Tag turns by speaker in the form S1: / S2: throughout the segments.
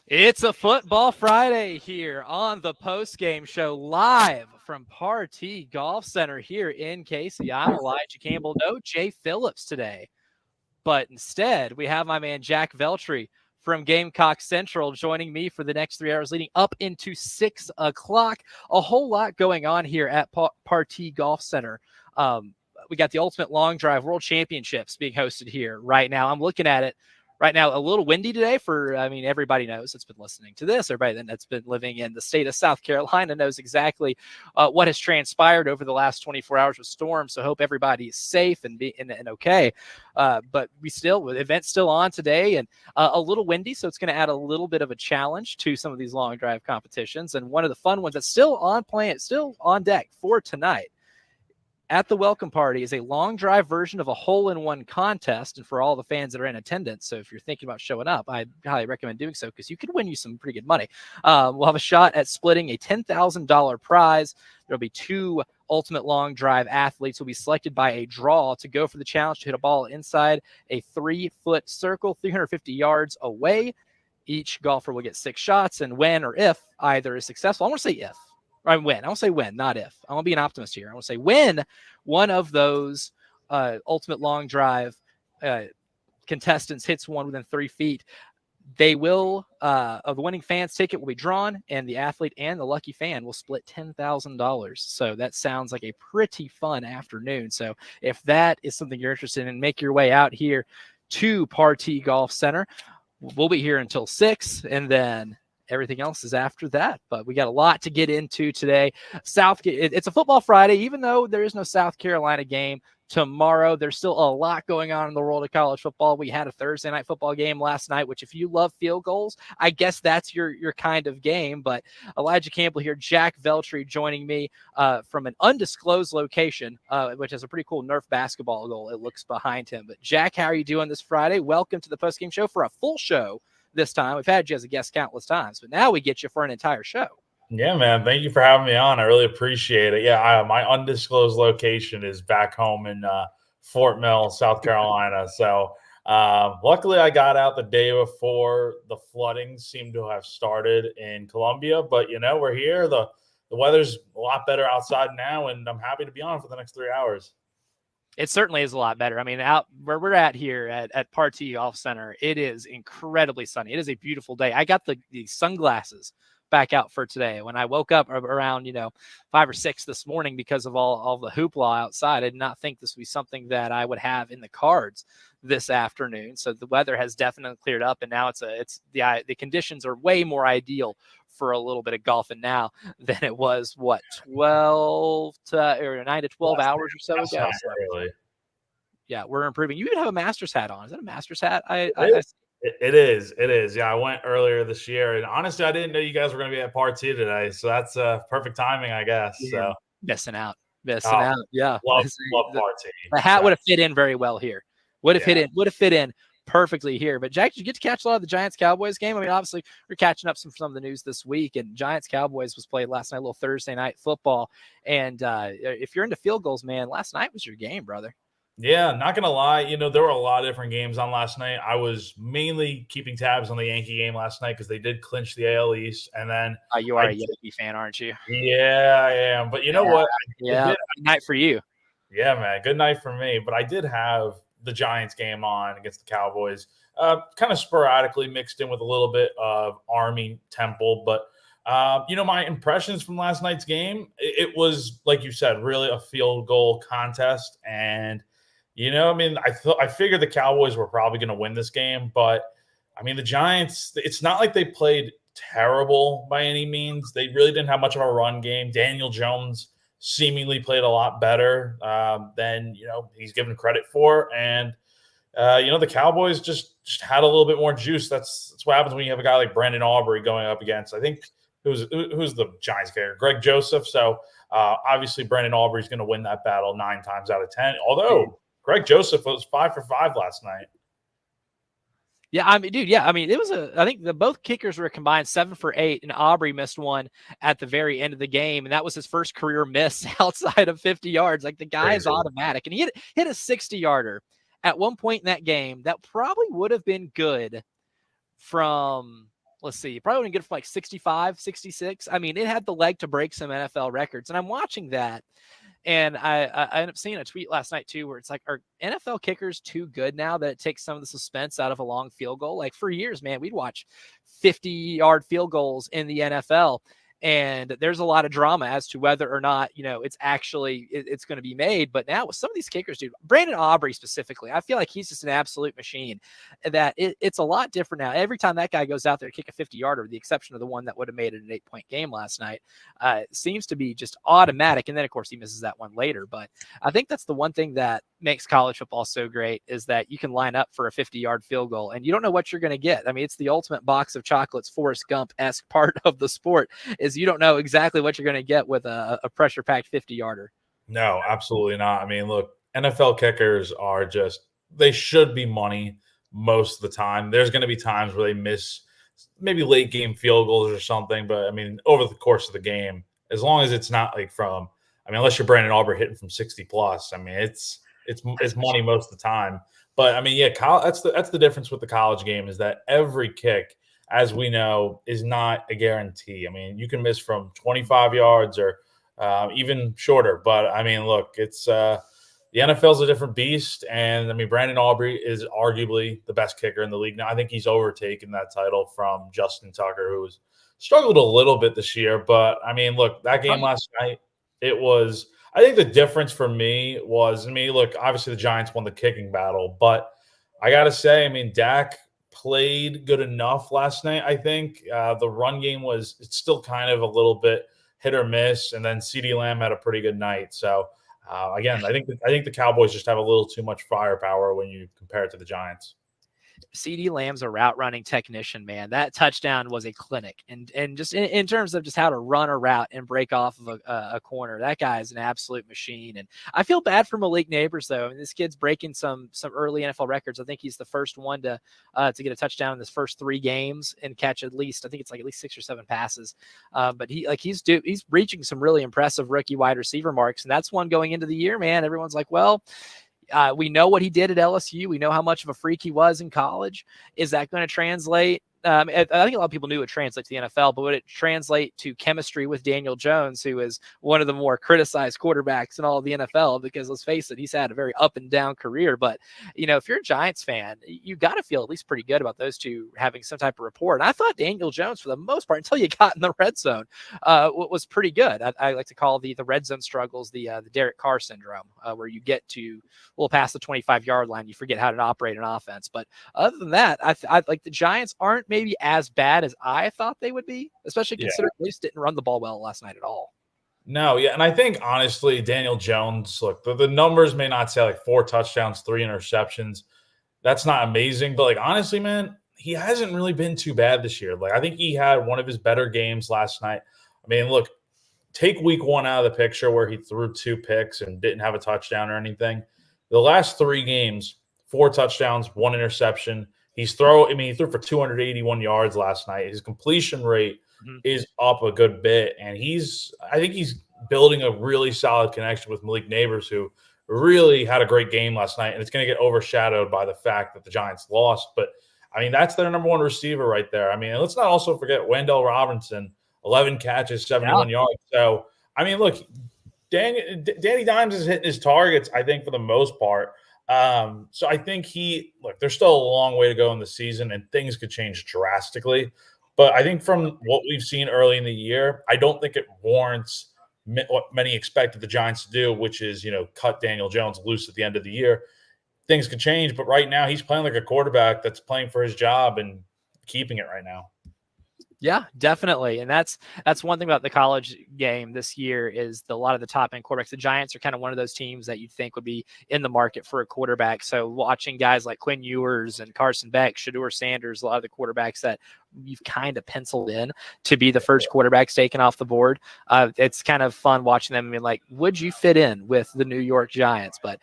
S1: It's a football Friday here on the Postgame Show live from Partee Golf Center here in Cayce. I'm Elijah Campbell. No Jay Phillips today, but instead we have my man Jack Veltri from Gamecock Central joining me for the next 3 hours leading up into 6 o'clock. A whole lot going on here at Partee Golf Center. We got the Ultimate Long Drive World Championships being hosted here right now. I'm looking at it. Right now, a little windy today everybody knows that's been listening to this. Everybody that's been living in the state of South Carolina knows exactly what has transpired over the last 24 hours with storms. So hope everybody is safe and okay. But event's still on today and a little windy. So it's going to add a little bit of a challenge to some of these long drive competitions. And one of the fun ones that's still on deck for tonight at the welcome party is a long drive version of a hole-in-one contest, and for all the fans that are in attendance. So if you're thinking about showing up, I highly recommend doing so because you could win you some pretty good money. We'll have a shot at splitting a $10,000 prize. There'll be 2 ultimate long drive athletes who will be selected by a draw to go for the challenge to hit a ball inside a 3-foot circle 350 yards away. Each golfer will get 6 shots, and when or if either is successful, I want to say if. I win. I want to say when, not if. I want to be an optimist here. I want to say when one of those ultimate long drive contestants hits one within 3 feet, they will, of the winning fan's ticket will be drawn, and the athlete and the lucky fan will split $10,000. So that sounds like a pretty fun afternoon. So if that is something you're interested in, make your way out here to Partee Golf Center. We'll be here until 6, and then everything else is after that. But we got a lot to get into today. It's a football Friday, even though there is no South Carolina game tomorrow. There's still a lot going on in the world of college football. We had a Thursday night football game last night, which if you love field goals, I guess that's your kind of game. But Elijah Campbell here, Jack Veltri joining me from an undisclosed location, which has a pretty cool Nerf basketball goal. It looks behind him. But Jack, how are you doing this Friday? Welcome to the postgame show for a full show. This time we've had you as a guest countless times, but now we get you for an entire show.
S2: Yeah, man. Thank you for having me on. I really appreciate it. Yeah, my undisclosed location is back home in Fort Mill, South Carolina. So luckily I got out the day before the flooding seemed to have started in Columbia, but we're here. The weather's a lot better outside now, and I'm happy to be on for the next 3 hours.
S1: It certainly is a lot better. I mean, out where we're at here at Partee Golf Center, it is incredibly sunny. It is a beautiful day. I got the sunglasses back out for today. When I woke up around 5 or 6 this morning because of all the hoopla outside, I did not think this would be something that I would have in the cards this afternoon. So the weather has definitely cleared up, and now the conditions are way more ideal for a little bit of golfing now than it was 9 to 12 hours or so ago.
S2: Really.
S1: Yeah, we're improving. You even have a Masters hat on. Is that a Masters hat?
S2: It is. Yeah, I went earlier this year, and honestly, I didn't know you guys were going to be at Partee today, so that's perfect timing, I guess.
S1: Yeah.
S2: So
S1: missing out. Yeah,
S2: love Partee.
S1: The hat would have fit in very well here. Would have fit in perfectly here. But Jack, did you get to catch a lot of the Giants-Cowboys game? I mean, obviously, we're catching up some of the news this week, and Giants-Cowboys was played last night, a little Thursday night football. And if you're into field goals, man, last night was your game, brother.
S2: Yeah, not going to lie. There were a lot of different games on last night. I was mainly keeping tabs on the Yankee game last night because they did clinch the AL East. And then
S1: you are a Yankee fan, aren't you?
S2: Yeah, I am. But you know what?
S1: Yeah, good night for you.
S2: Yeah, man. Good night for me. But I did have the Giants game on against the Cowboys, kind of sporadically mixed in with a little bit of Army Temple. But, my impressions from last night's game, it was, like you said, really a field goal contest. And, I figured the Cowboys were probably going to win this game. But, the Giants, it's not like they played terrible by any means. They really didn't have much of a run game. Daniel Jones seemingly played a lot better than he's given credit for, and the Cowboys just had a little bit more juice. That's what happens when you have a guy like Brandon Aubrey going up against, I think, who's the Giants character, Greg Joseph. So obviously Brandon Aubrey is going to win that battle 9 times out of 10. Although Greg Joseph was 5 for 5 last night.
S1: Yeah, it was I think both kickers were combined 7 for 8, and Aubrey missed one at the very end of the game, and that was his first career miss outside of 50 yards. Like, the guy is automatic, and he hit a 60-yarder at one point in that game that probably would have been good from let's see, probably wouldn't get it for like 65, 66. I mean, it had the leg to break some NFL records. And I'm watching that. And I ended up seeing a tweet last night too, where it's like, are NFL kickers too good now that it takes some of the suspense out of a long field goal? Like for years, man, we'd watch 50-yard field goals in the NFL. And there's a lot of drama as to whether or not, it's actually, it's going to be made. But now with some of these kickers, dude, Brandon Aubrey specifically, I feel like he's just an absolute machine, that it's a lot different now. Every time that guy goes out there to kick a 50-yarder, with the exception of the one that would have made it an 8-point game last night, it seems to be just automatic. And then of course he misses that one later. But I think that's the one thing that makes college football so great, is that you can line up for a 50-yard field goal and you don't know what you're going to get. I mean, it's the ultimate box of chocolates, Forrest Gump-esque part of the sport, is you don't know exactly what you're going to get with a pressure-packed 50-yarder.
S2: No, absolutely not. I mean, look, NFL kickers are they should be money most of the time. There's going to be times where they miss maybe late game field goals or something, but I mean, over the course of the game, as long as it's not like unless you're Brandon Aubrey hitting from 60 plus, I mean, it's money most of the time. But I mean, yeah, that's the difference with the college game, is that every kick, as we know, is not a guarantee. I mean, you can miss from 25 yards or even shorter. But I mean, look, it's the NFL's a different beast. And I mean, Brandon Aubrey is arguably the best kicker in the league now. I think he's overtaken that title from Justin Tucker, who has struggled a little bit this year. But I mean, look, that game last night, I think the difference for me was, look, obviously the Giants won the kicking battle, but I got to say, I mean, Dak played good enough last night. I think the run game it's still kind of a little bit hit or miss, and then CeeDee Lamb had a pretty good night. So again, I think the Cowboys just have a little too much firepower when you compare it to the Giants.
S1: CeeDee Lamb's a route running technician, man. That touchdown was a clinic. And just in terms of just how to run a route and break off of a corner, that guy is an absolute machine. And I feel bad for Malik Neighbors, though. I mean, this kid's breaking some early NFL records. I think he's the first one to get a touchdown in his first 3 games and catch at least 6 or 7 passes. But he's reaching some really impressive rookie wide receiver marks. And that's one going into the year, man. Everyone's like, well, we know what he did at LSU. We know how much of a freak he was in college. Is that going to translate? I think a lot of people knew it would translate to the NFL, but would it translate to chemistry with Daniel Jones, who is one of the more criticized quarterbacks in all of the NFL? Because let's face it, he's had a very up and down career. But, if you're a Giants fan, you got to feel at least pretty good about those two having some type of rapport. And I thought Daniel Jones, for the most part, until you got in the red zone, was pretty good. I like to call the red zone struggles the Derek Carr syndrome, where you get to a little past the 25-yard line, you forget how to operate an offense. But other than that, I like the Giants aren't maybe as bad as I thought they would be, especially considering they just didn't run the ball well last night at all.
S2: No, yeah. And I think, honestly, Daniel Jones, look, the numbers may not say 4 touchdowns, 3 interceptions. That's not amazing. But, honestly, man, he hasn't really been too bad this year. I think he had one of his better games last night. I mean, look, take week 1 out of the picture where he threw 2 picks and didn't have a touchdown or anything. The last 3 games, 4 touchdowns, 1 interception. He threw for 281 yards last night. His completion rate is up a good bit, and I think he's building a really solid connection with Malik Neighbors, who really had a great game last night, and it's going to get overshadowed by the fact that the Giants lost. But, I mean, that's their number 1 receiver right there. I mean, let's not also forget Wendell Robinson, 11 catches, 71 yards. So, I mean, look, Danny Dimes is hitting his targets, I think, for the most part. So I think there's still a long way to go in the season, and things could change drastically. But I think from what we've seen early in the year, I don't think it warrants what many expected the Giants to do, which is, cut Daniel Jones loose at the end of the year. Things could change, but right now he's playing like a quarterback that's playing for his job and keeping it right now.
S1: Yeah, definitely. And that's one thing about the college game this year is a lot of the top end quarterbacks. The Giants are kind of one of those teams that you'd think would be in the market for a quarterback. So watching guys like Quinn Ewers and Carson Beck, Shedeur Sanders, a lot of the quarterbacks that you've kind of penciled in to be the first quarterbacks taken off the board. It's kind of fun watching them. I mean, would you fit in with the New York Giants? But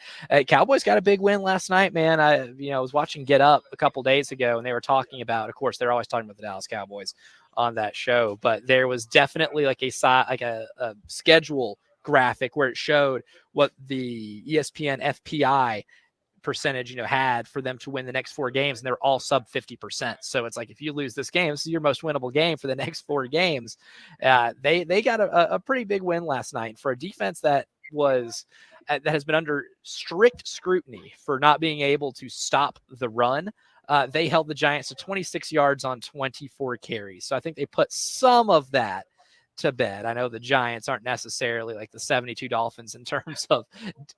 S1: Cowboys got a big win last night, man. I was watching Get Up a couple days ago, and they were talking about, of course, they're always talking about the Dallas Cowboys on that show, but there was definitely a schedule graphic where it showed what the ESPN FPI percentage, had for them to win the next 4 games, and they're all sub 50%. So it's like, if you lose this game, this is your most winnable game for the next 4 games. They got a pretty big win last night for a defense that has been under strict scrutiny for not being able to stop the run. They held the Giants to 26 yards on 24 carries. So I think they put some of that to bed. I know the Giants aren't necessarily like the 72 Dolphins in terms of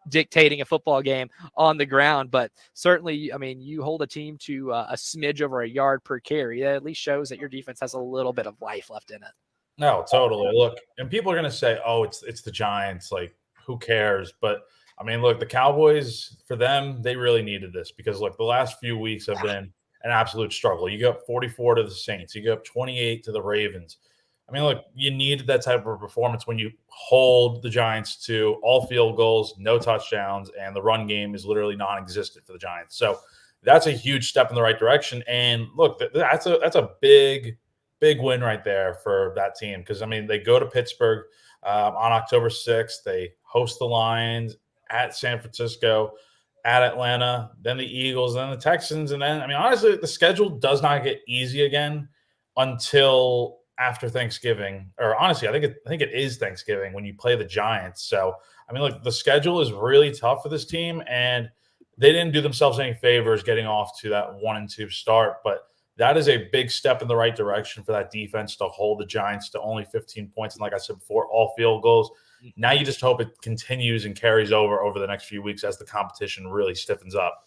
S1: dictating a football game on the ground, but certainly, I mean, you hold a team to a smidge over a yard per carry. That at least shows that your defense has a little bit of life left in it.
S2: No, totally. Look, and people are going to say, "Oh, it's the Giants. Like, who cares?" But I mean, look, the Cowboys, for them, they really needed this because look, the last few weeks have been an absolute struggle. You go up 44 to the Saints, you go up 28 to the Ravens. I mean, look, you needed that type of performance when you hold the Giants to all field goals, no touchdowns, and the run game is literally non-existent for the Giants. So that's a huge step in the right direction. And look, that's a big win right there for that team because I mean they go to Pittsburgh on October 6th. They host the Lions at San Francisco, at Atlanta, then the Eagles, then the Texans, and then I mean honestly the schedule does not get easy again until after Thanksgiving. Or honestly, I think it is Thanksgiving when you play the Giants. So I mean, look, the schedule is really tough for this team, and they didn't do themselves any favors getting off to that 1-2 start, but that is a big step in the right direction for that defense to hold the Giants to only 15 points. And like I said before, all field goals. Now you just hope it continues and carries over the next few weeks as the competition really stiffens up.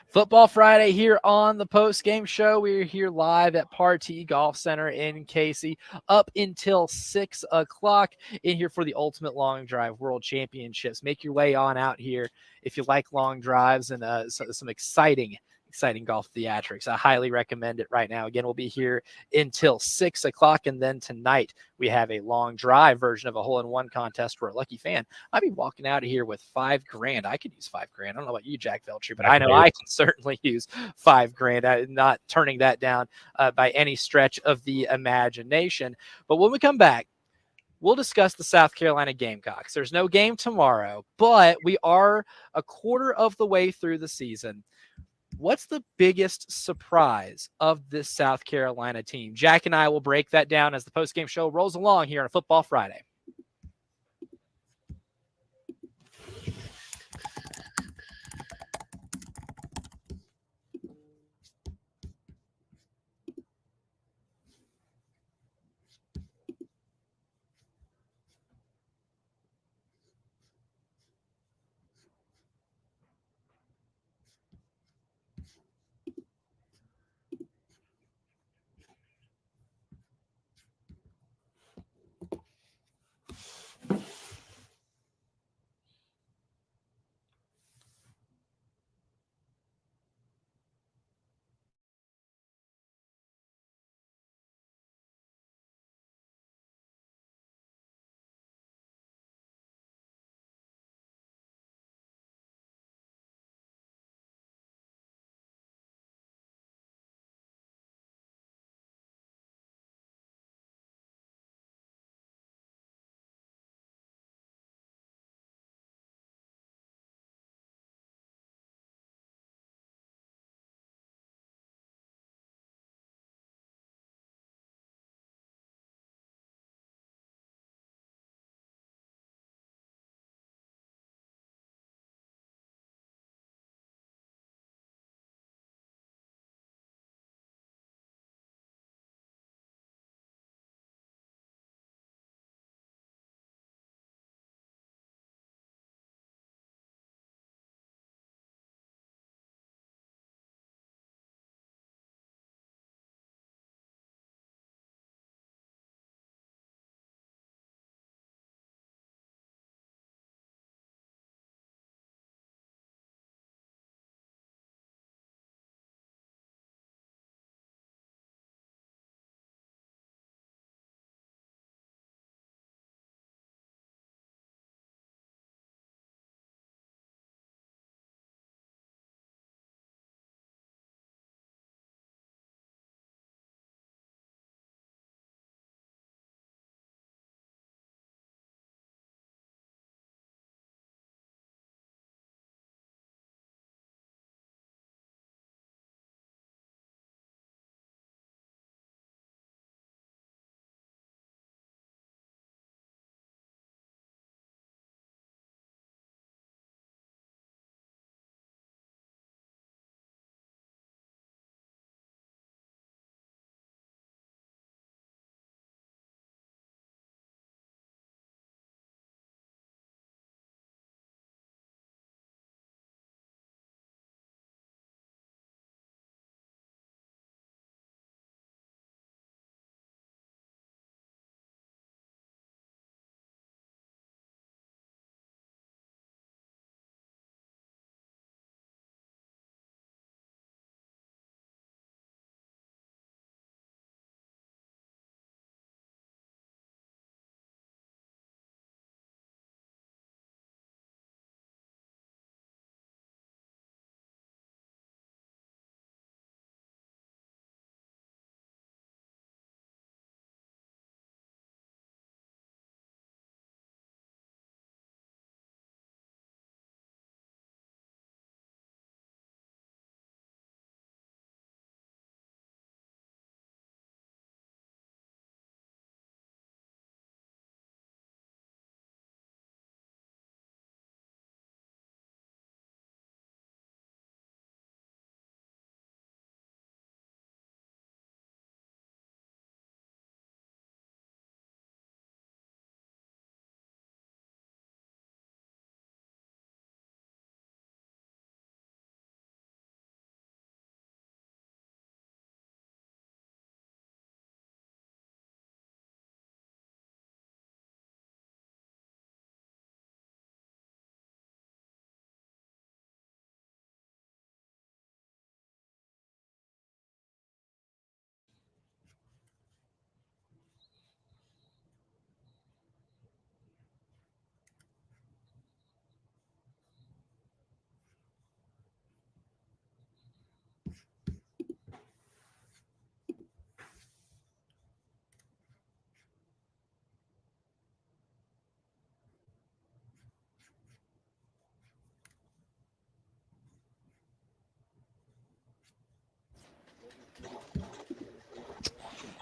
S1: Football Friday here on the Post Game Show. We're here live at Partee Golf Center in Cayce up until 6 o'clock in here for the Ultimate Long Drive World Championships. Make your way on out here if you like long drives and some exciting golf theatrics. I highly recommend it right now. Again, we'll be here until 6 o'clock. And then tonight we have a long drive version of a hole-in-one contest for a lucky fan. I'll be walking out of here with $5,000. I could use $5,000. I don't know about you, Jack Veltri, but I know I can certainly use $5,000. I'm not turning that down by any stretch of the imagination. But when we come back, we'll discuss the South Carolina Gamecocks. There's no game tomorrow, but we are a quarter of the way through the season. What's the biggest surprise of this South Carolina team? Jack and I will break that down as the postgame show rolls along here on Football Friday.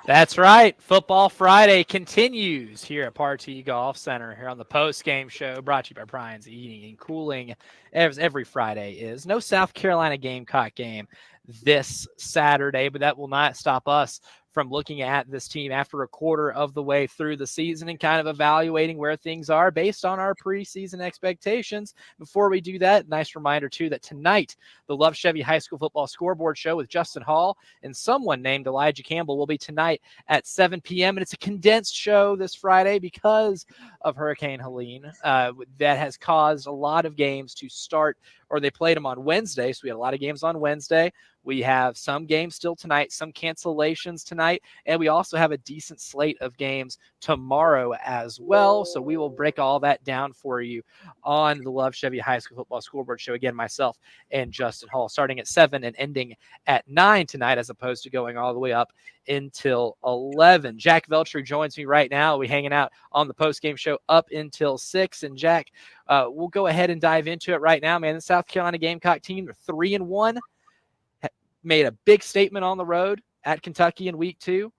S1: That's right. Football Friday continues here at Partee Golf Center here on the post-game show brought to you by Brian's Eating and Cooling. As every Friday is. No South Carolina Gamecock game this Saturday, but that will not stop us from looking at this team after a quarter of the way through the season and kind of evaluating where things are based on our preseason expectations. Before we do that, nice reminder, too, that tonight, the Love Chevy High School Football Scoreboard Show with Justin Hall and someone named Elijah Campbell will be tonight at 7 p.m. And it's a condensed show this Friday because of Hurricane Helene that has caused a lot of games to start, or they played them on Wednesday. So we had a lot of games on Wednesday. We have some games still tonight, some cancellations tonight, and we also have a decent slate of games tomorrow as well. So we will break all that down for you on the Love Chevy High School Football Scoreboard Show. Again, myself and Justin Hall, starting at 7 and ending at 9 tonight, as opposed to going all the way up until 11. Jack Veltri joins me right now. We're hanging out on the post-game show up until 6. And Jack, we'll go ahead and dive into it right now, man. The South Carolina Gamecock team, they're 3-1. Made a big statement on the road at Kentucky in week 2,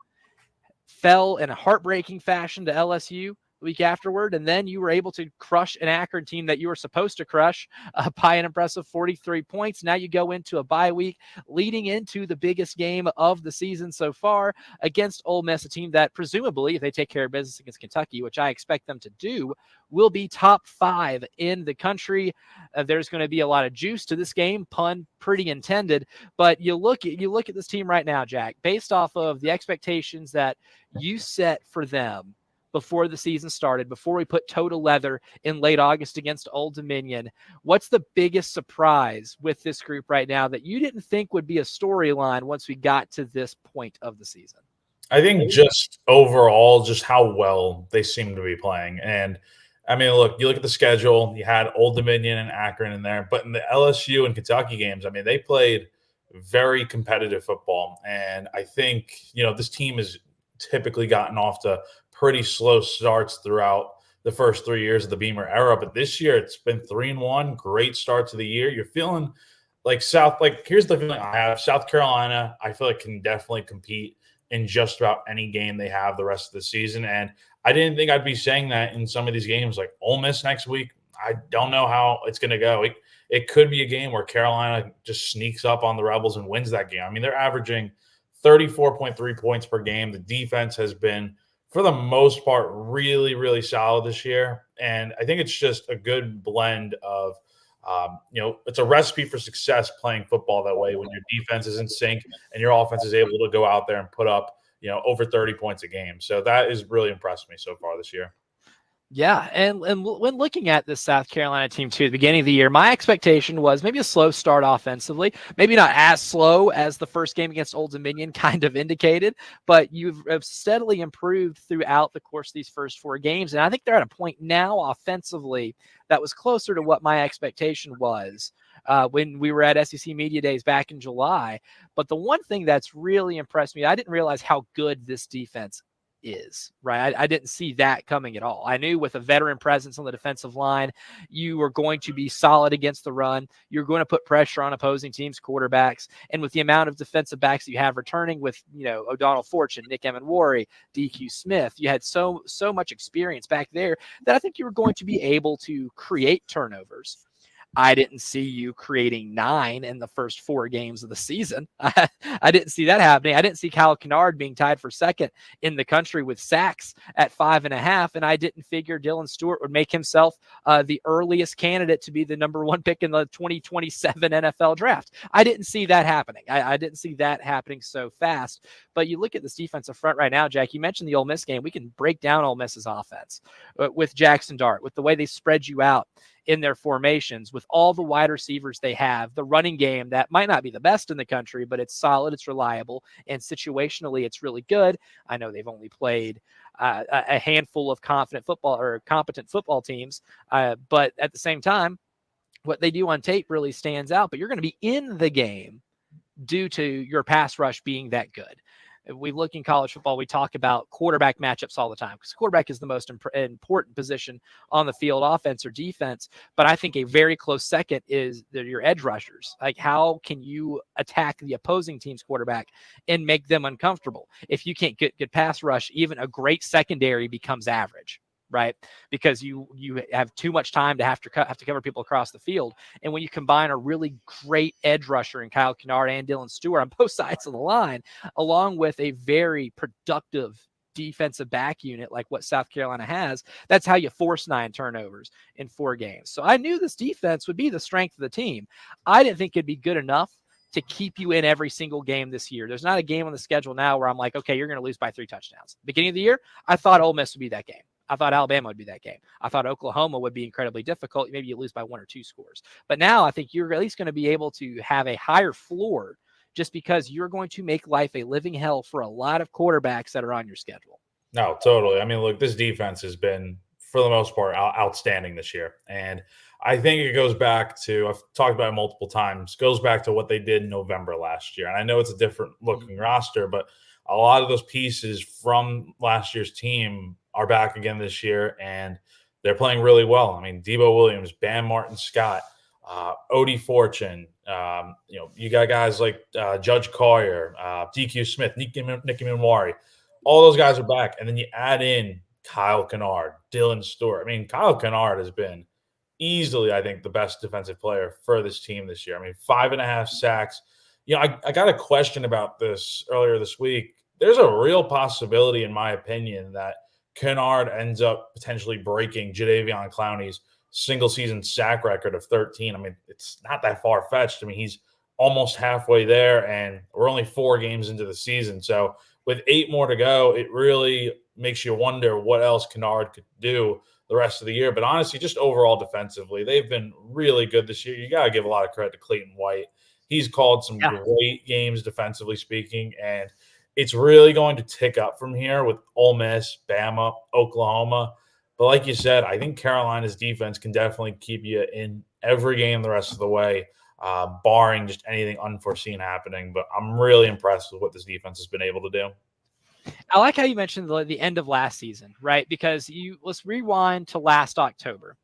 S1: fell in a heartbreaking fashion to LSU the week afterward, and then you were able to crush an Akron team that you were supposed to crush by an impressive 43 points. Now you go into a bye week leading into the biggest game of the season so far against Ole Miss, a team that presumably, if they take care of business against Kentucky, which I expect them to do, will be top 5 in the country. There's going to be a lot of juice to this game, pun pretty intended. But you look at this team right now, Jack, based off of the expectations that you set for them before the season started, before we put toe to leather in late August against Old Dominion. What's the biggest surprise with this group right now that you didn't think would be a storyline once we got to this point of the season?
S2: I think just overall, just how well they seem to be playing. And I mean, look, you look at the schedule, you had Old Dominion and Akron in there, but in the LSU and Kentucky games, I mean, they played very competitive football. And I think, this team has typically gotten off to pretty slow starts throughout the first 3 years of the Beamer era. But this year it's been 3-1, great start to the year. You're feeling like here's the feeling I have. South Carolina, I feel like can definitely compete in just about any game they have the rest of the season. And I didn't think I'd be saying that in some of these games, like Ole Miss next week. I don't know how it's going to go. It could be a game where Carolina just sneaks up on the Rebels and wins that game. I mean, they're averaging 34.3 points per game. The defense has been, for the most part, really, really solid this year. And I think it's just a good blend of, it's a recipe for success playing football that way when your defense is in sync and your offense is able to go out there and put up, over 30 points a game. So that has really impressed me so far this year.
S1: Yeah, and when looking at this South Carolina team, too, at the beginning of the year, my expectation was maybe a slow start offensively, maybe not as slow as the first game against Old Dominion kind of indicated, but you've steadily improved throughout the course of these first 4 games, and I think they're at a point now offensively that was closer to what my expectation was when we were at SEC Media Days back in July. But the one thing that's really impressed me, I didn't realize how good this defense is, right? I didn't see that coming at all. I knew with a veteran presence on the defensive line, you were going to be solid against the run. You're going to put pressure on opposing teams' quarterbacks. And with the amount of defensive backs you have returning with, O'Donnell Fortune, Nick Emenwari, DQ Smith, you had so much experience back there that I think you were going to be able to create turnovers. I didn't see you creating 9 in the first 4 games of the season. I didn't see that happening. I didn't see Kyle Kennard being tied for second in the country with sacks at 5.5. And I didn't figure Dylan Stewart would make himself the earliest candidate to be the number 1 pick in the 2027 NFL draft. I didn't see that happening. I didn't see that happening so fast. But you look at this defensive front right now, Jack, you mentioned the Ole Miss game. We can break down Ole Miss's offense with Jackson Dart, with the way they spread you out in their formations, with all the wide receivers they have, the running game that might not be the best in the country, but it's solid, it's reliable, and situationally it's really good. I know they've only played a handful of competent football teams, but at the same time, what they do on tape really stands out. But you're going to be in the game due to your pass rush being that good. If we look in college football, we talk about quarterback matchups all the time because quarterback is the most important position on the field, offense or defense. But I think a very close second is your edge rushers. Like, how can you attack the opposing team's quarterback and make them uncomfortable? If you can't get good pass rush, even a great secondary becomes average, right? Because you have too much time to have to cover people across the field. And when you combine a really great edge rusher in Kyle Kennard and Dylan Stewart on both sides of the line, along with a very productive defensive back unit like what South Carolina has, that's how you force 9 turnovers in 4 games. So I knew this defense would be the strength of the team. I didn't think it'd be good enough to keep you in every single game this year. There's not a game on the schedule now where I'm like, okay, you're going to lose by 3 touchdowns. Beginning of the year, I thought Ole Miss would be that game. I thought Alabama would be that game. I thought Oklahoma would be incredibly difficult. Maybe you lose by 1 or 2 scores. But now I think you're at least going to be able to have a higher floor just because you're going to make life a living hell for a lot of quarterbacks that are on your schedule.
S2: No, totally. I mean, look, this defense has been, for the most part, outstanding this year. And I think it goes back to, I've talked about it multiple times, goes back to what they did in November last year. And I know it's a different looking roster, but a lot of those pieces from last year's team are back again this year, and they're playing really well. I mean, Debo Williams, Bam Martin Scott, Odie Fortune, you got guys like Judge Collier, DQ Smith, Nicky Minwari. All those guys are back. And then you add in Kyle Kennard, Dylan Stewart. I mean, Kyle Kennard has been easily, I think, the best defensive player for this team this year. I mean, 5.5 sacks. I got a question about this earlier this week. There's a real possibility, in my opinion, that Kennard ends up potentially breaking Jadeveon Clowney's single-season sack record of 13. I mean, it's not that far-fetched. I mean, he's almost halfway there, and we're only 4 games into the season. So with 8 more to go, it really makes you wonder what else Kennard could do the rest of the year. But honestly, just overall defensively, they've been really good this year. You got to give a lot of credit to Clayton White. He's called some great games defensively speaking, and it's really going to tick up from here with Ole Miss, Bama, Oklahoma. But like you said, I think Carolina's defense can definitely keep you in every game the rest of the way, barring just anything unforeseen happening. But I'm really impressed with what this defense has been able to do.
S1: I like how you mentioned the end of last season, right? Because let's rewind to last October.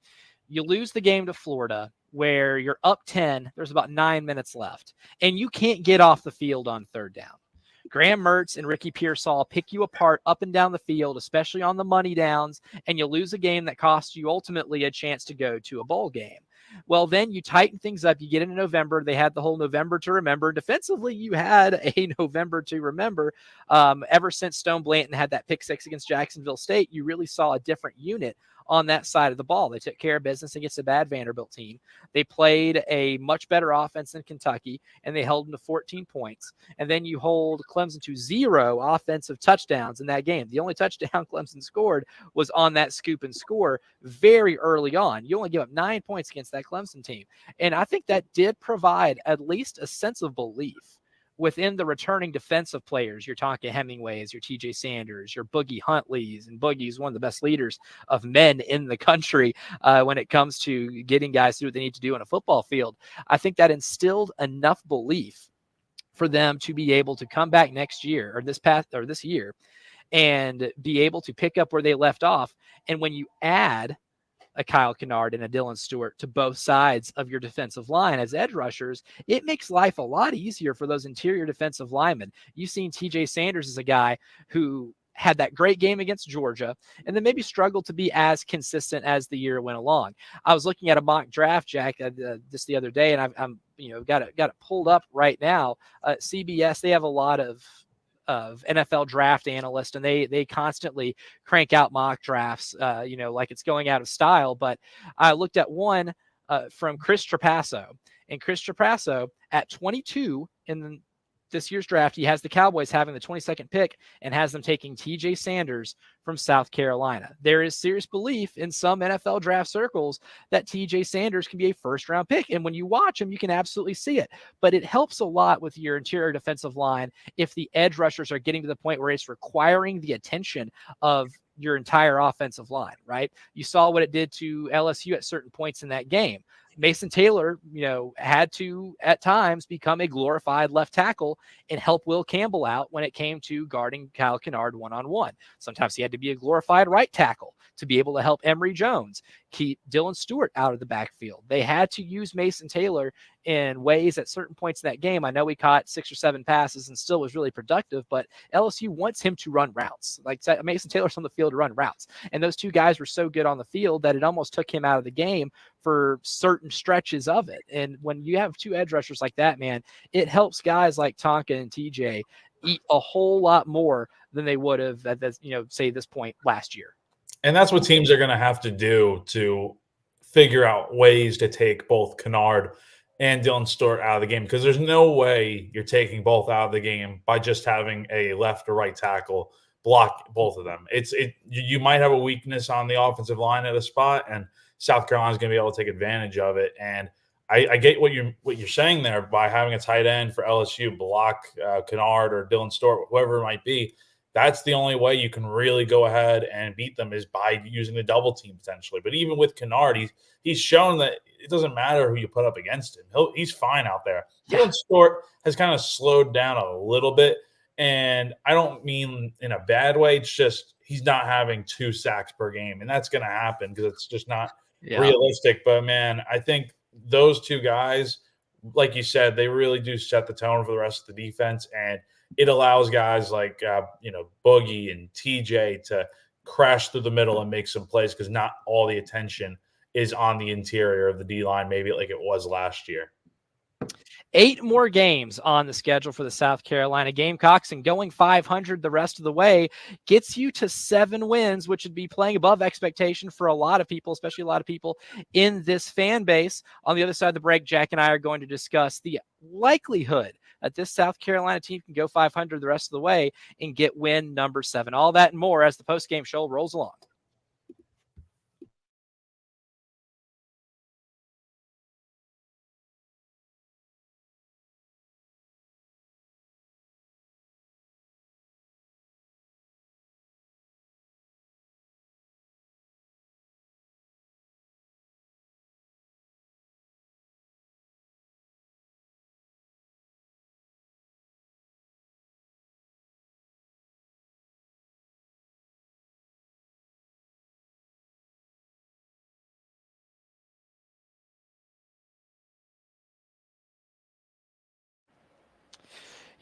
S1: You lose the game to Florida where you're up 10. There's about 9 minutes left, and you can't get off the field on 3rd down. Graham Mertz and Ricky Pearsall pick you apart up and down the field, especially on the money downs, and you lose a game that costs you ultimately a chance to go to a bowl game. Well, then you tighten things up. You get into November. They had the whole November to remember. Defensively, you had a November to remember. Ever since Stone Blanton had that pick 6 against Jacksonville State, you really saw a different unit on that side of the ball. They took care of business against a bad Vanderbilt team. They played a much better offense than Kentucky, and they held them to 14 points. And then you hold Clemson to 0 offensive touchdowns in that game. The only touchdown Clemson scored was on that scoop and score very early on. You only give up 9 points against that Clemson team. And I think that did provide at least a sense of belief within the returning defensive players. You're talking Hemingways, your TJ Sanders, your Boogie Huntleys, and Boogie's one of the best leaders of men in the country when it comes to getting guys to do what they need to do on a football field. I think that instilled enough belief for them to be able to come back next year or this year and be able to pick up where they left off. And when you add a Kyle Kennard and a Dylan Stewart to both sides of your defensive line as edge rushers, it makes life a lot easier for those interior defensive linemen. You've seen TJ Sanders as a guy who had that great game against Georgia and then maybe struggled to be as consistent as the year went along. I was looking at a mock draft, Jack, just the other day, and I'm got it pulled up right now. CBS, they have a lot of NFL draft analysts, and they constantly crank out mock drafts, like it's going out of style. But I looked at one from Chris Trapasso, and Chris Trapasso at 22 in this year's draft, he has the Cowboys having the 22nd pick and has them taking TJ Sanders from South Carolina. There is serious belief in some NFL draft circles that TJ Sanders can be a first-round pick. And when you watch him, you can absolutely see it. But it helps a lot with your interior defensive line if the edge rushers are getting to the point where it's requiring the attention of your entire offensive line, right? You saw what it did to LSU at certain points in that game. Mason Taylor, had to at times become a glorified left tackle and help Will Campbell out when it came to guarding Kyle Kennard one-on-one. Sometimes he had to be a glorified right tackle to be able to help Emory Jones keep Dylan Stewart out of the backfield. They had to use Mason Taylor in ways at certain points in that game. I know he caught 6 or 7 passes and still was really productive, but LSU wants him to run routes. Like Mason Taylor's on the field to run routes. And those two guys were so good on the field that it almost took him out of the game for certain stretches of it. And when you have two edge rushers like that, man, it helps guys like Tonka and TJ eat a whole lot more than they would have at this, say this point last year.
S2: And that's what teams are going to have to do to figure out ways to take both Kennard and Dylan Stewart out of the game, because there's no way you're taking both out of the game by just having a left or right tackle block both of them. You might have a weakness on the offensive line at a spot, and South Carolina's going to be able to take advantage of it. And I get what you're saying there by having a tight end for LSU block Kennard or Dylan Stewart, whoever it might be. That's the only way you can really go ahead and beat them, is by using the double team potentially. But even with Kennard, he's shown that it doesn't matter who you put up against him. He's fine out there. Yeah. Dylan Stewart has kind of slowed down a little bit, and I don't mean in a bad way. It's just he's not having 2 sacks per game, and that's going to happen because it's just not realistic. But, man, I think those two guys, like you said, they really do set the tone for the rest of the defense, and it allows guys like Boogie and TJ to crash through the middle and make some plays, because not all the attention is on the interior of the D-line, maybe like it was last year.
S1: 8 more games on the schedule for the South Carolina Gamecocks, and going 500 the rest of the way gets you to 7 wins, which would be playing above expectation for a lot of people, especially a lot of people in this fan base. On the other side of the break, Jack and I are going to discuss the likelihood that this South Carolina team can go 500 the rest of the way and get win number 7. All that and more as the post-game show rolls along.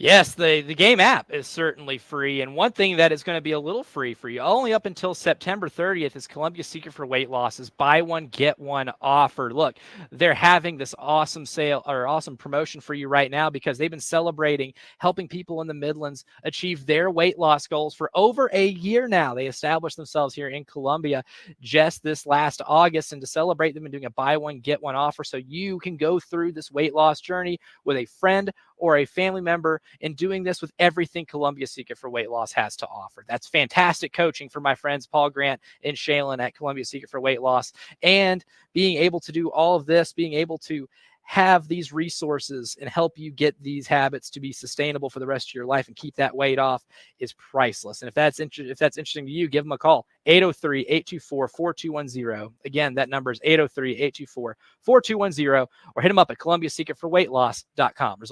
S1: Yes, the game app is certainly free. And one thing that is going to be a little free for you, only up until September 30th, is Columbia's Secret for Weight Loss. Buy one, get one offer. Look, they're having this awesome sale or awesome promotion for you right now, because they've been celebrating helping people in the Midlands achieve their weight loss goals for over a year now. They established themselves here in Columbia just this last August, and to celebrate, them and doing a buy one, get one offer so you can go through this weight loss journey with a friend or a family member, and doing this with everything Columbia's Secret for Weight Loss has to offer. That's fantastic coaching for my friends Paul Grant and Shaylin at Columbia's Secret for Weight Loss. And being able to do all of this, being able to have these resources and help you get these habits to be sustainable for the rest of your life and keep that weight off is priceless. And if that's interesting to you, give them a call, 803-824-4210. Again, that number is 803-824-4210, or hit them up at ColumbiaSecretForWeightLoss.com.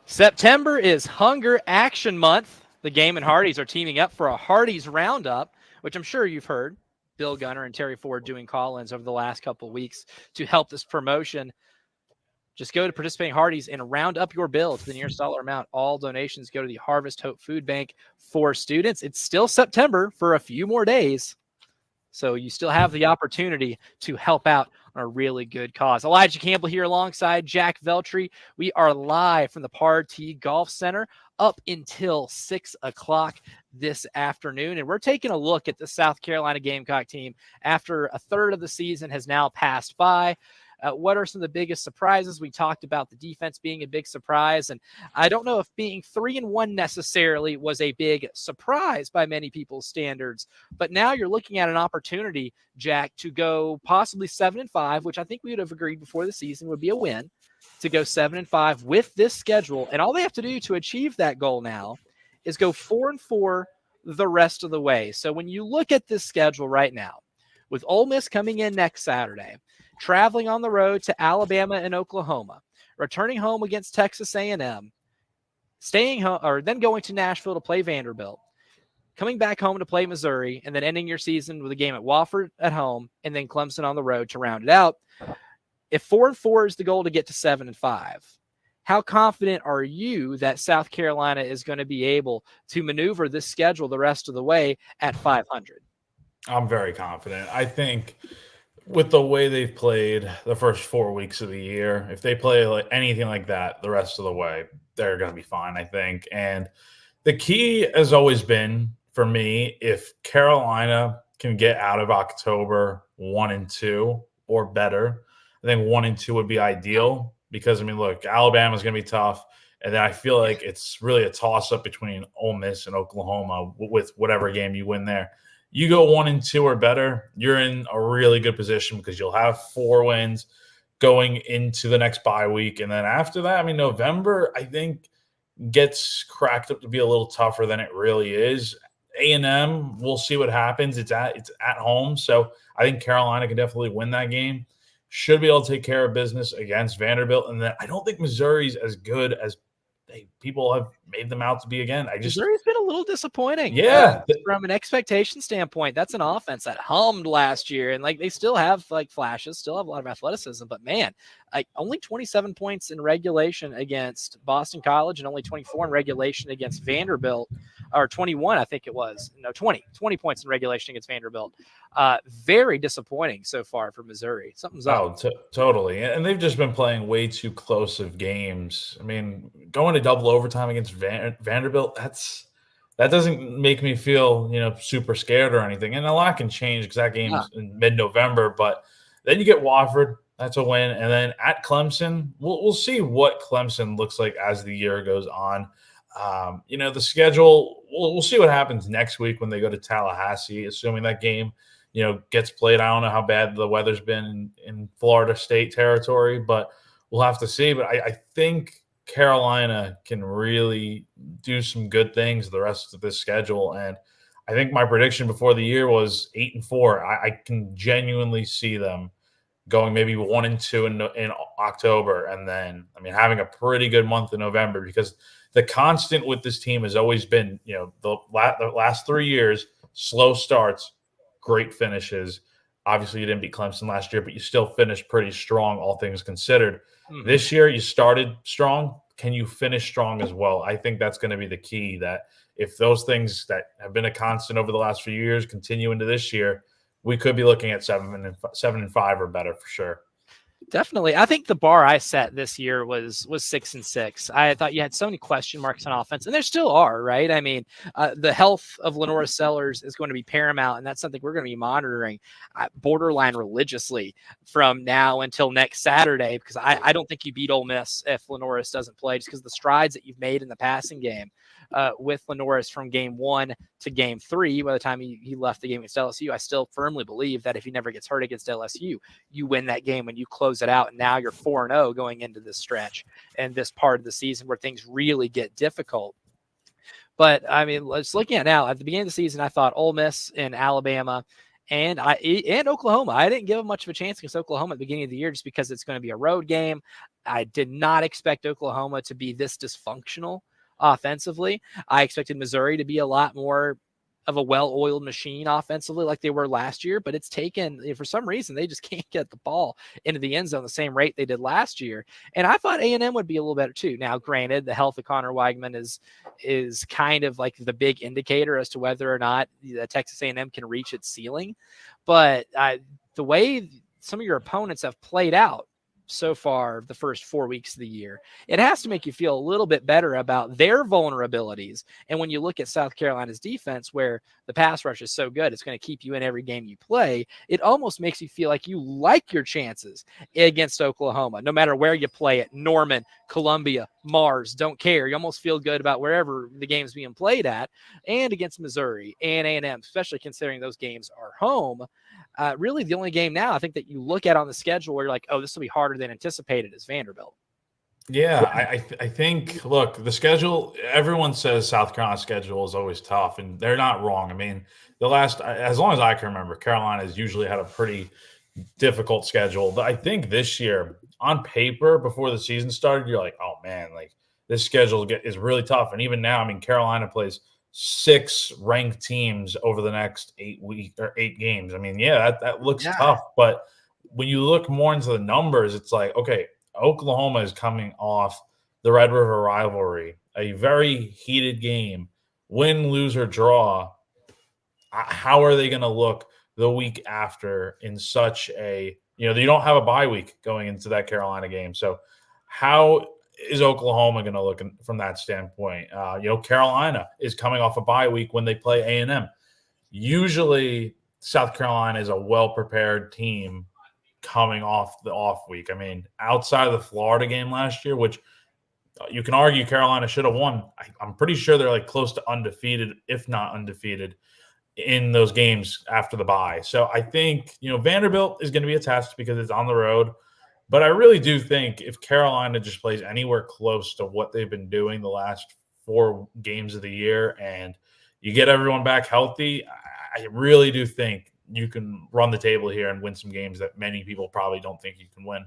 S1: September is Hunger Action Month. The Game and Hardee's are teaming up for a Hardee's Roundup, which I'm sure you've heard Bill Gunner and Terry Ford doing call-ins over the last couple of weeks to help this promotion. Just go to participating Hardee's and round up your bill to the nearest dollar amount. All donations go to the Harvest Hope Food Bank for students. It's still September for a few more days, so you still have the opportunity to help out on a really good cause. Elijah Campbell here alongside Jack Veltri. We are live from the Partee Golf Center up until 6 o'clock this afternoon. And we're taking a look at the South Carolina Gamecock team after a third of the season has now passed by. What are some of the biggest surprises? We talked about the defense being a big surprise, and I don't know if being 3-1 necessarily was a big surprise by many people's standards, but now you're looking at an opportunity, Jack, to go possibly 7-5, which I think we would have agreed before the season would be a win, to go 7-5 with this schedule. And all they have to do to achieve that goal now is go 4-4 the rest of the way. So when you look at this schedule right now, with Ole Miss coming in next Saturday, traveling on the road to Alabama and Oklahoma, returning home against Texas A&M, staying home, or then going to Nashville to play Vanderbilt, coming back home to play Missouri, and then ending your season with a game at Wofford at home, and then Clemson on the road to round it out. If 4-4 is the goal to get to 7-5, how confident are you that South Carolina is going to be able to maneuver this schedule the rest of the way at 500?
S2: I'm very confident. I think with the way they've played the first 4 weeks of the year, if they play like anything like that the rest of the way, they're going to be fine, I think. And the key has always been for me, if Carolina can get out of October 1-2 or better, I think 1-2 would be ideal because, I mean, look, Alabama's going to be tough. And then I feel like it's really a toss-up between Ole Miss and Oklahoma with whatever game you win there. You go 1-2 or better, you're in a really good position because you'll have 4 wins going into the next bye week. And then after that, I mean, November, I think, gets cracked up to be a little tougher than it really is. A&M, we'll see what happens. It's at home. So I think Carolina can definitely win that game. Should be able to take care of business against Vanderbilt. And then I don't think Missouri's as good as people have made them out to be again.
S1: Missouri's been a little disappointing.
S2: Yeah.
S1: From an expectation standpoint, that's an offense that hummed last year. And like they still have like flashes, still have a lot of athleticism, but man, like only 27 points in regulation against Boston College and only 24 in regulation against Vanderbilt, or 21, I think it was. No, 20 points in regulation against Vanderbilt. Very disappointing so far for Missouri. Something's up.
S2: Oh, totally. And they've just been playing way too close of games. I mean, going to double overtime against Vanderbilt, that doesn't make me feel, super scared or anything. And a lot can change because that game's in mid-November. But then you get Wofford. That's a win. And then at Clemson, we'll see what Clemson looks like as the year goes on. The schedule, we'll see what happens next week when they go to Tallahassee, assuming that game, gets played. I don't know how bad the weather's been in Florida State territory, but we'll have to see. But I think Carolina can really do some good things the rest of this schedule. And I think my prediction before the year was 8-4. I can genuinely see them going maybe 1-2 in October. And then, having a pretty good month in November, because the constant with this team has always been, the last 3 years, slow starts, great finishes. Obviously, you didn't beat Clemson last year, but you still finished pretty strong, all things considered. Mm-hmm. This year, you started strong. Can you finish strong as well? I think that's going to be the key, that if those things that have been a constant over the last few years continue into this year, we could be looking at 7-5 or better for sure.
S1: Definitely. I think the bar I set this year was 6-6. I thought you had so many question marks on offense, and there still are, right? I mean, the health of Lenora Sellers is going to be paramount, and that's something we're going to be monitoring borderline religiously from now until next Saturday, because I don't think you beat Ole Miss if Lenoris doesn't play, just because the strides that you've made in the passing game with Lenoris from game 1 to game 3, by the time he left the game against LSU, I still firmly believe that if he never gets hurt against LSU, you win that game and you close it out. And now you're 4-0 going into this stretch and this part of the season where things really get difficult. But just looking at now, at the beginning of the season, I thought Ole Miss and Alabama And Oklahoma. I didn't give them much of a chance against Oklahoma at the beginning of the year just because it's going to be a road game. I did not expect Oklahoma to be this dysfunctional offensively. I expected Missouri to be a lot more of a well-oiled machine offensively like they were last year, but it's taken, for some reason, they just can't get the ball into the end zone the same rate they did last year. And I thought A&M would be a little better too. Now, granted, the health of Connor Weigman is kind of like the big indicator as to whether or not Texas A&M can reach its ceiling. But the way some of your opponents have played out so far the first 4 weeks of the year, it has to make you feel a little bit better about their vulnerabilities. And when you look at South Carolina's defense, where the pass rush is so good, it's going to keep you in every game you play, it almost makes you feel like you like your chances against Oklahoma, no matter where you play it. Norman, Columbia, Mars, don't care. You almost feel good about wherever the game's being played at, and against Missouri and A&M, especially considering those games are home. Really, the only game now I think that you look at on the schedule where you're like, oh, this will be harder than anticipated is Vanderbilt.
S2: Yeah, I think, look, the schedule, everyone says South Carolina's schedule is always tough, and they're not wrong. I mean, as long as I can remember, Carolina's usually had a pretty difficult schedule. But I think this year, on paper, before the season started, you're like, oh man, like this schedule is really tough. And even now, I mean, Carolina plays 6 ranked teams over the next 8 games. I mean, yeah, that looks
S1: Yeah.
S2: tough. But when you look more into the numbers, it's like, okay, Oklahoma is coming off the Red River rivalry, a very heated game, win, lose, or draw. How are they going to look the week after in such a, you don't have a bye week going into that Carolina game? So how is Oklahoma going to look from that standpoint? Carolina is coming off a bye week when they play A&M. Usually South Carolina is a well-prepared team coming off the off week. I mean, outside of the Florida game last year, which you can argue Carolina should have won, I'm pretty sure they're like close to undefeated, if not undefeated, in those games after the bye. So I think, Vanderbilt is going to be a test because it's on the road. But I really do think if Carolina just plays anywhere close to what they've been doing the last 4 games of the year and you get everyone back healthy, I really do think you can run the table here and win some games that many people probably don't think you can win.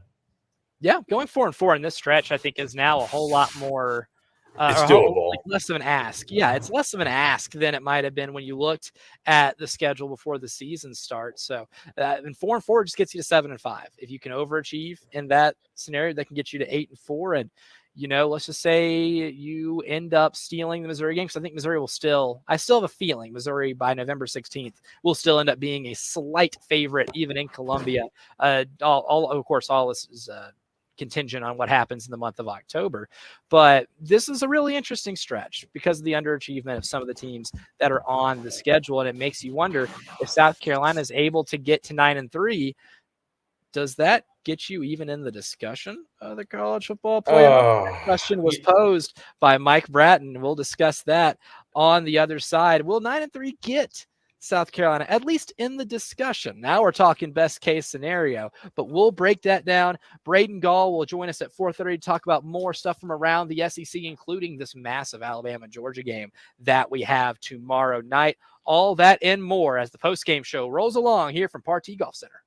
S1: Yeah, going 4-4 in this stretch, I think, is now a whole lot more
S2: It's doable.
S1: like less of an ask. Yeah, it's less of an ask than it might have been when you looked at the schedule before the season starts. So, and 4-4 just gets you to 7-5. If you can overachieve in that scenario, that can get you to 8-4. And let's just say you end up stealing the Missouri game, because I think Missouri I still have a feeling Missouri by November 16th will still end up being a slight favorite, even in Columbia. Of course, all this is contingent on what happens in the month of October. But this is a really interesting stretch because of the underachievement of some of the teams that are on the schedule. And it makes you wonder if South Carolina is able to get to 9-3, does that get you even in the discussion of the college football playoff? That question was posed by Mike Bratton. We'll discuss that on the other side. Will 9-3 get South Carolina at least in the discussion? Now we're talking best case scenario, but we'll break that down. Braden Gall will join us at 4:30 to talk about more stuff from around the SEC, including this massive Alabama-Georgia game that we have tomorrow night. All that and more as the postgame show rolls along here from Partee Golf Center.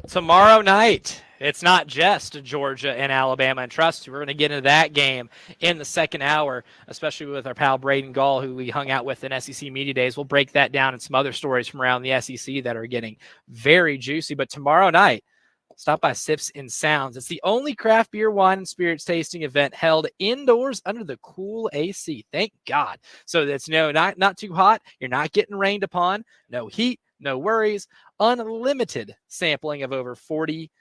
S1: Tomorrow night, it's not just Georgia and Alabama. And trust, we're going to get into that game in the second hour, especially with our pal Braden Gall, who we hung out with in SEC Media Days. We'll break that down and some other stories from around the SEC that are getting very juicy. But tomorrow night, stop by Sips and Sounds. It's the only craft beer, wine, and spirits tasting event held indoors under the cool AC. Thank God. So that's not too hot. You're not getting rained upon. No heat, no worries. Unlimited sampling of over 40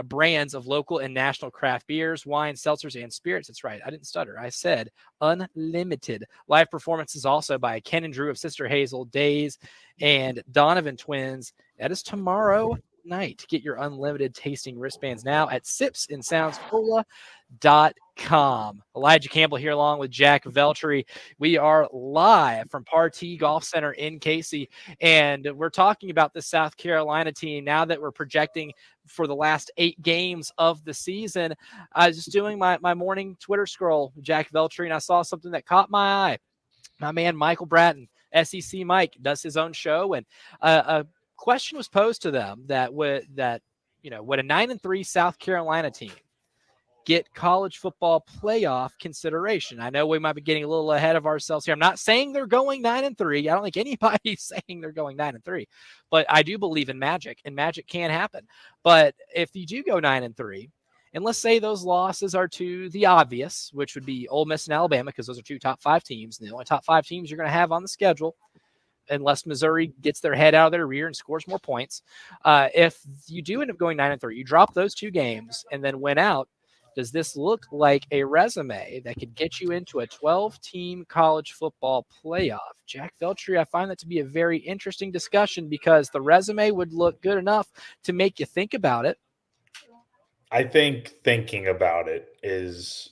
S1: brands of local and national craft beers, wines, seltzers, and spirits. That's right. I didn't stutter. I said unlimited. Live performances also by Ken and Drew of Sister Hazel, Days, and Donovan Twins. That is tomorrow night. Get your unlimited tasting wristbands now at sipsandsoundscola.com. Elijah Campbell here along with Jack Veltri. We are live from Partee Golf Center in Cayce, and we're talking about the South Carolina team now that we're projecting for the last 8 games of the season. I was just doing my morning Twitter scroll, Jack Veltri, and I saw something that caught my eye. My man Michael Bratton, SEC Mike, does his own show, and a question was posed to them that would a 9-3 South Carolina team get college football playoff consideration? I know we might be getting a little ahead of ourselves here. I'm not saying they're going 9-3. I don't think anybody's saying they're going 9-3, but I do believe in magic, and magic can happen. But if you do go 9-3, and let's say those losses are to the obvious, which would be Ole Miss and Alabama, because those are 2 top 5 teams, and the only top 5 teams you're going to have on the schedule, unless Missouri gets their head out of their rear and scores more points. If you do end up going 9-3, you drop those 2 games and then win out. Does this look like a resume that could get you into a 12-team college football playoff? Jack Veltri, I find that to be a very interesting discussion because the resume would look good enough to make you think about it.
S2: I think thinking about it is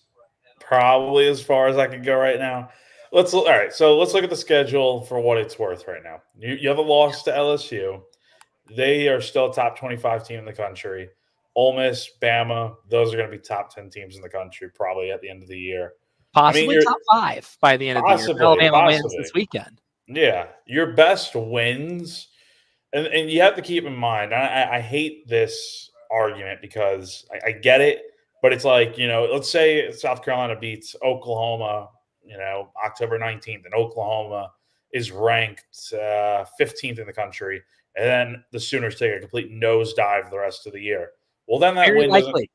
S2: probably as far as I can go right now. All right, so let's look at the schedule for what it's worth right now. You have a loss to LSU. They are still a top 25 team in the country. Ole Miss, Bama, those are going to be top 10 teams in the country probably at the end of the year.
S1: Possibly top 5 by the end of the year. Alabama wins this weekend.
S2: Yeah, your best wins, and you have to keep in mind, I hate this argument because I get it, but it's like, let's say South Carolina beats Oklahoma, October 19th, and Oklahoma is ranked 15th in the country, and then the Sooners take a complete nosedive the rest of the year. Well, then that win doesn't.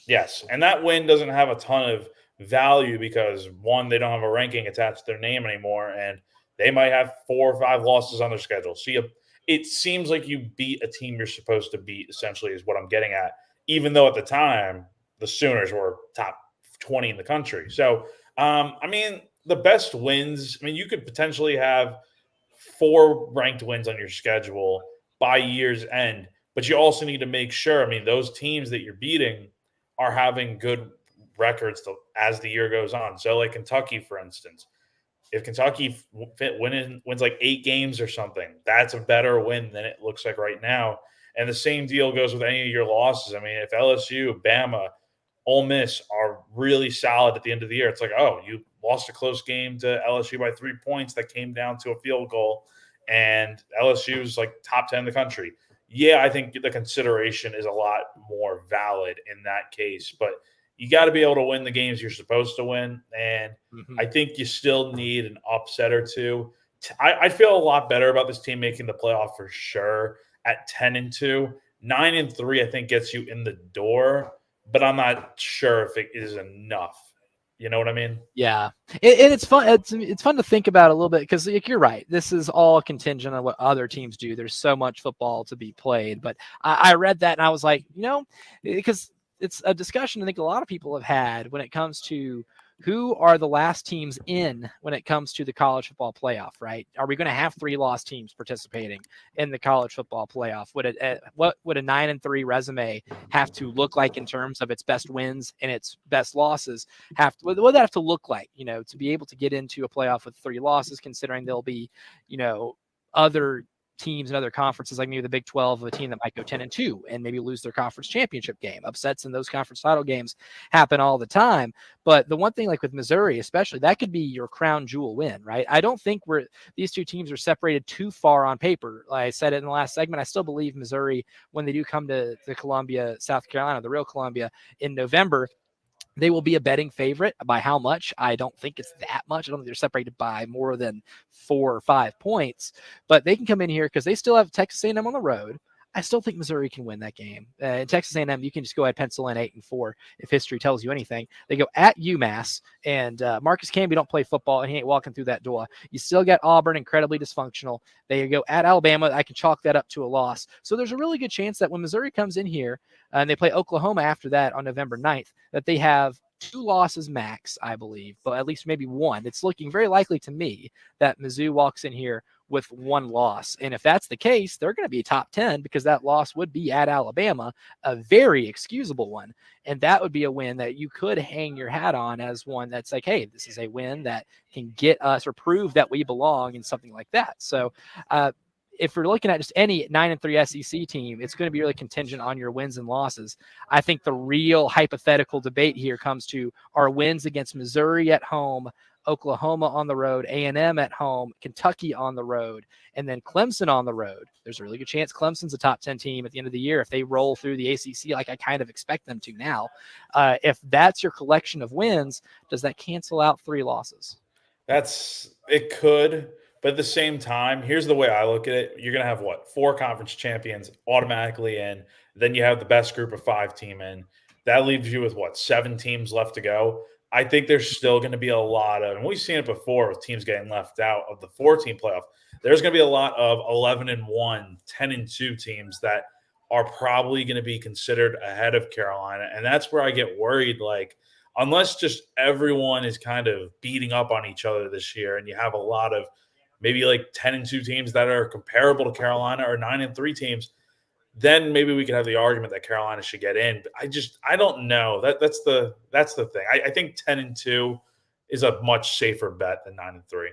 S2: Yes, and that win doesn't have a ton of value because, one, they don't have a ranking attached to their name anymore, and they might have 4 or 5 losses on their schedule. So it seems like you beat a team you're supposed to beat, essentially, is what I'm getting at, even though at the time the Sooners were top 20 in the country. So, the best wins, you could potentially have 4 ranked wins on your schedule by year's end, but you also need to make sure, those teams that you're beating are having good records as the year goes on. So like Kentucky, for instance, if Kentucky wins like 8 games or something, that's a better win than it looks like right now. And the same deal goes with any of your losses. If LSU, Bama, Ole Miss are really solid at the end of the year, it's like, oh, you lost a close game to LSU by 3 points that came down to a field goal, and LSU is like top 10 in the country. Yeah, I think the consideration is a lot more valid in that case, but you got to be able to win the games you're supposed to win, and I think you still need an upset or 2. I feel a lot better about this team making the playoff for sure at 10-2. 9-3, I think, gets you in the door, but I'm not sure if it is enough. You know what I mean?
S1: Yeah. And it's fun. It's fun to think about a little bit because you're right. This is all contingent on what other teams do. There's so much football to be played. But I read that and I was like, because it's a discussion I think a lot of people have had when it comes to who are the last teams in when it comes to the college football playoff, right? Are we going to have 3 lost teams participating in the college football playoff? What would a 9-3 resume have to look like in terms of its best wins and its best losses? What would that have to look like, to be able to get into a playoff with 3 losses, considering there'll be, other teams in other conferences, like maybe the Big 12, of a team that might go 10-2 and maybe lose their conference championship game. Upsets in those conference title games happen all the time. But the one thing, like with Missouri, especially, that could be your crown jewel win, right? I don't think these two teams are separated too far on paper. Like I said it in the last segment, I still believe Missouri, when they do come to Columbia, South Carolina, the real Columbia, in November, they will be a betting favorite. By how much? I don't think it's that much. I don't think they're separated by more than 4 or 5 points, but they can come in here because they still have Texas A&M on the road. I still think Missouri can win that game. Texas A&M, you can just go ahead pencil in 8-4 if history tells you anything. They go at UMass, and Marcus Camby don't play football, and he ain't walking through that door. You still got Auburn, incredibly dysfunctional. They go at Alabama. I can chalk that up to a loss. So there's a really good chance that when Missouri comes in here and they play Oklahoma after that on November 9th, that they have 2 losses max, I believe, but at least maybe 1. It's looking very likely to me that Mizzou walks in here with 1 loss. And if that's the case, they're going to be top 10 because that loss would be at Alabama, a very excusable one. And that would be a win that you could hang your hat on as one that's like, hey, this is a win that can get us or prove that we belong in something like that. So, if we're looking at just any 9-3 SEC team, it's going to be really contingent on your wins and losses. I think the real hypothetical debate here comes to our wins against Missouri at home, Oklahoma on the road, A&M at home, Kentucky on the road, and then Clemson on the road. There's a really good chance Clemson's a top 10 team at the end of the year if they roll through the ACC like I kind of expect them to now. If that's your collection of wins, does that cancel out 3 losses?
S2: It could. But at the same time, here's the way I look at it. You're going to have 4 conference champions automatically in. Then you have the best group of 5 team in. That leaves you with 7 teams left to go. I think there's still going to be a lot of, and we've seen it before with teams getting left out of the 4-team playoff. There's going to be a lot of 11-1, 10-2 teams that are probably going to be considered ahead of Carolina. And that's where I get worried. Like, unless just everyone is kind of beating up on each other this year and you have a lot of maybe like 10-2 teams that are comparable to Carolina or 9-3 teams, then maybe we could have the argument that Carolina should get in. But I don't know. That's the thing. I think 10-2 is a much safer bet than 9-3.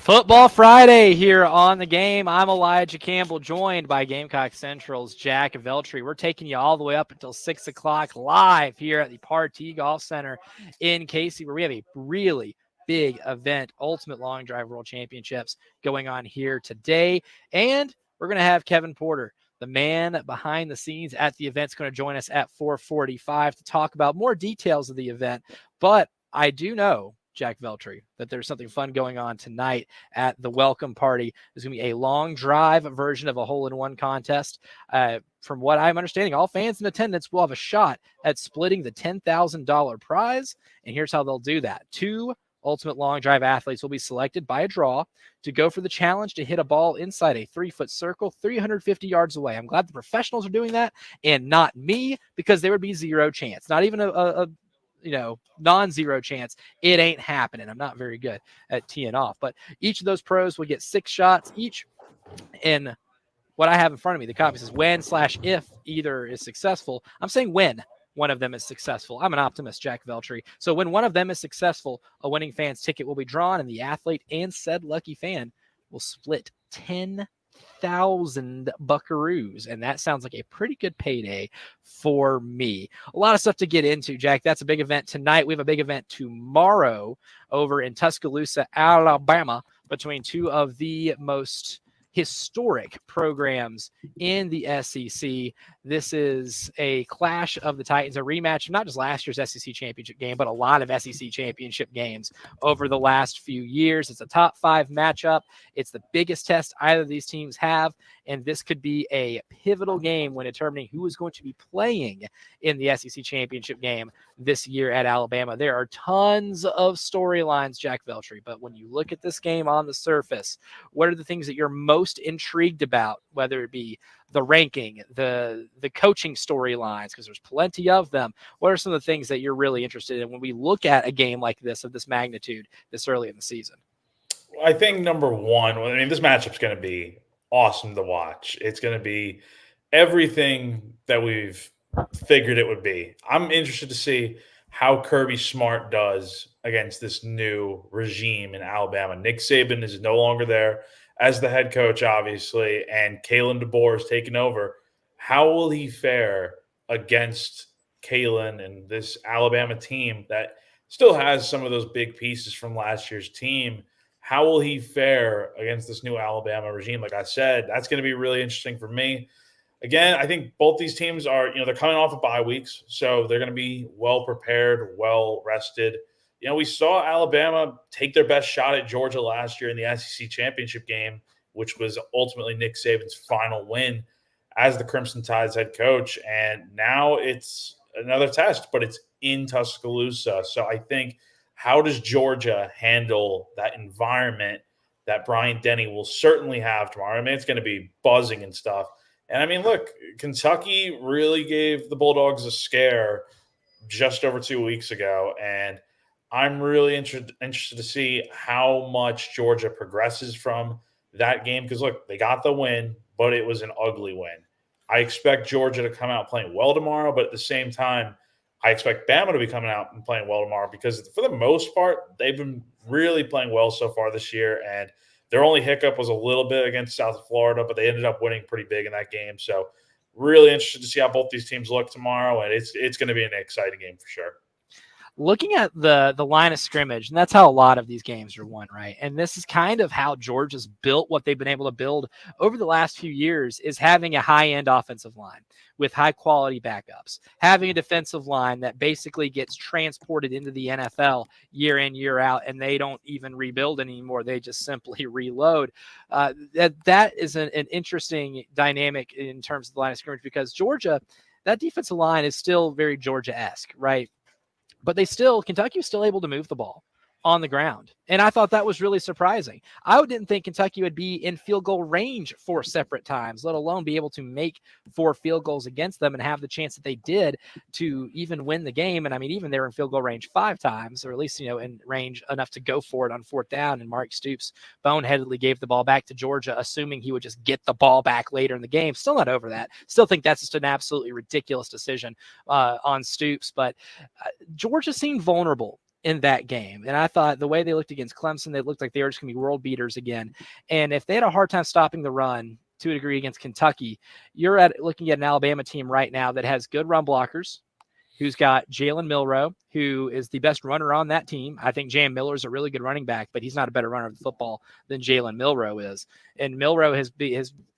S1: Football Friday here on the game. I'm Elijah Campbell, joined by Gamecock Central's Jack Veltri. We're taking you all the way up until 6 o'clock live here at the Partee Golf Center in Cayce, where we have a really big event, Ultimate Long Drive World Championships, going on here today. And we're going to have Kevin Porter, the man behind the scenes at the event, is going to join us at 4:45 to talk about more details of the event. But I do know, Jack Veltri, that there's something fun going on tonight at the welcome party. There's going to be a long drive version of a hole-in-one contest. From what I'm understanding, all fans in attendance will have a shot at splitting the $10,000 prize. And here's how they'll do that. 2 Ultimate Long Drive athletes will be selected by a draw to go for the challenge to hit a ball inside a 3-foot circle 350 yards away. I'm glad the professionals are doing that and not me, because there would be zero chance, not even a non-zero chance. It ain't happening. I'm not very good at teeing off, but each of those pros will get 6 shots each. And what I have in front of me, the copy says when/if either is successful. I'm saying when one of them is successful. I'm an optimist, Jack Veltri. So when one of them is successful, a winning fan's ticket will be drawn, and the athlete and said lucky fan will split 10,000 buckaroos. And that sounds like a pretty good payday for me. A lot of stuff to get into, Jack. That's a big event tonight. We have a big event tomorrow over in Tuscaloosa, Alabama, between 2 of the most historic programs in the SEC. This is a clash of the Titans, a rematch of not just last year's SEC championship game, but a lot of SEC championship games over the last few years. It's a top 5 matchup. It's the biggest test either of these teams have, and this could be a pivotal game when determining who is going to be playing in the SEC championship game this year at Alabama. There are tons of storylines, Jack Veltri, but when you look at this game on the surface, what are the things that you're most intrigued about, whether it be the ranking, the coaching storylines, because there's plenty of them? What are some of the things that you're really interested in when we look at a game like this of this magnitude this early in the season?
S2: I think number one, I mean, this matchup's going to be awesome to watch. It's going to be everything that we've figured it would be. I'm interested to see how Kirby Smart does against this new regime in Alabama. Nick Saban is no longer there as the head coach, obviously, and Kalen DeBoer is taking over. How will he fare against Kalen and this Alabama team that still has some of those big pieces from last year's team? How will he fare against this new Alabama regime? Like I said, that's going to be really interesting for me. Again, I think both these teams are, they're coming off of bye weeks, so they're going to be well prepared, well rested. We saw Alabama take their best shot at Georgia last year in the SEC championship game, which was ultimately Nick Saban's final win as the Crimson Tide's head coach. And now it's another test, but it's in Tuscaloosa. So I think, how does Georgia handle that environment that Bryant Denny will certainly have tomorrow? I mean, it's going to be buzzing and stuff. And I mean, look, Kentucky really gave the Bulldogs a scare just over 2 weeks ago. And I'm really interested to see how much Georgia progresses from that game. Because, look, they got the win, but it was an ugly win. I expect Georgia to come out playing well tomorrow, but at the same time, I expect Bama to be coming out and playing well tomorrow, because for the most part, they've been really playing well so far this year. And their only hiccup was a little bit against South Florida, but they ended up winning pretty big in that game. So really interested to see how both these teams look tomorrow, and it's going to be an exciting game for sure.
S1: Looking at the line of scrimmage, and that's how a lot of these games are won, right? And this is kind of how Georgia's built what they've been able to build over the last few years, is having a high-end offensive line with high-quality backups, having a defensive line that basically gets transported into the NFL year in, year out, and they don't even rebuild anymore. They just simply reload. That is an interesting dynamic in terms of the line of scrimmage, because Georgia, that defensive line is still very Georgia-esque, right? But Kentucky was still able to move the ball on the ground. And I thought that was really surprising. I didn't think Kentucky would be in field goal range 4 separate times, let alone be able to make 4 field goals against them and have the chance that they did to even win the game. And I mean, even they were in field goal range 5 times, or at least, in range enough to go for it on 4th down. And Mark Stoops boneheadedly gave the ball back to Georgia, assuming he would just get the ball back later in the game. Still not over that. Still think that's just an absolutely ridiculous decision on Stoops. But Georgia seemed vulnerable in that game. And I thought the way they looked against Clemson, they looked like they were just going to be world beaters again. And if they had a hard time stopping the run to a degree against Kentucky, you're looking at an Alabama team right now that has good run blockers, who's got Jalen Milroe, who is the best runner on that team. I think Jam Miller is a really good running back, but he's not a better runner of the football than Jalen Milroe is. And Milroe has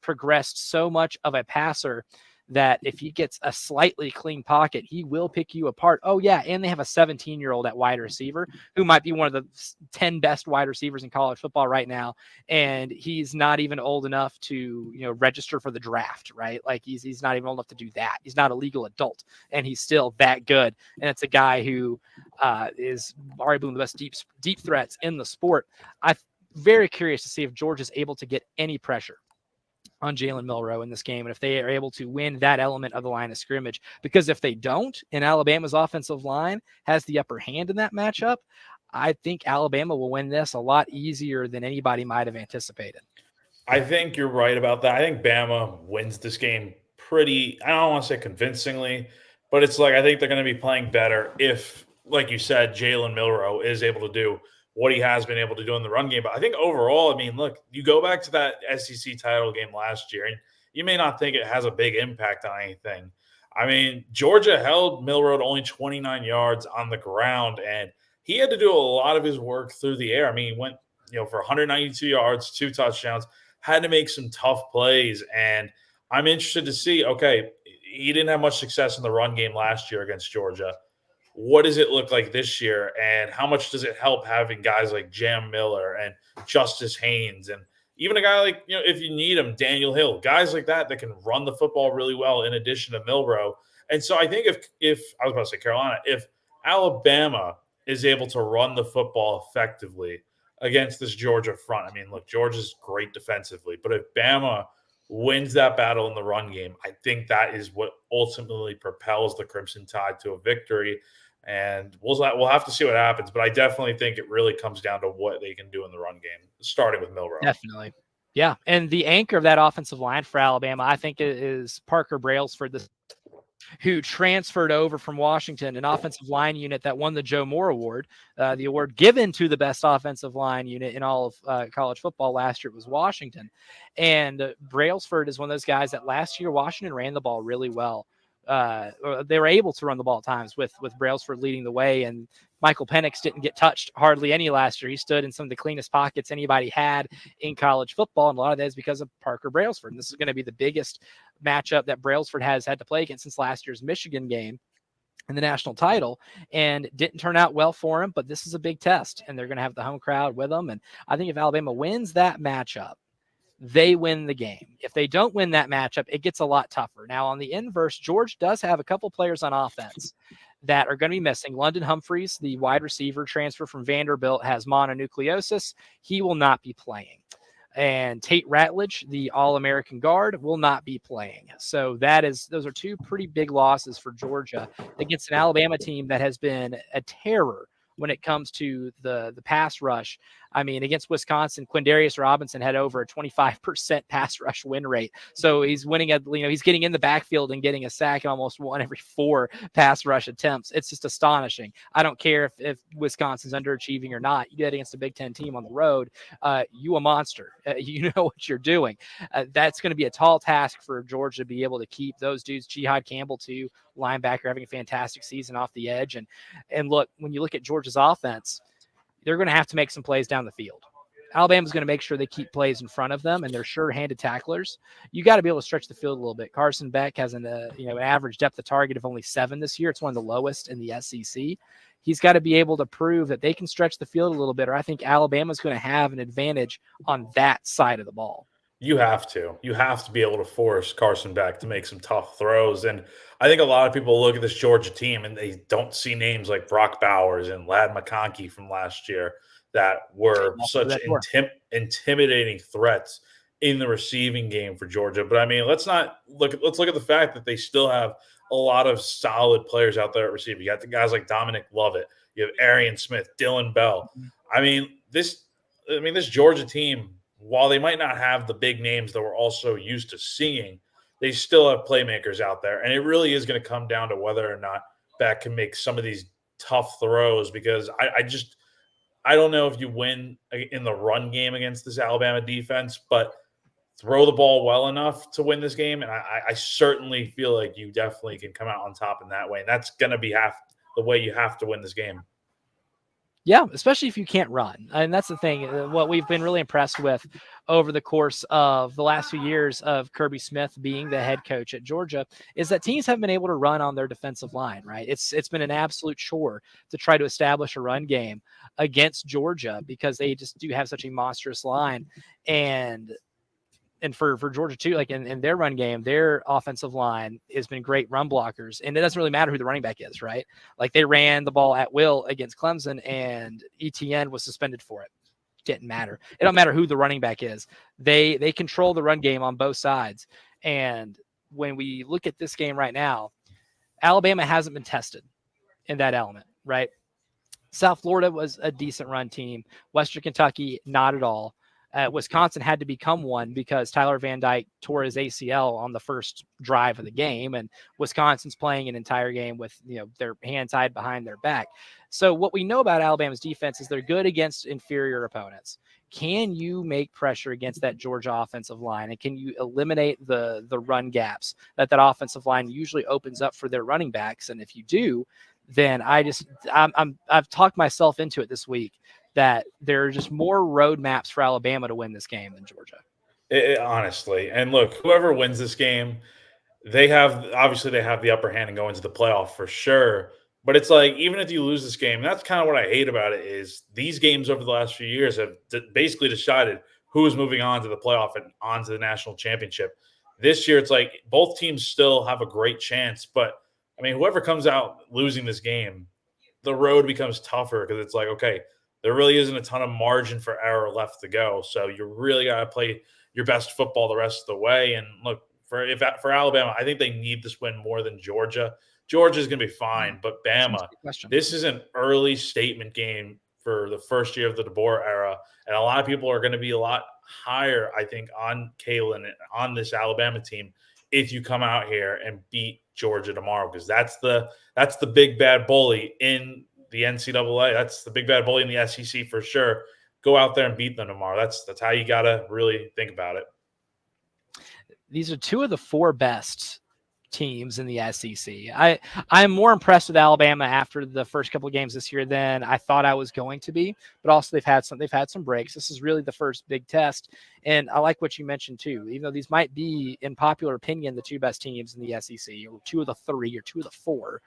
S1: progressed so much of a passer that if he gets a slightly clean pocket, he will pick you apart. Oh, yeah, and they have a 17-year-old at wide receiver who might be one of the 10 best wide receivers in college football right now, and he's not even old enough to register for the draft, right? Like he's not even old enough to do that. He's not a legal adult, and he's still that good. And it's a guy who is arguably one of the best deep threats in the sport. I'm very curious to see if Georgia's able to get any pressure on Jalen Milroe in this game, and if they are able to win that element of the line of scrimmage. Because if they don't, and Alabama's offensive line has the upper hand in that matchup, I think Alabama will win this a lot easier than anybody might have anticipated.
S2: I think you're right about that. I think Bama wins this game pretty, I don't want to say convincingly, but it's like I think they're going to be playing better if, like you said, Jalen Milroe is able to do what he has been able to do in the run game. But I think overall, I mean, look, you go back to that SEC title game last year, and you may not think it has a big impact on anything. I mean, Georgia held Milroe to only 29 yards on the ground, and he had to do a lot of his work through the air. I mean, he went, for 192 yards, 2 touchdowns, had to make some tough plays. And I'm interested to see, okay, he didn't have much success in the run game last year against Georgia. What does it look like this year? And how much does it help having guys like Jam Miller and Justice Haynes and even a guy like, if you need him, Daniel Hill, guys like that can run the football really well in addition to Milroe. And so I think if I was about to say Carolina, if Alabama is able to run the football effectively against this Georgia front, I mean, look, Georgia's great defensively, but if Bama wins that battle in the run game, I think that is what ultimately propels the Crimson Tide to a victory. And we'll have to see what happens, but I definitely think it really comes down to what they can do in the run game, starting with Milroe.
S1: Definitely. Yeah, and the anchor of that offensive line for Alabama, I think, is Parker Brailsford, who transferred over from Washington, an offensive line unit that won the Joe Moore Award, the award given to the best offensive line unit in all of college football last year. It was Washington. And Brailsford is one of those guys that last year Washington ran the ball really well. They were able to run the ball at times with Brailsford leading the way, and Michael Penix didn't get touched hardly any last year. He stood in some of the cleanest pockets anybody had in college football, and a lot of that is because of Parker Brailsford. And this is going to be the biggest matchup that Brailsford has had to play against since last year's Michigan game in the national title, and didn't turn out well for him, but this is a big test, and they're going to have the home crowd with them. And I think if Alabama wins that matchup, they win the game. If they don't win that matchup, it gets a lot tougher. Now, on the inverse, Georgia does have a couple players on offense that are going to be missing. London Humphreys, the wide receiver transfer from Vanderbilt, has mononucleosis. He will not be playing. And Tate Ratledge, the All-American guard, will not be playing. So those are two pretty big losses for Georgia against an Alabama team that has been a terror when it comes to the pass rush. I mean, against Wisconsin, Quindarius Robinson had over a 25% pass rush win rate. So he's winning he's getting in the backfield and getting a sack in almost 1 every 4 pass rush attempts. It's just astonishing. I don't care if Wisconsin's underachieving or not. You get against a Big Ten team on the road, you a monster. You know what you're doing. That's going to be a tall task for Georgia to be able to keep those dudes. Jihad Campbell, too, linebacker, having a fantastic season off the edge. And look, when you look at Georgia's offense, they're going to have to make some plays down the field. Alabama's going to make sure they keep plays in front of them, and they're sure-handed tacklers. You got to be able to stretch the field a little bit. Carson Beck has an average depth of target of only 7 this year. It's one of the lowest in the SEC. He's got to be able to prove that they can stretch the field a little bit, or I think Alabama's going to have an advantage on that side of the ball.
S2: You have to be able to force Carson Beck to make some tough throws. And I think a lot of people look at this Georgia team and they don't see names like Brock Bowers and Ladd McConkey from last year that were such intimidating threats in the receiving game for Georgia. But I mean, let's look at the fact that they still have a lot of solid players out there at receiver. You got the guys like Dominic Lovett, you have Arian Smith, Dylan Bell. I mean, this Georgia team, while they might not have the big names that we're also used to seeing, they still have playmakers out there. And it really is going to come down to whether or not Beck can make some of these tough throws because I don't know if you win in the run game against this Alabama defense, but throw the ball well enough to win this game. And I certainly feel like you definitely can come out on top in that way. And that's going to be half the way you have to win this game.
S1: Yeah, especially if you can't run. And that's the thing. What we've been really impressed with over the course of the last few years of Kirby Smith being the head coach at Georgia is that teams have been able to run on their defensive line, right? It's been an absolute chore to try to establish a run game against Georgia because they just do have such a monstrous line. And for Georgia too, like in their run game, their offensive line has been great run blockers. And it doesn't really matter who the running back is, right? Like they ran the ball at will against Clemson and ETN was suspended for it. Didn't matter. It don't matter who the running back is. They control the run game on both sides. And when we look at this game right now, Alabama hasn't been tested in that element, right? South Florida was a decent run team. Western Kentucky, not at all. Wisconsin had to become one because Tyler Van Dyke tore his ACL on the first drive of the game, and Wisconsin's playing an entire game with their hand tied behind their back. So what we know about Alabama's defense is they're good against inferior opponents. Can you make pressure against that Georgia offensive line, and can you eliminate the run gaps that offensive line usually opens up for their running backs? And if you do, then I've talked myself into it this week that there are just more roadmaps for Alabama to win this game than Georgia.
S2: Honestly, and look, whoever wins this game, they have the upper hand and go into the playoff for sure. But it's like even if you lose this game, that's kind of what I hate about it is these games over the last few years have basically decided who is moving on to the playoff and on to the national championship. This year, it's like both teams still have a great chance, but I mean, whoever comes out losing this game, the road becomes tougher because it's like, okay, there really isn't a ton of margin for error left to go. So you really got to play your best football the rest of the way. And look, for Alabama, I think they need this win more than Georgia. Georgia's going to be fine, but Bama, this is an early statement game for the first year of the DeBoer era, and a lot of people are going to be a lot higher, I think, on Kalen on this Alabama team if you come out here and beat Georgia tomorrow, because that's the big bad bully in the NCAA. That's the big bad bully in the SEC for sure. Go out there and beat them tomorrow. That's how you got to really think about it.
S1: These are two of the four best teams in the SEC. I'm more impressed with Alabama after the first couple of games this year than I thought I was going to be, but also they've had some breaks. This is really the first big test, and I like what you mentioned too. Even though these might be, in popular opinion, the two best teams in the SEC, or two of the three, or two of the four,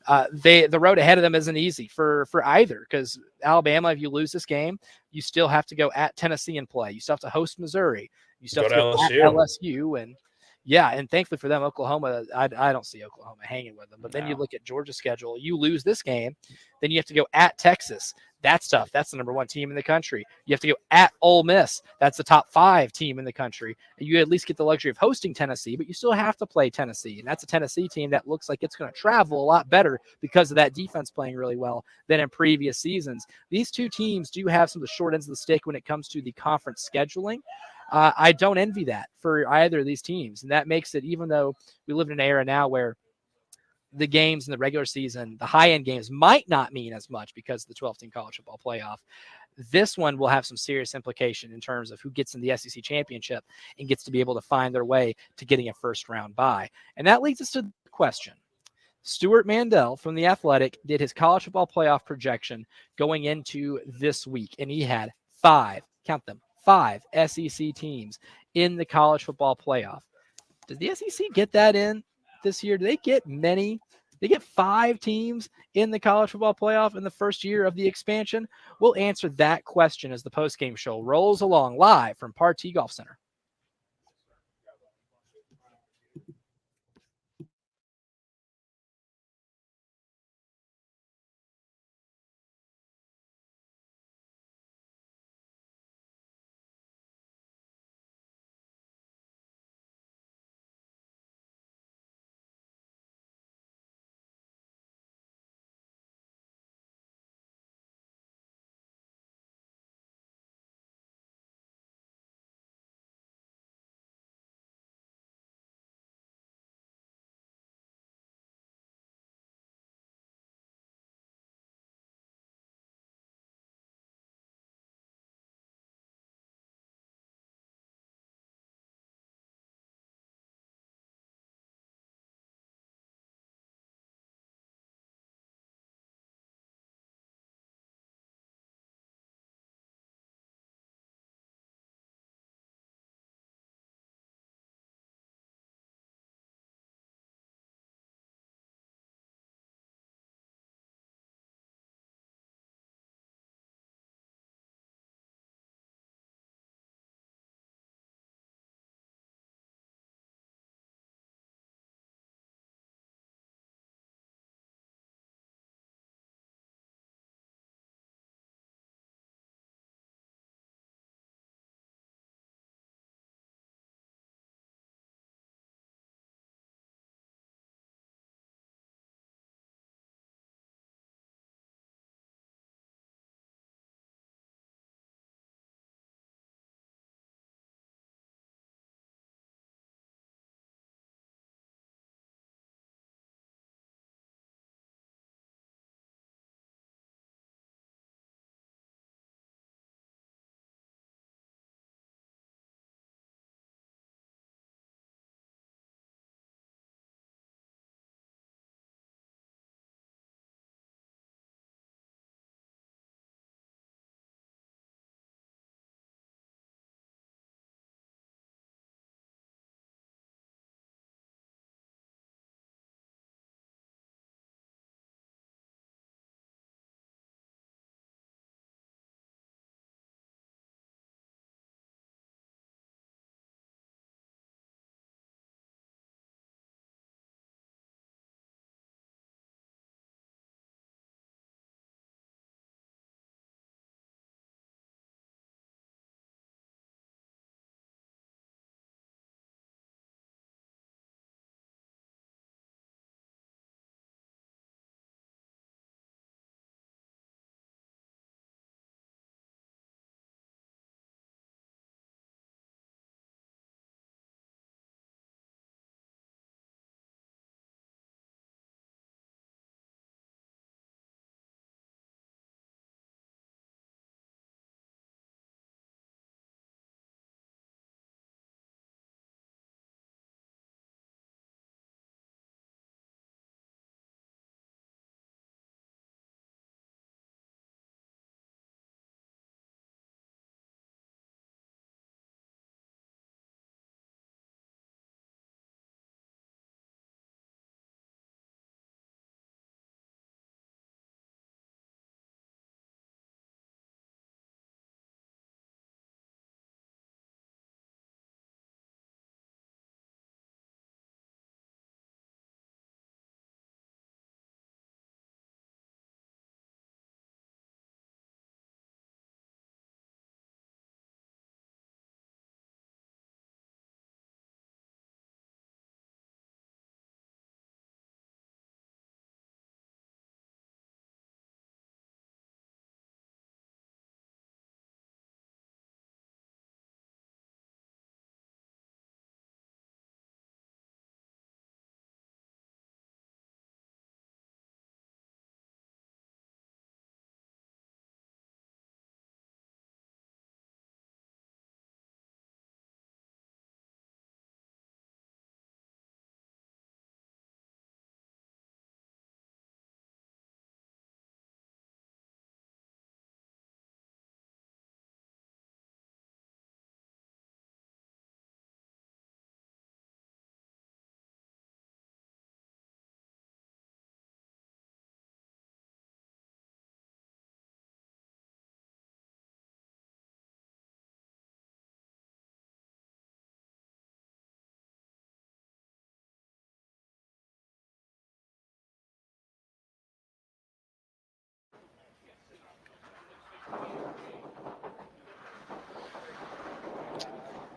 S1: the road ahead of them isn't easy for either, because Alabama, if you lose this game, you still have to go at Tennessee and play. You still have to host Missouri. You still have to go at LSU, and yeah, and thankfully for them, Oklahoma, I don't see Oklahoma hanging with them. But then you look at Georgia's schedule, you lose this game, then you have to go at Texas. That's tough. That's the number one team in the country. You have to go at Ole Miss. That's the top 5 team in the country. You at least get the luxury of hosting Tennessee, but you still have to play Tennessee. And that's a Tennessee team that looks like it's going to travel a lot better because of that defense playing really well than in previous seasons. These two teams do have some of the short ends of the stick when it comes to the conference scheduling. I don't envy that for either of these teams. And that makes it, even though we live in an era now where the games in the regular season, the high-end games might not mean as much because of the 12-team college football playoff, this one will have some serious implication in terms of who gets in the SEC championship and gets to be able to find their way to getting a first-round bye. And that leads us to the question. Stuart Mandel from The Athletic did his college football playoff projection going into this week, and he had 5 SEC teams in the college football playoff. Does the SEC get that in this year? Do they get many? They get 5 teams in the college football playoff in the first year of the expansion? We'll answer that question as the postgame show rolls along live from Partee Golf Center.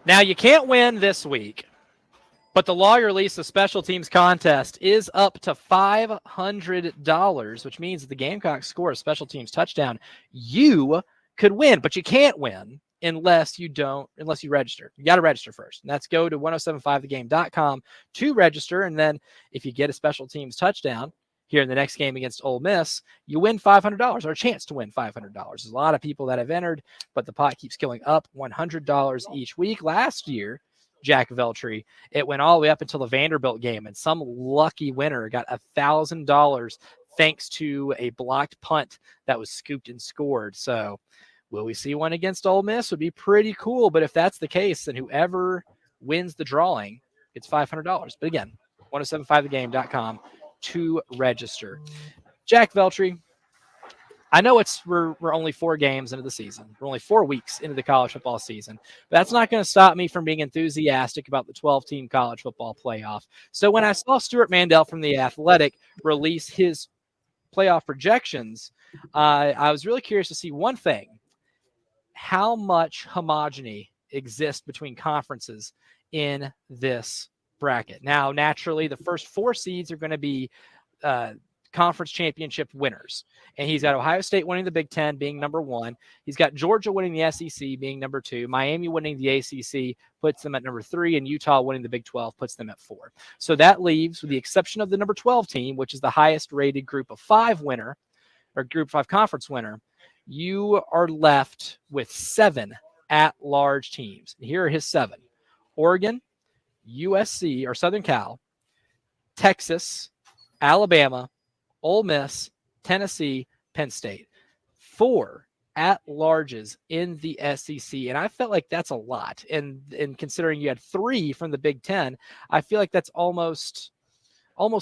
S1: Now, you can't win this week, but the lawyer release of special teams contest is up to $500, which means if the Gamecocks score a special teams touchdown, you could win, but you can't win unless you register. You got to register first. And that's go to 1075thegame.com to register. And then if you get a special teams touchdown here in the next game against Ole Miss, you win $500 or a chance to win $500. There's a lot of people that have entered, but the pot keeps going up $100 each week. Last year, Jack Veltri, it went all the way up until the Vanderbilt game, and some lucky winner got $1,000 thanks to a blocked punt that was scooped and scored. So will we see one against Ole Miss? Would be pretty cool, but if that's the case, then whoever wins the drawing gets $500. But again, 1075thegame.com to register. Jack Veltri, I know we're only 4 games into the season. We're only 4 weeks into the college football season. But that's not going to stop me from being enthusiastic about the 12-team college football playoff. So when I saw Stuart Mandel from The Athletic release his playoff projections, I was really curious to see one thing: how much homogeny exists between conferences in this bracket. Now, naturally, the first 4 seeds are going to be conference championship winners. And he's got Ohio State winning the Big Ten, being number 1. He's got Georgia winning the SEC, being number 2. Miami winning the ACC puts them at number 3, and Utah winning the Big 12 puts them at 4. So that leaves, with the exception of the number 12 team, which is the highest rated group of 5 winner, or group 5 conference winner, you are left with 7 at-large teams. And here are his 7: Oregon, USC, or Southern Cal, Texas, Alabama, Ole Miss, Tennessee, Penn State. 4 at-larges in the SEC, and I felt like that's a lot. And considering you had 3 from the Big Ten, I feel like that's almost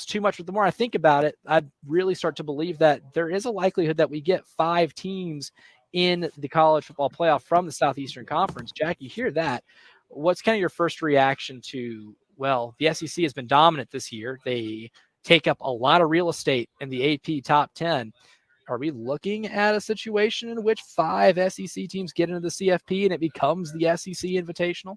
S1: too much. But the more I think about it, I really start to believe that there is a likelihood that we get 5 teams in the college football playoff from the Southeastern Conference. Jack, you hear that. What's kind of your first reaction to, well, the SEC has been dominant this year. They take up a lot of real estate in the AP top 10. Are we looking at a situation in which 5 SEC teams get into the CFP and it becomes the SEC Invitational?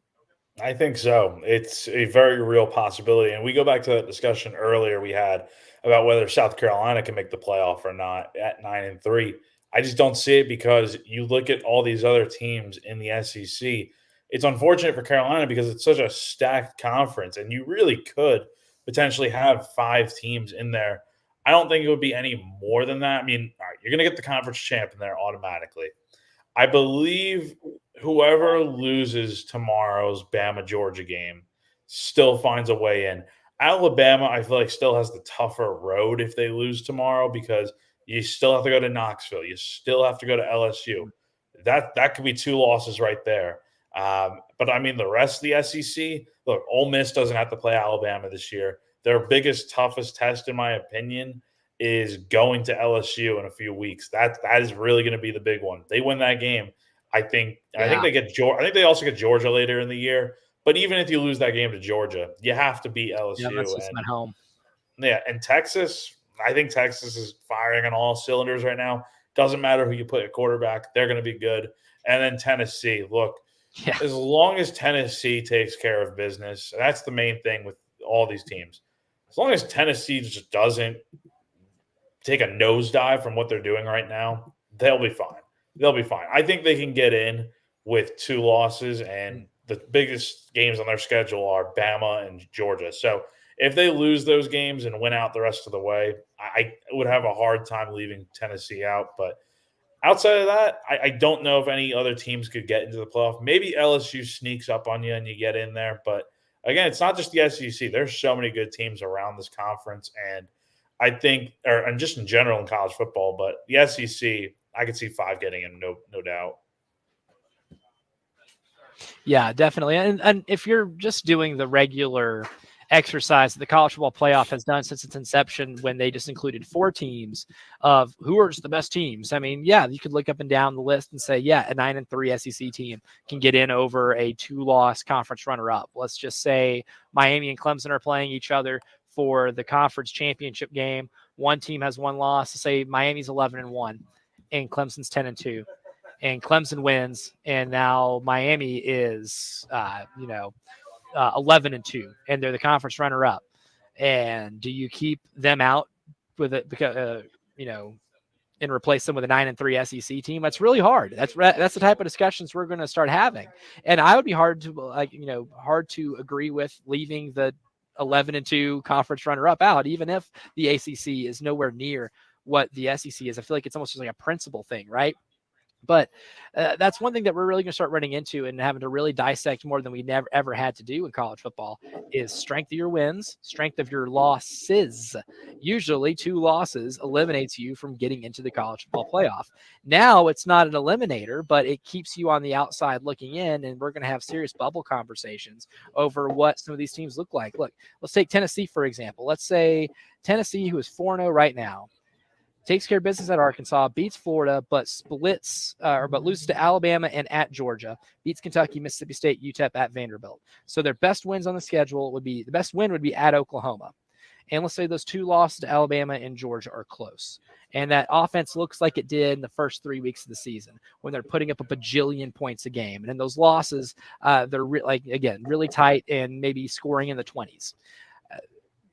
S2: I think so. It's a very real possibility. And we go back to that discussion earlier we had about whether South Carolina can make the playoff or not at 9-3. I just don't see it, because you look at all these other teams in the SEC. It's unfortunate for Carolina because it's such a stacked conference, and you really could potentially have 5 teams in there. I don't think it would be any more than that. I mean, all right, you're going to get the conference champ in there automatically. I believe whoever loses tomorrow's Bama-Georgia game still finds a way in. Alabama, I feel like, still has the tougher road if they lose tomorrow, because you still have to go to Knoxville. You still have to go to LSU. That could be 2 losses right there. But I mean, the rest of the SEC, look, Ole Miss doesn't have to play Alabama this year. Their biggest, toughest test, in my opinion, is going to LSU in a few weeks. That is really going to be the big one. They win that game, I think they get Georgia. I think they also get Georgia later in the year. But even if you lose that game to Georgia, you have to beat LSU.
S1: Yeah, that's just at home.
S2: Yeah, and Texas, I think Texas is firing on all cylinders right now. Doesn't matter who you put at quarterback, they're going to be good. And then Tennessee, look, as long as Tennessee takes care of business, that's the main thing with all these teams. As long as Tennessee just doesn't take a nosedive from what they're doing right now, they'll be fine. They'll be fine. I think they can get in with 2 losses, and the biggest games on their schedule are Bama and Georgia. So if they lose those games and win out the rest of the way, I would have a hard time leaving Tennessee out. But outside of that, I don't know if any other teams could get into the playoff. Maybe LSU sneaks up on you and you get in there. But again, it's not just the SEC. There's so many good teams around this conference. And I think, and just in general in college football, but the SEC, I could see 5 getting in, no doubt.
S1: Yeah, definitely. And if you're just doing the regular exercise that the college football playoff has done since its inception, when they just included 4 teams of who are just the best teams. I mean, yeah, you could look up and down the list and say, yeah, a 9-3 SEC team can get in over a 2-loss conference runner-up. Let's just say Miami and Clemson are playing each other for the conference championship game. One team has 1 loss. Say Miami's 11-1 and Clemson's 10-2. and Clemson wins, and now Miami is 11-2, and they're the conference runner-up. And do you keep them out with it because and replace them with a 9-3 SEC team? That's really hard. That's the type of discussions we're going to start having. And I would be hard to agree with leaving the 11-2 conference runner-up out, even if the ACC is nowhere near what the SEC is. I feel like it's almost just like a principle thing, right? But that's one thing that we're really going to start running into and having to really dissect more than we never ever had to do in college football is strength of your wins, strength of your losses. Usually 2 losses eliminates you from getting into the college football playoff. Now it's not an eliminator, but it keeps you on the outside looking in, and we're going to have serious bubble conversations over what some of these teams look like. Look, let's take Tennessee, for example. Let's say Tennessee, who is 4-0 right now, takes care of business at Arkansas, beats Florida, but loses to Alabama and at Georgia, beats Kentucky, Mississippi State, UTEP, at Vanderbilt. So their best wins on the schedule the best win would be at Oklahoma. And let's say those 2 losses to Alabama and Georgia are close. And that offense looks like it did in the first 3 weeks of the season when they're putting up a bajillion points a game. And in those losses, they're really tight and maybe scoring in the 20s.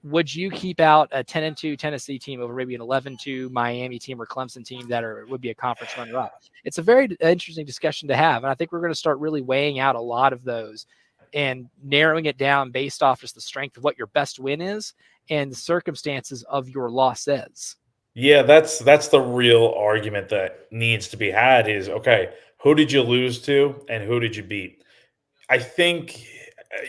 S1: Would you keep out a 10-2 Tennessee team over maybe an 11-2 Miami team or Clemson team that would be a conference runner-up? It's a very interesting discussion to have, and I think we're going to start really weighing out a lot of those and narrowing it down based off just the strength of what your best win is and the circumstances of your losses.
S2: Yeah, that's the real argument that needs to be had is, okay, who did you lose to and who did you beat? I think,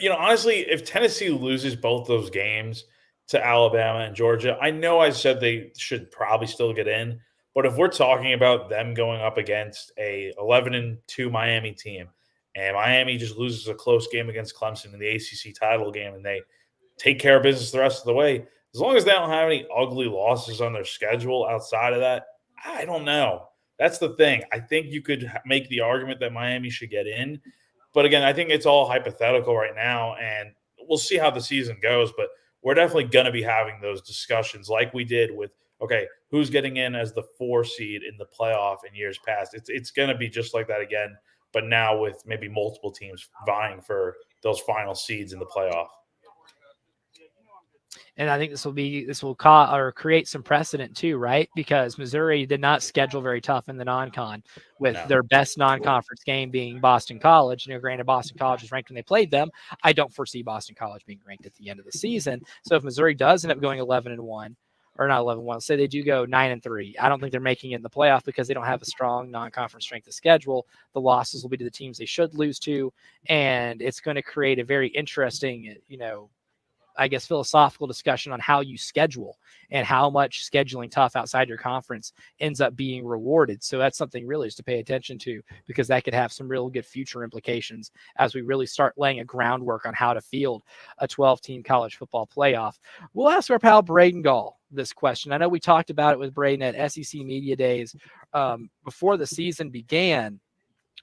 S2: honestly, if Tennessee loses both those games to Alabama and Georgia, I know I said they should probably still get in, but if we're talking about them going up against a 11-2 Miami team, and Miami just loses a close game against Clemson in the ACC title game, and they take care of business the rest of the way, as long as they don't have any ugly losses on their schedule outside of that, I don't know. That's the thing. I think you could make the argument that Miami should get in, but again, I think it's all hypothetical right now, and we'll see how the season goes. But we're definitely going to be having those discussions like we did with, okay, who's getting in as the 4 seed in the playoff in years past. It's going to be just like that again, but now with maybe multiple teams vying for those final seeds in the playoff.
S1: And I think this will create some precedent too, right? Because Missouri did not schedule very tough in the non-con, with their best non-conference game being Boston College. Granted, Boston College was ranked when they played them. I don't foresee Boston College being ranked at the end of the season. So if Missouri does end up going 11-1, or not 11-1, say they do go 9-3, I don't think they're making it in the playoff because they don't have a strong non-conference strength of schedule. The losses will be to the teams they should lose to, and it's going to create a very interesting, philosophical discussion on how you schedule and how much scheduling tough outside your conference ends up being rewarded. So that's something really just to pay attention to, because that could have some real good future implications as we really start laying a groundwork on how to field a 12-team college football playoff. We'll ask our pal Braden Gall this question. I know we talked about it with Braden at SEC Media Days before the season began.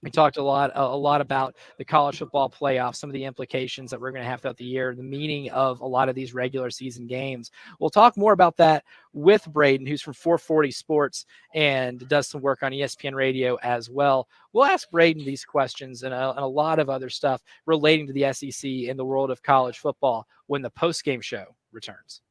S1: We talked a lot about the college football playoff, some of the implications that we're going to have throughout the year, the meaning of a lot of these regular season games. We'll talk more about that with Braden, who's from 440 Sports and does some work on ESPN Radio as well. We'll ask Braden these questions and a lot of other stuff relating to the SEC and the world of college football when the postgame show returns.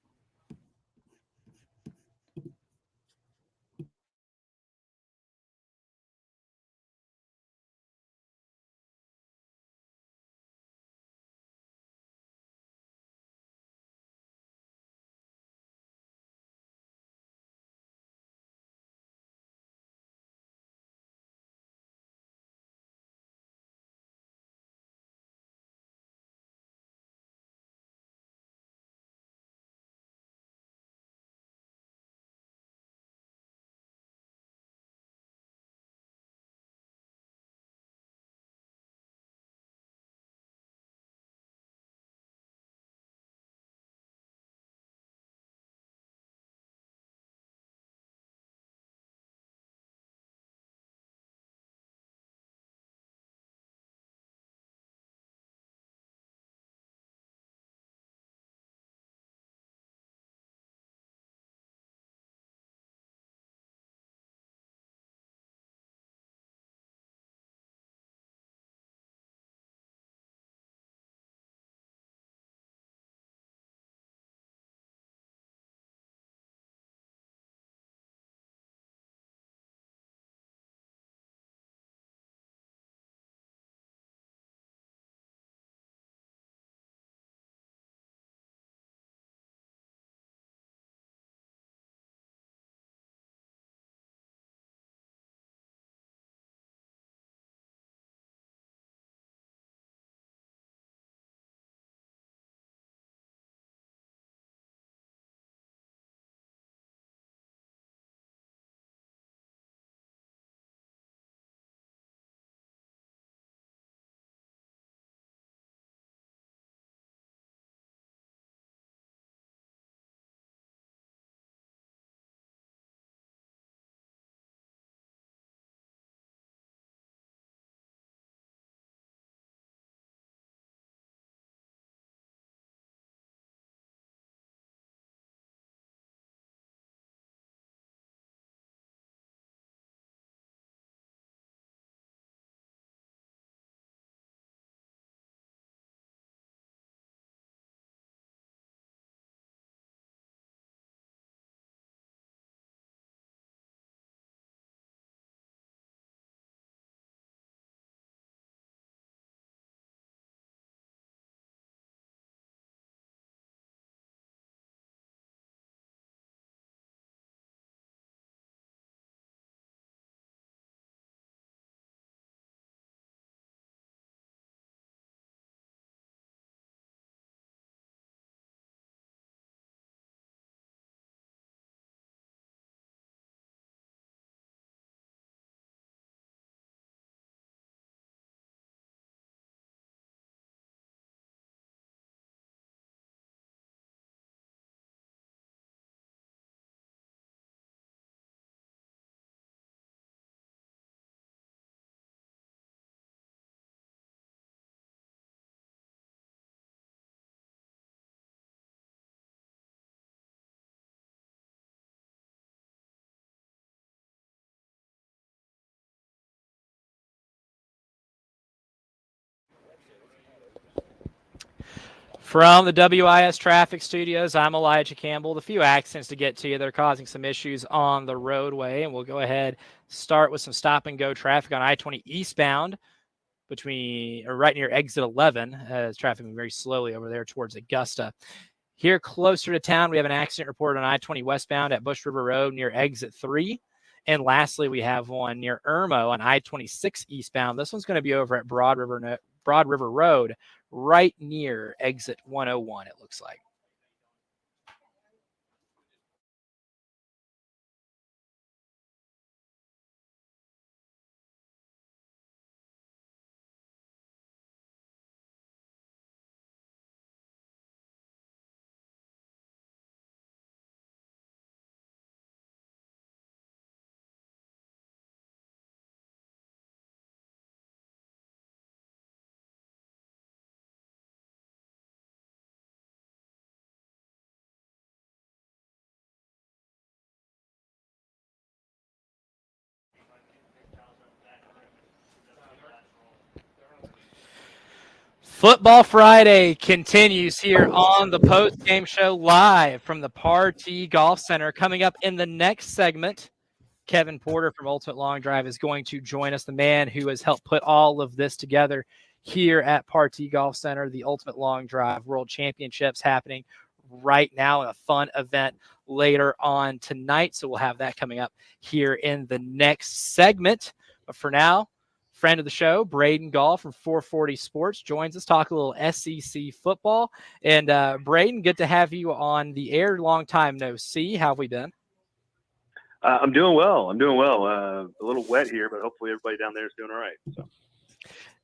S1: From the WIS Traffic Studios, I'm Elijah Campbell. The few accidents to get to you that are causing some issues on the roadway, and we'll go ahead start with some stop-and-go traffic on I-20 eastbound right near exit 11, as traffic moving very slowly over there towards Augusta. Here closer to town, we have an accident report on I-20 westbound at Bush River Road near exit 3. And lastly, we have one near Irmo on I-26 eastbound. This one's going to be over at Broad River Road, right near exit 101, it looks like. Football Friday continues here on the post-game show live from the Partee Golf Center. Coming up in the next segment, Kevin Porter from Ultimate Long Drive is going to join us, the man who has helped put all of this together here at Partee Golf Center. The Ultimate Long Drive World Championships happening right now, in a fun event later on tonight. So we'll have that coming up here in the next segment. But for now, friend of the show, Braden Gall from 440 Sports, joins us, talk a little SEC football. And Braden, good to have you on the air. Long time no see. How have we been?
S3: I'm doing well. A little wet here, but hopefully everybody down there is doing all right. So.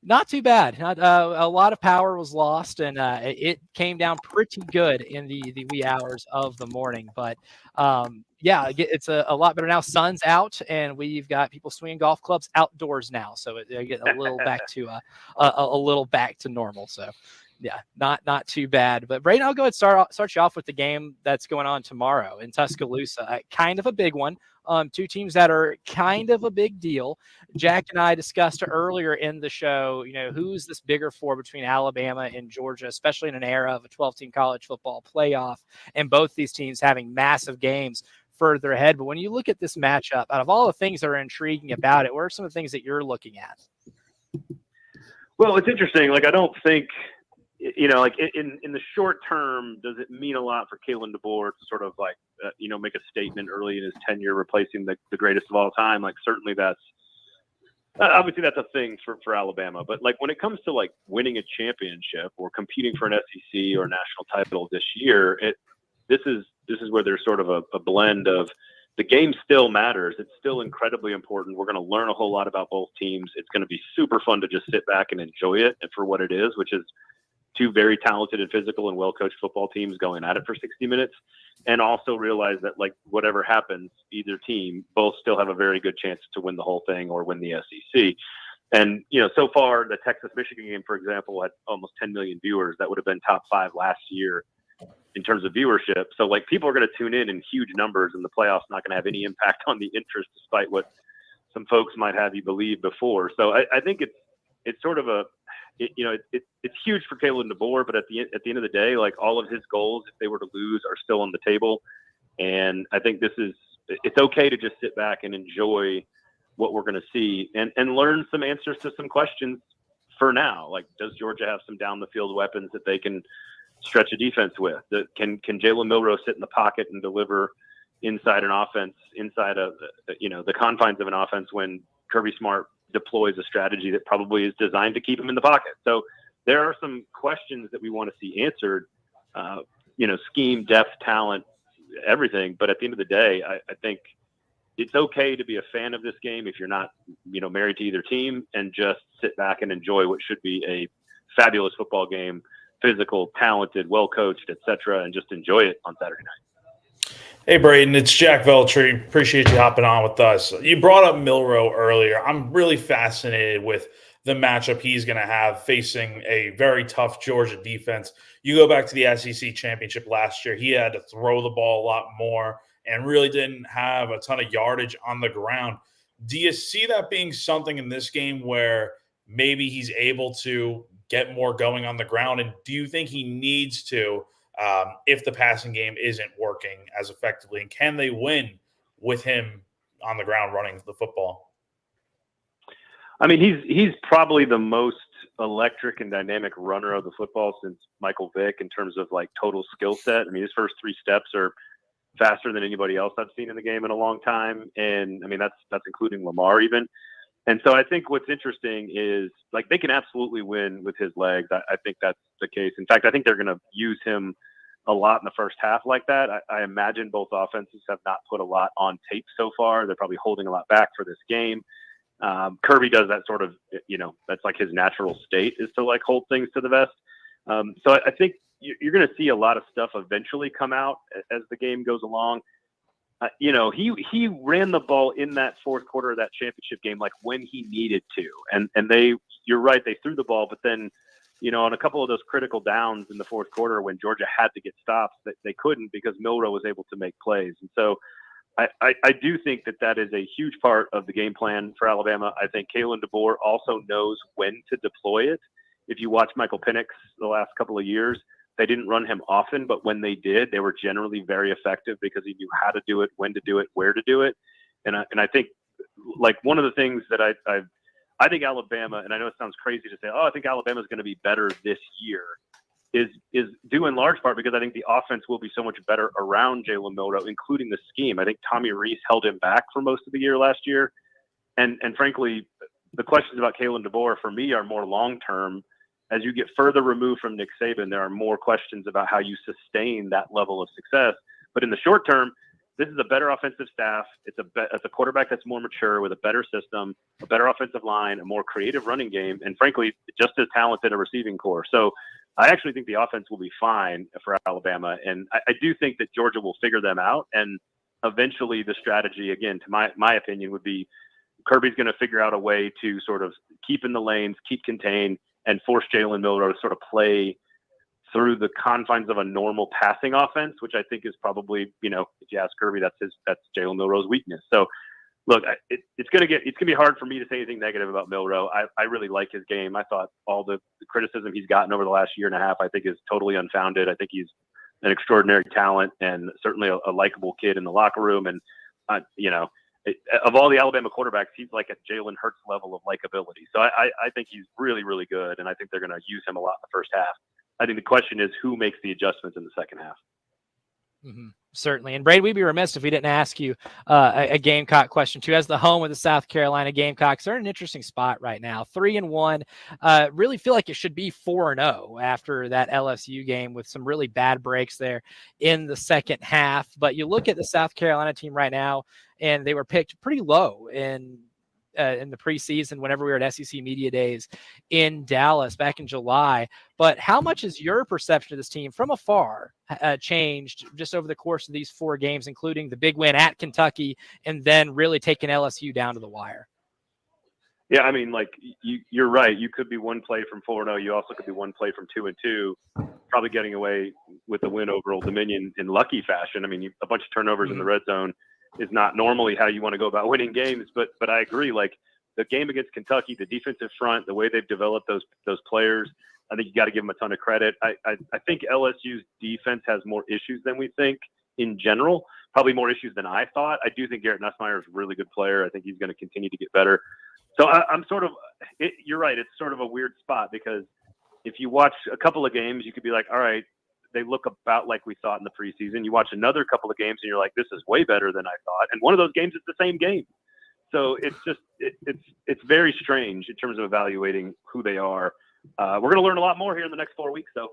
S1: Not too bad. A lot of power was lost, and it came down pretty good in the wee hours of the morning. But yeah, it's a lot better now. Sun's out, and we've got people swinging golf clubs outdoors now, so they get a little back to a little back to normal. So yeah, not too bad. But Braden, I'll go ahead and start you off with the game that's going on tomorrow in Tuscaloosa. Kind of a big one. Two teams that are kind of a big deal. Jack and I discussed earlier in the show, who's this bigger for between Alabama and Georgia, especially in an era of a 12-team college football playoff, and both these teams having massive games further ahead. But when you look at this matchup, out of all the things that are intriguing about it, what are some of the things that you're looking at?
S3: Well, it's interesting. I don't think, in the short term, does it mean a lot for Kalen DeBoer to sort of make a statement early in his tenure, replacing the greatest of all time? Certainly that's obviously that's a thing for Alabama. But when it comes to winning a championship or competing for an SEC or national title this year, this is where there's sort of a blend of the game still matters. It's still incredibly important. We're going to learn a whole lot about both teams. It's going to be super fun to just sit back and enjoy it for what it is, which is two very talented and physical and well-coached football teams going at it for 60 minutes, and also realize that whatever happens, either team, both still have a very good chance to win the whole thing or win the SEC. And, so far the Texas-Michigan game, for example, had almost 10 million viewers. That would have been top 5 last year in terms of viewership. So people are going to tune in huge numbers, and the playoffs not going to have any impact on the interest, despite what some folks might have you believe before. So I think it's sort of it's huge for Kalen DeBoer, but at the end of the day, all of his goals, if they were to lose, are still on the table. And I think it's okay to just sit back and enjoy what we're going to see and learn some answers to some questions for now. Does Georgia have some down the field weapons that they can stretch a defense with? Can Jalen Milroe sit in the pocket and deliver inside an offense, inside of the confines of an offense, when Kirby Smart deploys a strategy that probably is designed to keep him in the pocket? So there are some questions that we want to see answered, scheme, depth, talent, everything. But at the end of the day, I think it's okay to be a fan of this game if you're not, married to either team, and just sit back and enjoy what should be a fabulous football game, physical, talented, well-coached, etc., and just enjoy it on Saturday night.
S2: Hey, Braden, it's Jack Veltri. Appreciate you hopping on with us. You brought up Milroe earlier. I'm really fascinated with the matchup he's going to have facing a very tough Georgia defense. You go back to the SEC championship last year, he had to throw the ball a lot more and really didn't have a ton of yardage on the ground. Do you see that being something in this game where maybe he's able to get more going on the ground? And do you think he needs to if the passing game isn't working as effectively? And can they win with him on the ground running the football?
S3: I mean, he's probably the most electric and dynamic runner of the football since Michael Vick in terms of like total skill set. I mean, his first 3 steps are faster than anybody else I've seen in the game in a long time. And I mean, that's including Lamar even. And so I think what's interesting is like they can absolutely win with his legs. I think that's the case. In fact, I think they're going to use him a lot in the first half like that. I imagine both offenses have not put a lot on tape so far. They're probably holding a lot back for this game. Kirby does that sort of, that's like his natural state is to like hold things to the vest. So I think you're going to see a lot of stuff eventually come out as the game goes along. He ran the ball in that fourth quarter of that championship game, like when he needed to. And you're right, they threw the ball, but then, on a couple of those critical downs in the fourth quarter when Georgia had to get stops, they couldn't because Milroe was able to make plays. And so I do think that is a huge part of the game plan for Alabama. I think Kalen DeBoer also knows when to deploy it. If you watch Michael Penix the last couple of years, they didn't run him often, but when they did, they were generally very effective because he knew how to do it, when to do it, where to do it. And I think like one of the things that I think Alabama, and I know it sounds crazy to say, I think Alabama is going to be better this year, is due in large part because I think the offense will be so much better around Jalen Milroe, including the scheme. I think Tommy Rees held him back for most of the year last year. And frankly, the questions about Kalen DeBoer for me are more long-term. As you get further removed from Nick Saban, there are more questions about how you sustain that level of success. But in the short term, this is a better offensive staff. It's a quarterback that's more mature with a better system, a better offensive line, a more creative running game, and frankly, just as talented a receiving core. So I actually think the offense will be fine for Alabama. And I do think that Georgia will figure them out. And eventually the strategy, again, to my opinion, would be Kirby's going to figure out a way to sort of keep in the lanes, keep contained, and force Jalen Milroe to sort of play through the confines of a normal passing offense, which I think is probably, if you ask Kirby, that's Jalen Milroe's weakness. So look, it's going to be hard for me to say anything negative about Milroe. I really like his game. I thought all the criticism he's gotten over the last year and a half, I think is totally unfounded. I think he's an extraordinary talent and certainly a likable kid in the locker room. And, of all the Alabama quarterbacks, he's like at Jalen Hurts level of likability. So I think he's really, really good. And I think they're going to use him a lot in the first half. I think the question is who makes the adjustments in the second half.
S1: Mm-hmm. Certainly. And Brady, we'd be remiss if we didn't ask you a Gamecock question too. As the home of the South Carolina Gamecocks, they're in an interesting spot right now. 3-1. Really feel like it should be 4-0 after that LSU game with some really bad breaks there in the second half. But you look at the South Carolina team right now, and they were picked pretty low in the preseason whenever we were at SEC Media Days in Dallas back in July. But how much has your perception of this team from afar changed just over the course of these 4 games, including the big win at Kentucky and then really taking LSU down to the wire?
S3: Yeah, I mean, like you're right. You could be one play from 4-0. You also could be one play from 2-2, probably getting away with the win over Old Dominion in lucky fashion. I mean, a bunch of turnovers in the red zone is not normally how you want to go about winning games, but I agree. Like the game against Kentucky, the defensive front, the way they've developed those players, I think you got to give them a ton of credit. I think LSU's defense has more issues than we think in general, probably more issues than I thought. I do think Garrett Nussmeier is a really good player. I think he's going to continue to get better. So I'm sort of, you're right. It's sort of a weird spot because if you watch a couple of games, you could be like, all right, they look about like we thought in the preseason. You watch another couple of games and you're like, this is way better than I thought. And one of those games is the same game. So it's just, it's very strange in terms of evaluating who they are. We're going to learn a lot more here in the next 4 weeks, though.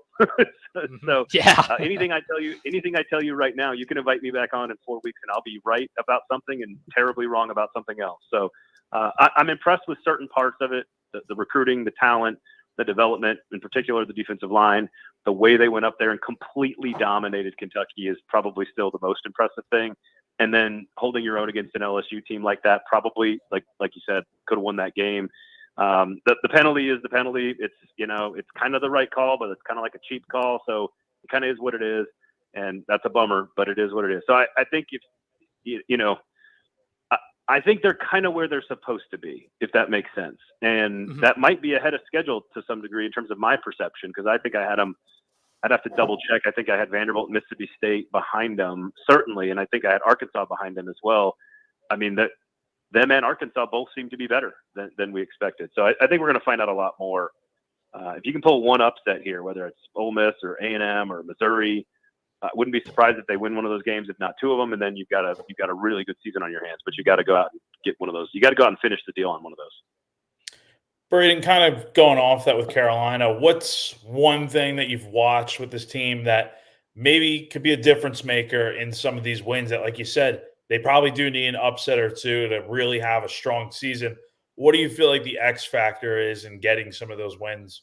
S3: So
S1: yeah.
S3: Anything I tell you right now, you can invite me back on in 4 weeks and I'll be right about something and terribly wrong about something else. So I'm impressed with certain parts of it, the recruiting, the talent, the development, in particular, the defensive line. The way they went up there and completely dominated Kentucky is probably still the most impressive thing. And then holding your own against an LSU team like that, probably, like you said, could have won that game. The penalty is the penalty. It's, it's kind of the right call, but it's kind of like a cheap call. So it kind of is what it is. And that's a bummer, but it is what it is. So I think if, I think they're kind of where they're supposed to be, if that makes sense. And
S1: Mhm.
S3: that might be ahead of schedule to some degree in terms of my perception, because I think I had them. I'd have to double check. I think I had Vanderbilt and Mississippi State behind them, certainly. And I think I had Arkansas behind them as well. I mean, them and Arkansas both seem to be better than we expected. So I think we're going to find out a lot more. If you can pull one upset here, whether it's Ole Miss or A&M or Missouri, I wouldn't be surprised if they win one of those games, if not two of them, and then you've got a really good season on your hands. But you got to go out and get one of those. You got to go out and finish the deal on one of those.
S2: Braden, kind of going off that with Carolina, what's one thing that you've watched with this team that maybe could be a difference maker in some of these wins that, like you said, they probably do need an upset or two to really have a strong season? What do you feel like the X factor is in getting some of those wins?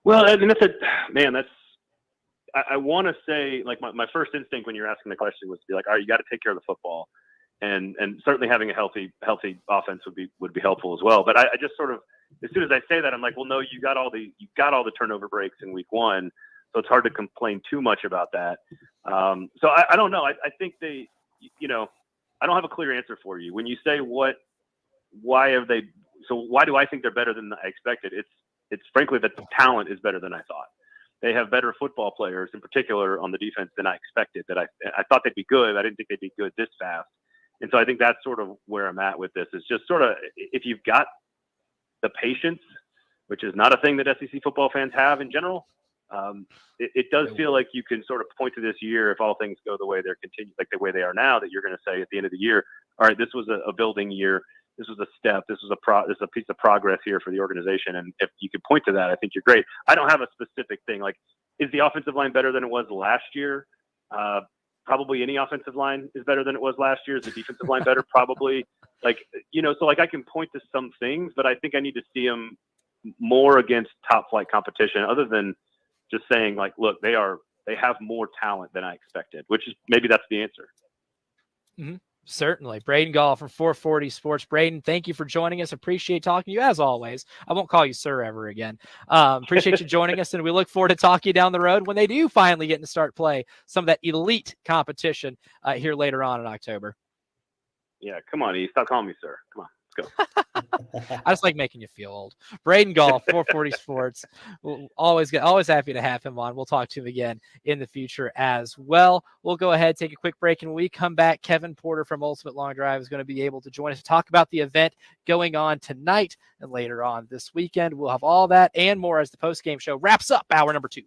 S3: Well, I mean, I want to say, like, my first instinct when you're asking the question was to be like, all right, you got to take care of the football. And certainly having a healthy offense would be helpful as well. But I just sort of, as soon as I say that, I'm like, well, no, you got all the turnover breaks in week one, so it's hard to complain too much about that. So I don't know. I think they, I don't have a clear answer for you when you say why do I think they're better than I expected? It's frankly that the talent is better than I thought. They have better football players, in particular on the defense, than I expected. That I thought they'd be good. I didn't think they'd be good this fast. And so I think that's sort of where I'm at with this. Is just sort of, if you've got the patience, which is not a thing that SEC football fans have in general, it does feel like you can sort of point to this year, if all things go the way like the way they are now, that you're going to say at the end of the year, all right, this was a building year. This was a step. This is a piece of progress here for the organization. And if you could point to that, I think you're great. I don't have a specific thing. Like, is the offensive line better than it was last year? Probably any offensive line is better than it was last year. Is the defensive line better? Probably. So I can point to some things, but I think I need to see them more against top flight competition, other than just saying, like, look, they have more talent than I expected, which is maybe that's the answer.
S1: Mm-hmm. Certainly. Braden Gall from 440 Sports. Braden, thank you for joining us. Appreciate talking to you as always. I won't call you sir ever again. Appreciate you joining us, and we look forward to talking you down the road when they do finally get to start play some of that elite competition here later on in October.
S3: Yeah, come on, E. Stop calling me sir. Come on, let's go.
S1: I just like making you feel old. Braden Gall, 440 Sports. We'll always happy to have him on. We'll talk to him again in the future as well. We'll go ahead, take a quick break, and when we come back, Kevin Porter from Ultimate Long Drive is going to be able to join us to talk about the event going on tonight and later on this weekend. We'll have all that and more as the post-game show wraps up hour number 2.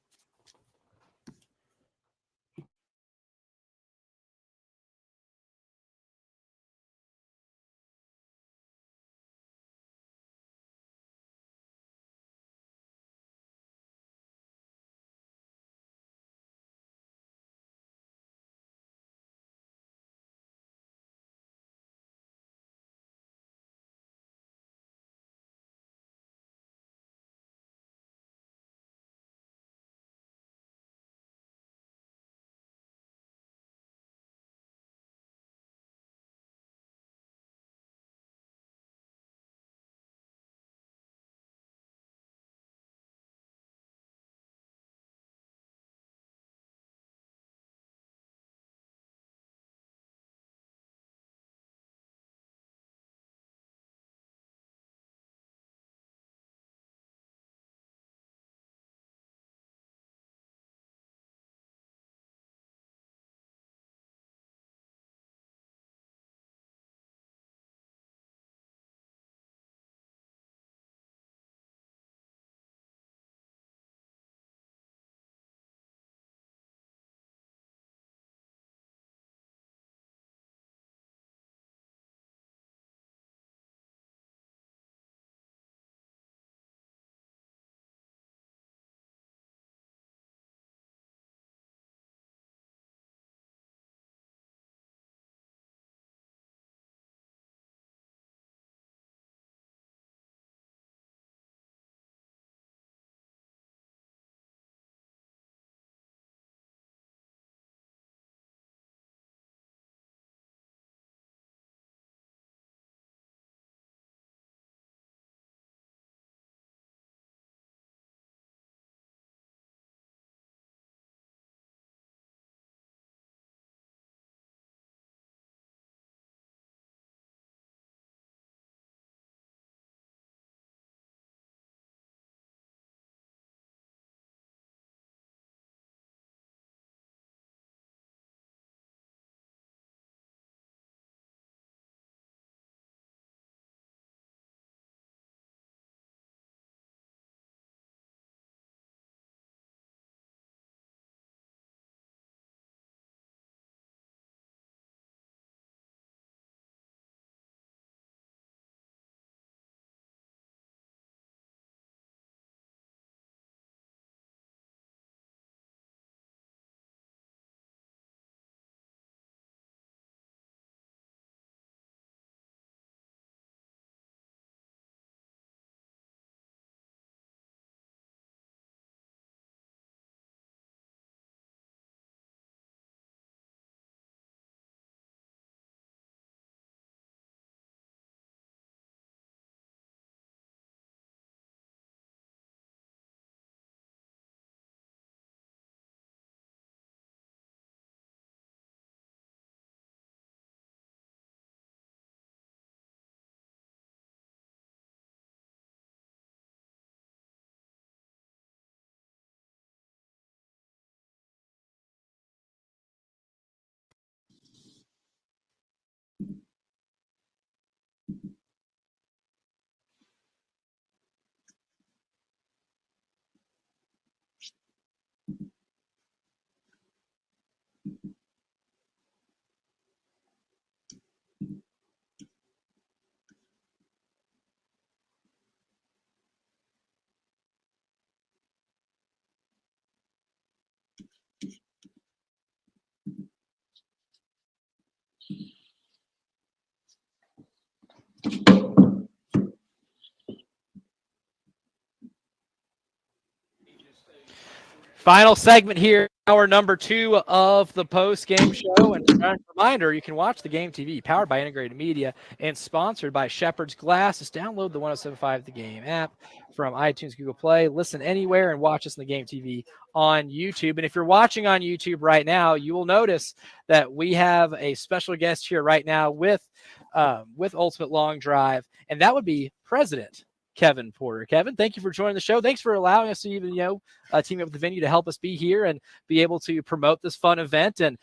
S1: Final segment here, hour number 2 of the post-game show. And a reminder, you can watch the Game TV, powered by Integrated Media and sponsored by Shepherd's Glass. Just download the 107.5 The Game app from iTunes, Google Play. Listen anywhere and watch us in the Game TV on YouTube. And if you're watching on YouTube right now, you will notice that we have a special guest here right now with Ultimate Long Drive, and that would be President Kevin Porter. Kevin, thank you for joining the show. Thanks for allowing us to even, team up with the venue to help us be here and be able to promote this fun event. And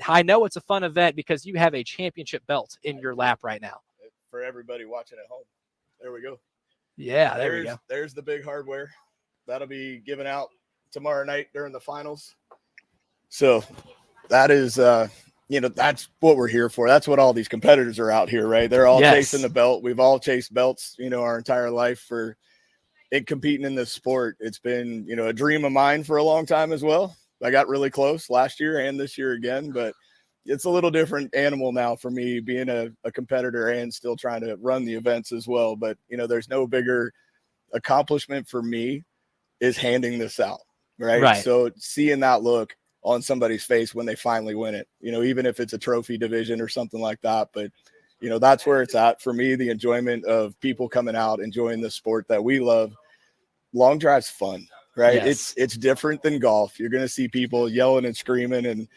S1: I know it's a fun event because you have a championship belt in your lap right now.
S4: For everybody watching at home. There we go.
S1: Yeah, there we go.
S4: There's the big hardware. That'll be given out tomorrow night during the finals. So that is, that's what we're here for. That's what all these competitors are out here, right? They're all chasing the belt. We've all chased belts, our entire life for it competing in this sport. It's been, a dream of mine for a long time as well. I got really close last year and this year again, but it's a little different animal now for me being a competitor and still trying to run the events as well. But, there's no bigger accomplishment for me is handing this out, right? So seeing that look on somebody's face when they finally win it, even if it's a trophy division or something like that. But, that's where it's at for me, the enjoyment of people coming out, enjoying the sport that we love. Long drive's fun, right?
S1: Yes.
S4: It's different than golf. You're going to see people yelling and screaming and,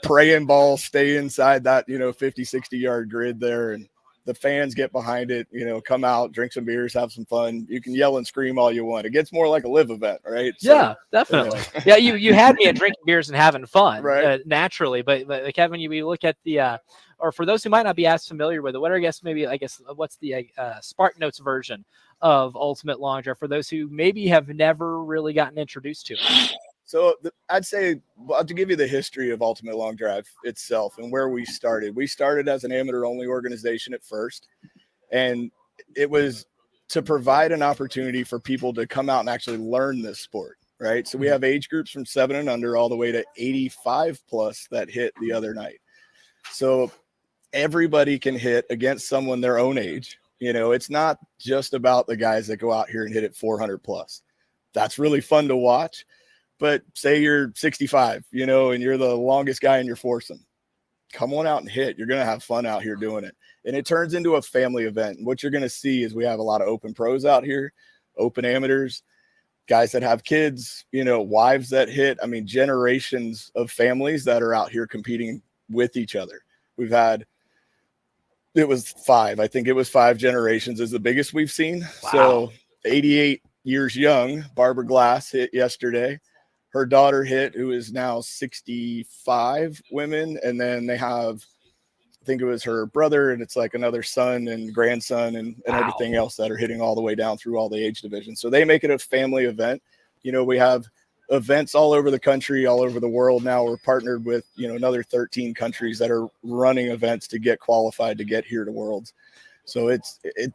S4: praying balls stay inside that, 50, 60 yard grid there. And the fans get behind it, come out, drink some beers, have some fun. You can yell and scream all you want. It gets more like a live event, right?
S1: Yeah, definitely. Yeah, you had me at drinking beers and having fun,
S4: right?
S1: Naturally. But Kevin, we look at the, or for those who might not be as familiar with it, what what's the Spark Notes version of Ultimate Long Drive for those who maybe have never really gotten introduced to it?
S4: So I'd say, to give you the history of Ultimate Long Drive itself and where we started. We started as an amateur-only organization at first, and it was to provide an opportunity for people to come out and actually learn this sport, right? So we have age groups from 7 and under all the way to 85 plus that hit the other night. So everybody can hit against someone their own age. It's not just about the guys that go out here and hit it 400 plus. That's really fun to watch. But say you're 65, and you're the longest guy in your foursome. Come on out and hit. You're going to have fun out here doing it. And it turns into a family event. And what you're going to see is we have a lot of open pros out here, open amateurs, guys that have kids, wives that hit. Generations of families that are out here competing with each other. It was 5. I think it was 5 generations is the biggest we've seen. Wow. So 88 years young, Barbara Glass hit yesterday. Her daughter hit, who is now 65 women. And then they have, I think it was her brother, and it's like another son and grandson and everything else that are hitting all the way down through all the age divisions. So they make it a family event. We have events all over the country, all over the world. Now we're partnered with, another 13 countries that are running events to get qualified to get here to Worlds. So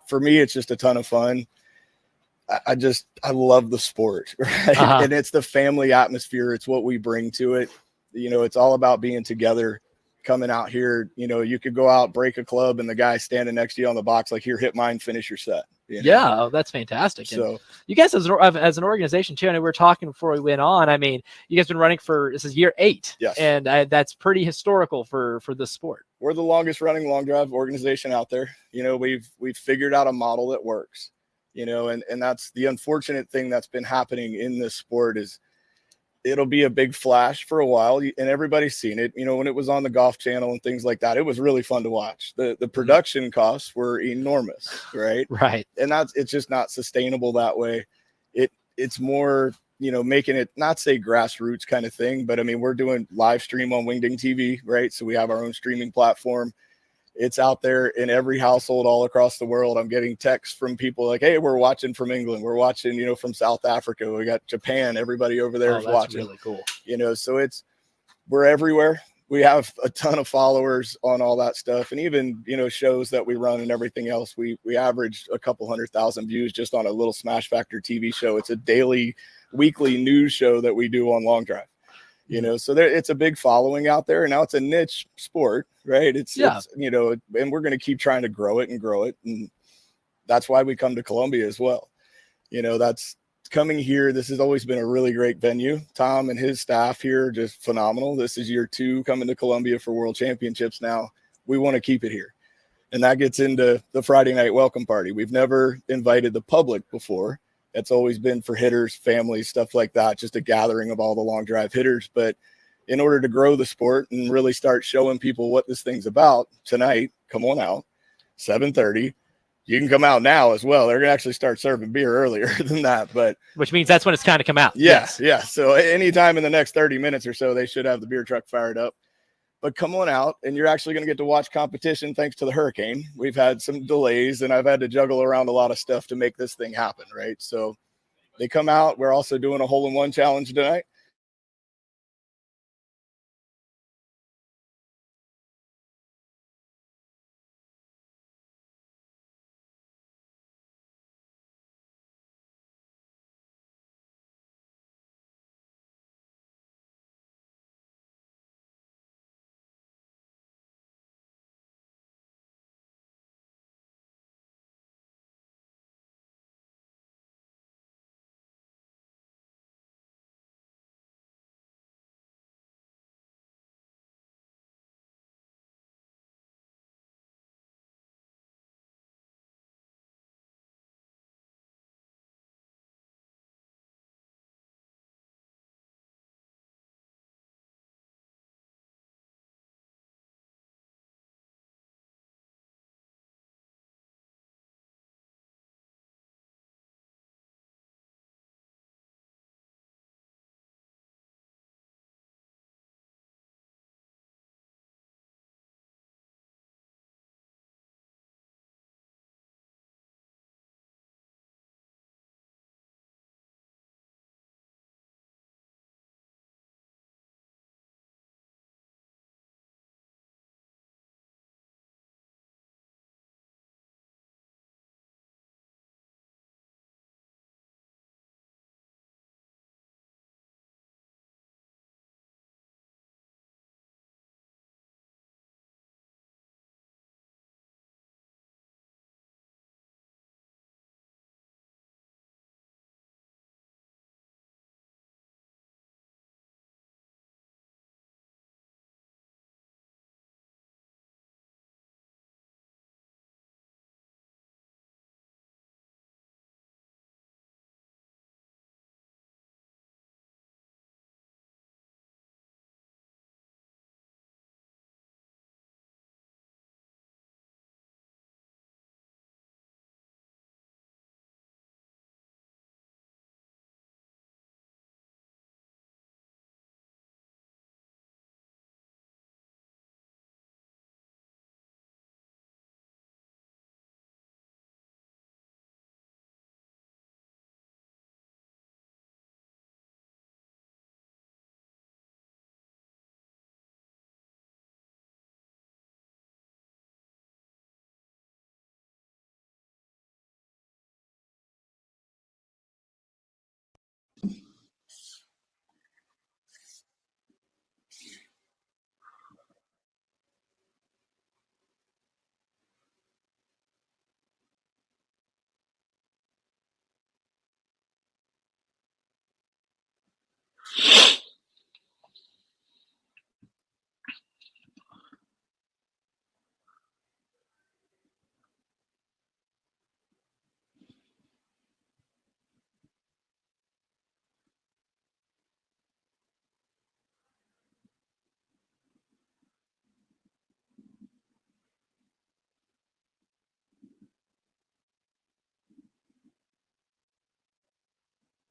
S4: for me, it's just a ton of fun. I love the sport, right? And it's the family atmosphere. It's what we bring to it. It's all about being together, coming out here. You could go out, break a club, and the guy standing next to you on the box, like, here, hit mine, finish your set.
S1: Yeah, that's fantastic. So and you guys as an organization too, and we were talking before we went on, you guys been running this is year 8.
S4: Yes.
S1: And that's pretty historical for the sport.
S4: We're the longest running long drive organization out there. We've figured out a model that works. And that's the unfortunate thing that's been happening in this sport is it'll be a big flash for a while, and everybody's seen it. When it was on the Golf Channel and things like that, it was really fun to watch. The production costs were enormous, right?
S1: Right.
S4: And it's just not sustainable that way. It's more, making it not say grassroots kind of thing, but we're doing live stream on Wingding TV, right? So we have our own streaming platform. It's out there in every household all across the world. I'm getting texts from people like, hey, we're watching from England. We're watching, from South Africa. We got Japan. Everybody over there is watching.
S1: Really cool.
S4: So we're everywhere. We have a ton of followers on all that stuff. And even, shows that we run and everything else, we averaged a couple 100,000 views just on a little Smash Factor TV show. It's a weekly news show that we do on Long Drive. So it's a big following out there, and now it's a niche sport, right? It's and we're going to keep trying to grow it. And that's why we come to Columbia as well. That's coming here, this has always been a really great venue. Tom and his staff here are just phenomenal. This is year 2 coming to Columbia for World Championships now. We want to keep it here. And that gets into the Friday night welcome party. We've never invited the public before. It's always been for hitters, families, stuff like that, just a gathering of all the long drive hitters. But in order to grow the sport and really start showing people what this thing's about, tonight, come on out, 7:30. You can come out now as well. They're going to actually start serving beer earlier than that. But
S1: which means that's when it's time to come out.
S4: Yes. Yeah. So anytime in the next 30 minutes or so, they should have the beer truck fired up. But come on out, and you're actually going to get to watch competition thanks to the hurricane. We've had some delays, and I've had to juggle around a lot of stuff to make this thing happen, right? So they come out. We're also doing a hole-in-one challenge tonight.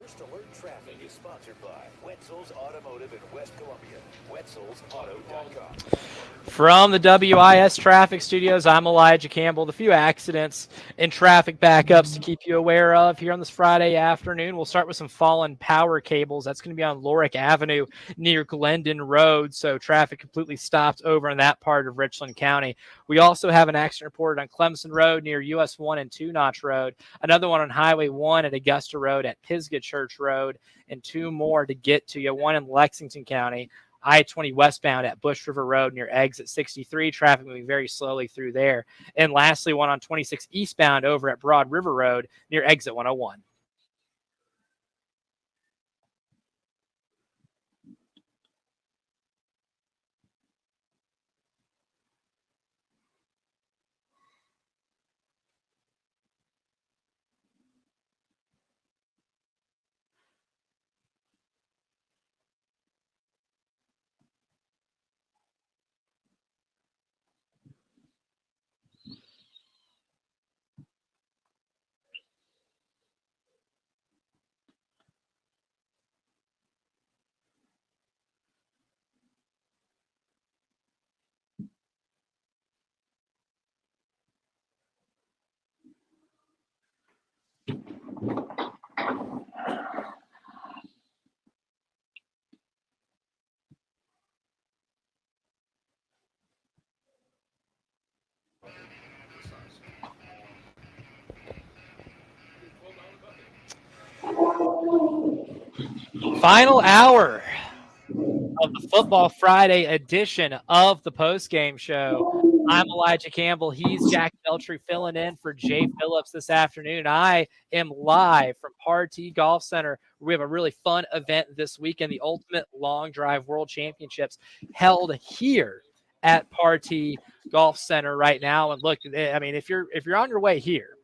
S5: First Alert Traffic is sponsored by Wetzel's Automotive in West Columbia. Wetzel'sAuto.com.
S1: From the WIS Traffic Studios, I'm Elijah Campbell. The few accidents and traffic backups to keep you aware of here on this Friday afternoon. We'll start with some fallen power cables. That's going to be on Lorick Avenue near Glendon Road. So traffic completely stopped over in that part of Richland County. We also have an accident reported on Clemson Road near US 1 and 2 Notch Road. Another one on Highway 1 at Augusta Road at Pisgah Church Road. And 2 more to get to you. One in Lexington County. I-20 westbound at Bush River Road near exit 63. Traffic moving very slowly through there. And lastly, one on 26 eastbound over at Broad River Road near exit 101. Final hour of the Football Friday edition of the Postgame Show. I'm Elijah Campbell. He's Jack Beltry filling in for Jay Phillips this afternoon. I am live from Partee Golf Center. We have a really fun event this weekend, the Ultimate Long Drive World Championships held here at Partee Golf Center right now. And look, I mean, if you're on your way here,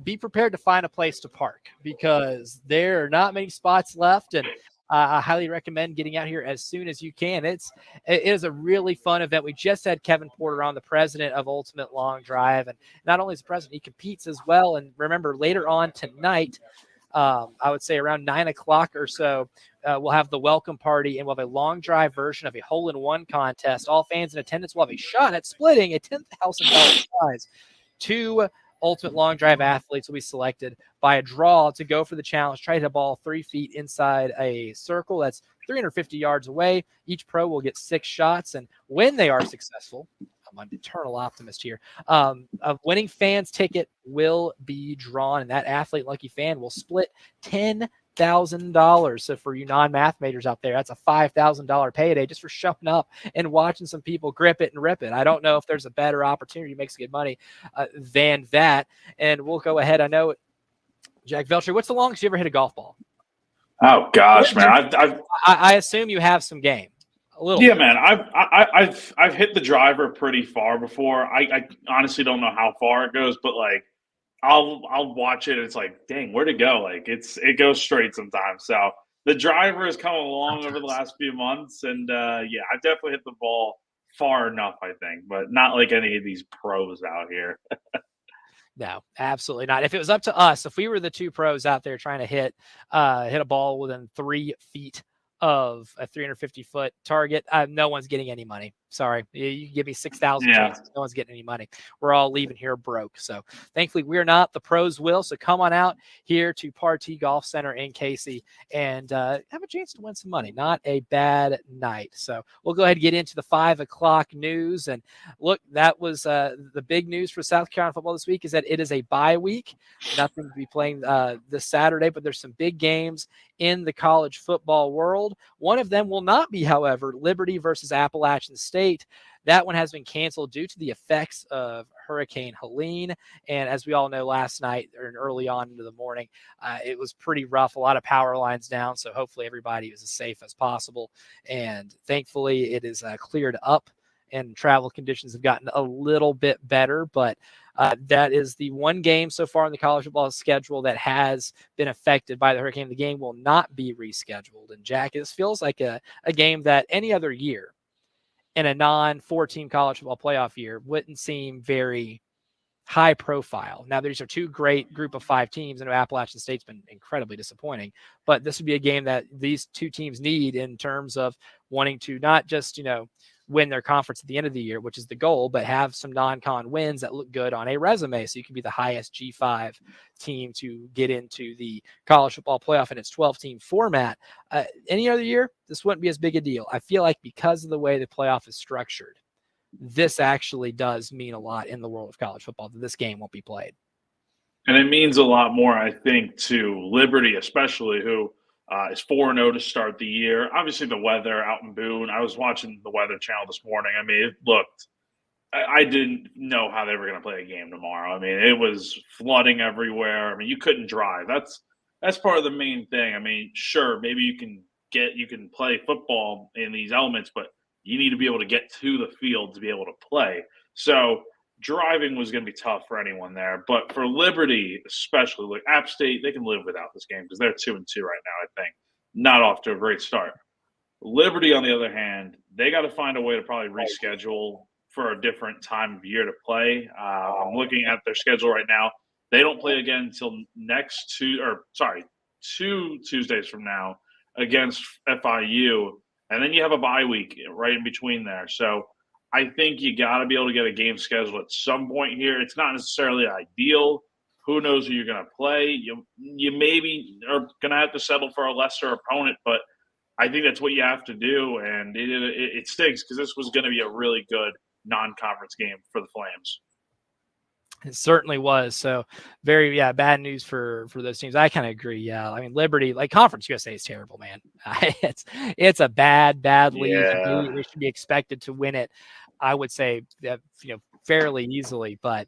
S1: be prepared to find a place to park because there are not many spots left, and I highly recommend getting out here as soon as you can. It is a really fun event. We just had Kevin Porter on, the president of Ultimate Long Drive, and not only is the president, he competes as well. And remember, later on tonight, I would say around 9 o'clock or so, we'll have the welcome party, and we'll have a long drive version of a hole-in-one contest. All fans in attendance will have a shot at splitting a $10,000 prize. Two Ultimate Long Drive athletes will be selected by a draw to go for the challenge. Try to hit a ball 3 feet inside a circle that's 350 yards away. Each pro will get 6 shots, and when they are successful, I'm an eternal optimist here, a winning fan's ticket will be drawn, and that athlete lucky fan will split $10,000. So for you non-math majors out there, that's a $5,000 payday just for showing up and watching some people grip it and rip it. I don't know if there's a better opportunity to make some good money than that. And we'll go ahead. I know, Jack Veltri, what's the longest you ever hit a golf ball?
S6: Oh gosh, man!
S1: I assume you have some game. A little.
S6: Yeah, man. I've hit the driver pretty far before. I honestly don't know how far it goes, but like I'll watch it. And it's like, dang, where'd it go? Like it goes straight sometimes. So the driver has come along over the last few months, and yeah, I definitely hit the ball far enough, I think, but not like any of these pros out here.
S1: No, absolutely not. If it was up to us, if we were the two pros out there trying to hit a ball within 3 feet of a 350-foot target, no one's getting any money. Sorry. You can give me 6,000 chances. No one's getting any money. We're all leaving here broke. So thankfully we're not. The pros will. So come on out here to Partee Golf Center in Cayce and have a chance to win some money. Not a bad night. So we'll go ahead and get into the 5 o'clock news. And look, that was the big news for South Carolina football this week is that it is a bye week. Nothing to be playing this Saturday, but there's some big games in the college football world. One of them will not be, however, Liberty versus Appalachian State. That one has been canceled due to the effects of Hurricane Helene. And as we all know, last night or early on into the morning, it was pretty rough. A lot of power lines down. So hopefully everybody was as safe as possible. And thankfully it is cleared up and travel conditions have gotten a little bit better. But that is the one game so far in the college football schedule that has been affected by the hurricane. The game will not be rescheduled. And Jack, this feels like a game that any other year in a non-4-team college football playoff year wouldn't seem very high profile. Now, these are two great group of 5 teams. I know Appalachian State's been incredibly disappointing, but this would be a game that these two teams need in terms of wanting to not just, win their conference at the end of the year, which is the goal, but have some non-con wins that look good on a resume. So you can be the highest G5 team to get into the college football playoff in its 12-team format. Any other year, this wouldn't be as big a deal. I feel like because of the way the playoff is structured, this actually does mean a lot in the world of college football that this game won't be played.
S6: And it means a lot more, I think, to Liberty, especially, who is 4-0 to start the year. Obviously, the weather out in Boone. I was watching the Weather Channel this morning. I mean, it looked – I didn't know how they were going to play a game tomorrow. I mean, it was flooding everywhere. I mean, you couldn't drive. That's part of the main thing. I mean, sure, maybe you can play football in these elements, but you need to be able to get to the field to be able to play. So – driving was going to be tough for anyone there, but for Liberty, especially, like App State, they can live without this game because they're 2-2 right now. I think not off to a great start. Liberty, on the other hand, they got to find a way to probably reschedule for a different time of year to play. I'm looking at their schedule right now. They don't play again until 2 Tuesdays from now against FIU, and then you have a bye week right in between there. So I think you got to be able to get a game scheduled at some point here. It's not necessarily ideal. Who knows who you're going to play? You maybe are going to have to settle for a lesser opponent, but I think that's what you have to do. And it stinks because this was going to be a really good non-conference game for the Flames.
S1: It certainly was. So very, bad news for those teams. I kind of agree. Yeah. I mean, Liberty, like Conference USA is terrible, man. It's a bad league.
S6: Yeah.
S1: They should be expected to win it. I would say that, fairly easily, but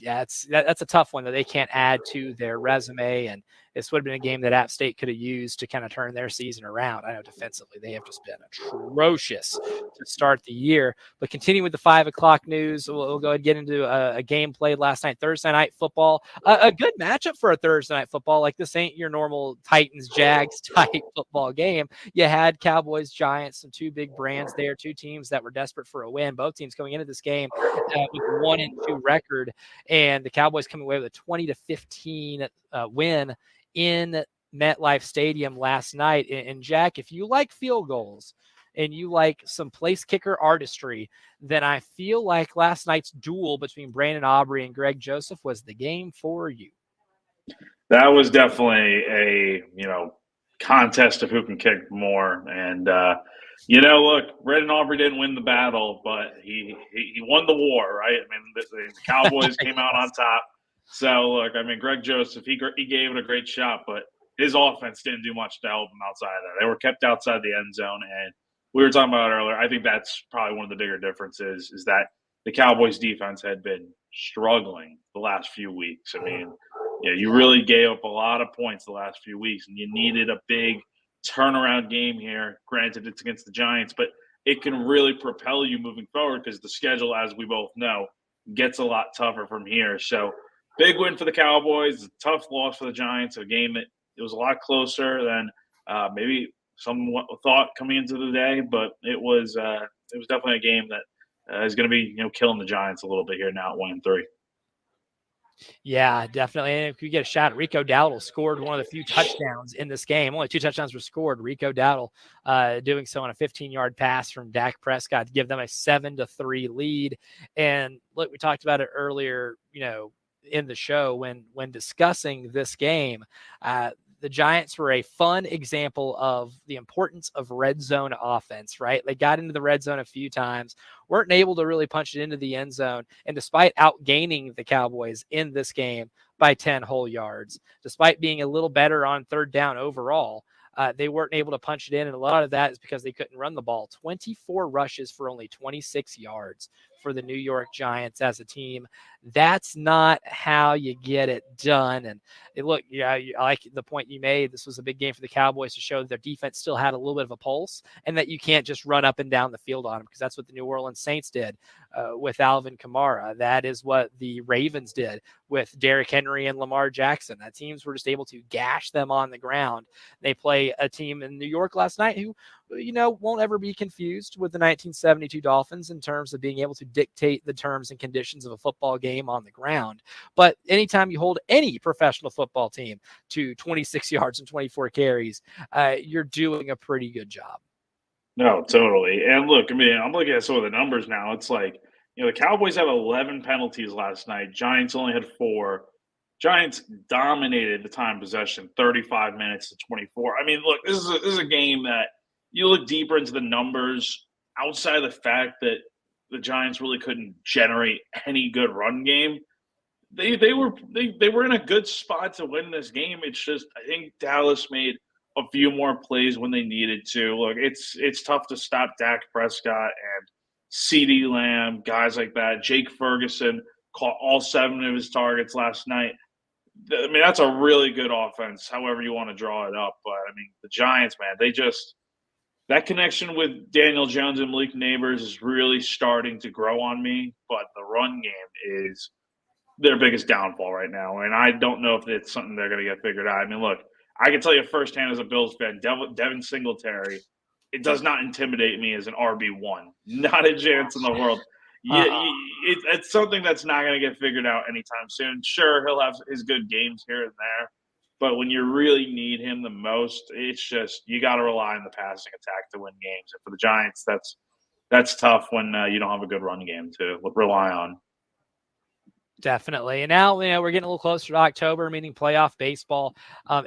S1: that's a tough one that they can't add to their resume. And this would have been a game that App State could have used to kind of turn their season around. I know defensively they have just been atrocious to start the year. But continuing with the 5 o'clock news, we'll go ahead and get into a game played last night, Thursday night football. A good matchup for a Thursday night football. Like, this ain't your normal Titans-Jags type football game. You had Cowboys, Giants, and two big brands there, two teams that were desperate for a win. Both teams coming into this game with a 1-2 record, and the Cowboys coming away with a 20-15 win in MetLife Stadium last night. And Jack, if you like field goals and you like some place kicker artistry, then I feel like last night's duel between Brandon Aubrey and Greg Joseph was the game for you.
S6: That was definitely a, contest of who can kick more. And, look, Brandon Aubrey didn't win the battle, but he won the war, right? I mean, the Cowboys came out on top. So, look, I mean, Greg Joseph, he gave it a great shot, but his offense didn't do much to help him outside of that. They were kept outside the end zone, and we were talking about it earlier. I think that's probably one of the bigger differences is that the Cowboys' defense had been struggling the last few weeks. I mean, you really gave up a lot of points the last few weeks, and you needed a big turnaround game here. Granted, it's against the Giants, but it can really propel you moving forward because the schedule, as we both know, gets a lot tougher from here. So, big win for the Cowboys, a tough loss for the Giants, a game that it was a lot closer than maybe some thought coming into the day, but it was definitely a game that is going to be killing the Giants a little bit here now at 1-3.
S1: Yeah, definitely. And if you get a shot, Rico Dowdle scored one of the few touchdowns in this game. Only 2 touchdowns were scored. Rico Dowdle doing so on a 15-yard pass from Dak Prescott to give them a 7-3 lead. And look, we talked about it earlier, in the show when discussing this game. The Giants were a fun example of the importance of red zone offense, right? They got into the red zone a few times, weren't able to really punch it into the end zone. And despite outgaining the Cowboys in this game by 10 whole yards, despite being a little better on third down overall, they weren't able to punch it in. And a lot of that is because they couldn't run the ball. 24 rushes for only 26 yards for the New York Giants as a team. That's not how you get it done. And look, I like the point you made. This was a big game for the Cowboys to show that their defense still had a little bit of a pulse and that you can't just run up and down the field on them, because that's what the New Orleans Saints did with Alvin Kamara. That is what the Ravens did with Derrick Henry and Lamar Jackson. That teams were just able to gash them on the ground. They play a team in New York last night who, won't ever be confused with the 1972 Dolphins in terms of being able to dictate the terms and conditions of a football game on the ground. But anytime you hold any professional football team to 26 yards and 24 carries, you're doing a pretty good job.
S6: No, totally. And look, I mean, I'm looking at some of the numbers now. It's like, the Cowboys had 11 penalties last night. Giants only had 4. Giants dominated the time possession, 35 minutes to 24. I mean, look, this is a game that you look deeper into the numbers outside of the fact that the Giants really couldn't generate any good run game. They were in a good spot to win this game. It's just, I think Dallas made a few more plays when they needed to. Look, it's tough to stop Dak Prescott and CeeDee Lamb, guys like that. Jake Ferguson caught all 7 of his targets last night. I mean, that's a really good offense, however you want to draw it up. But, I mean, the Giants, man, that connection with Daniel Jones and Malik Neighbors is really starting to grow on me. But the run game is their biggest downfall right now. And I don't know if it's something they're going to get figured out. I mean, look, I can tell you firsthand as a Bills fan, Devin Singletary, it does not intimidate me as an RB1. Not a chance in the world. It's something that's not going to get figured out anytime soon. Sure, he'll have his good games here and there, but when you really need him the most, it's just you got to rely on the passing attack to win games. And for the Giants, that's tough when you don't have a good run game to rely on.
S1: Definitely. And now, we're getting a little closer to October, meaning playoff baseball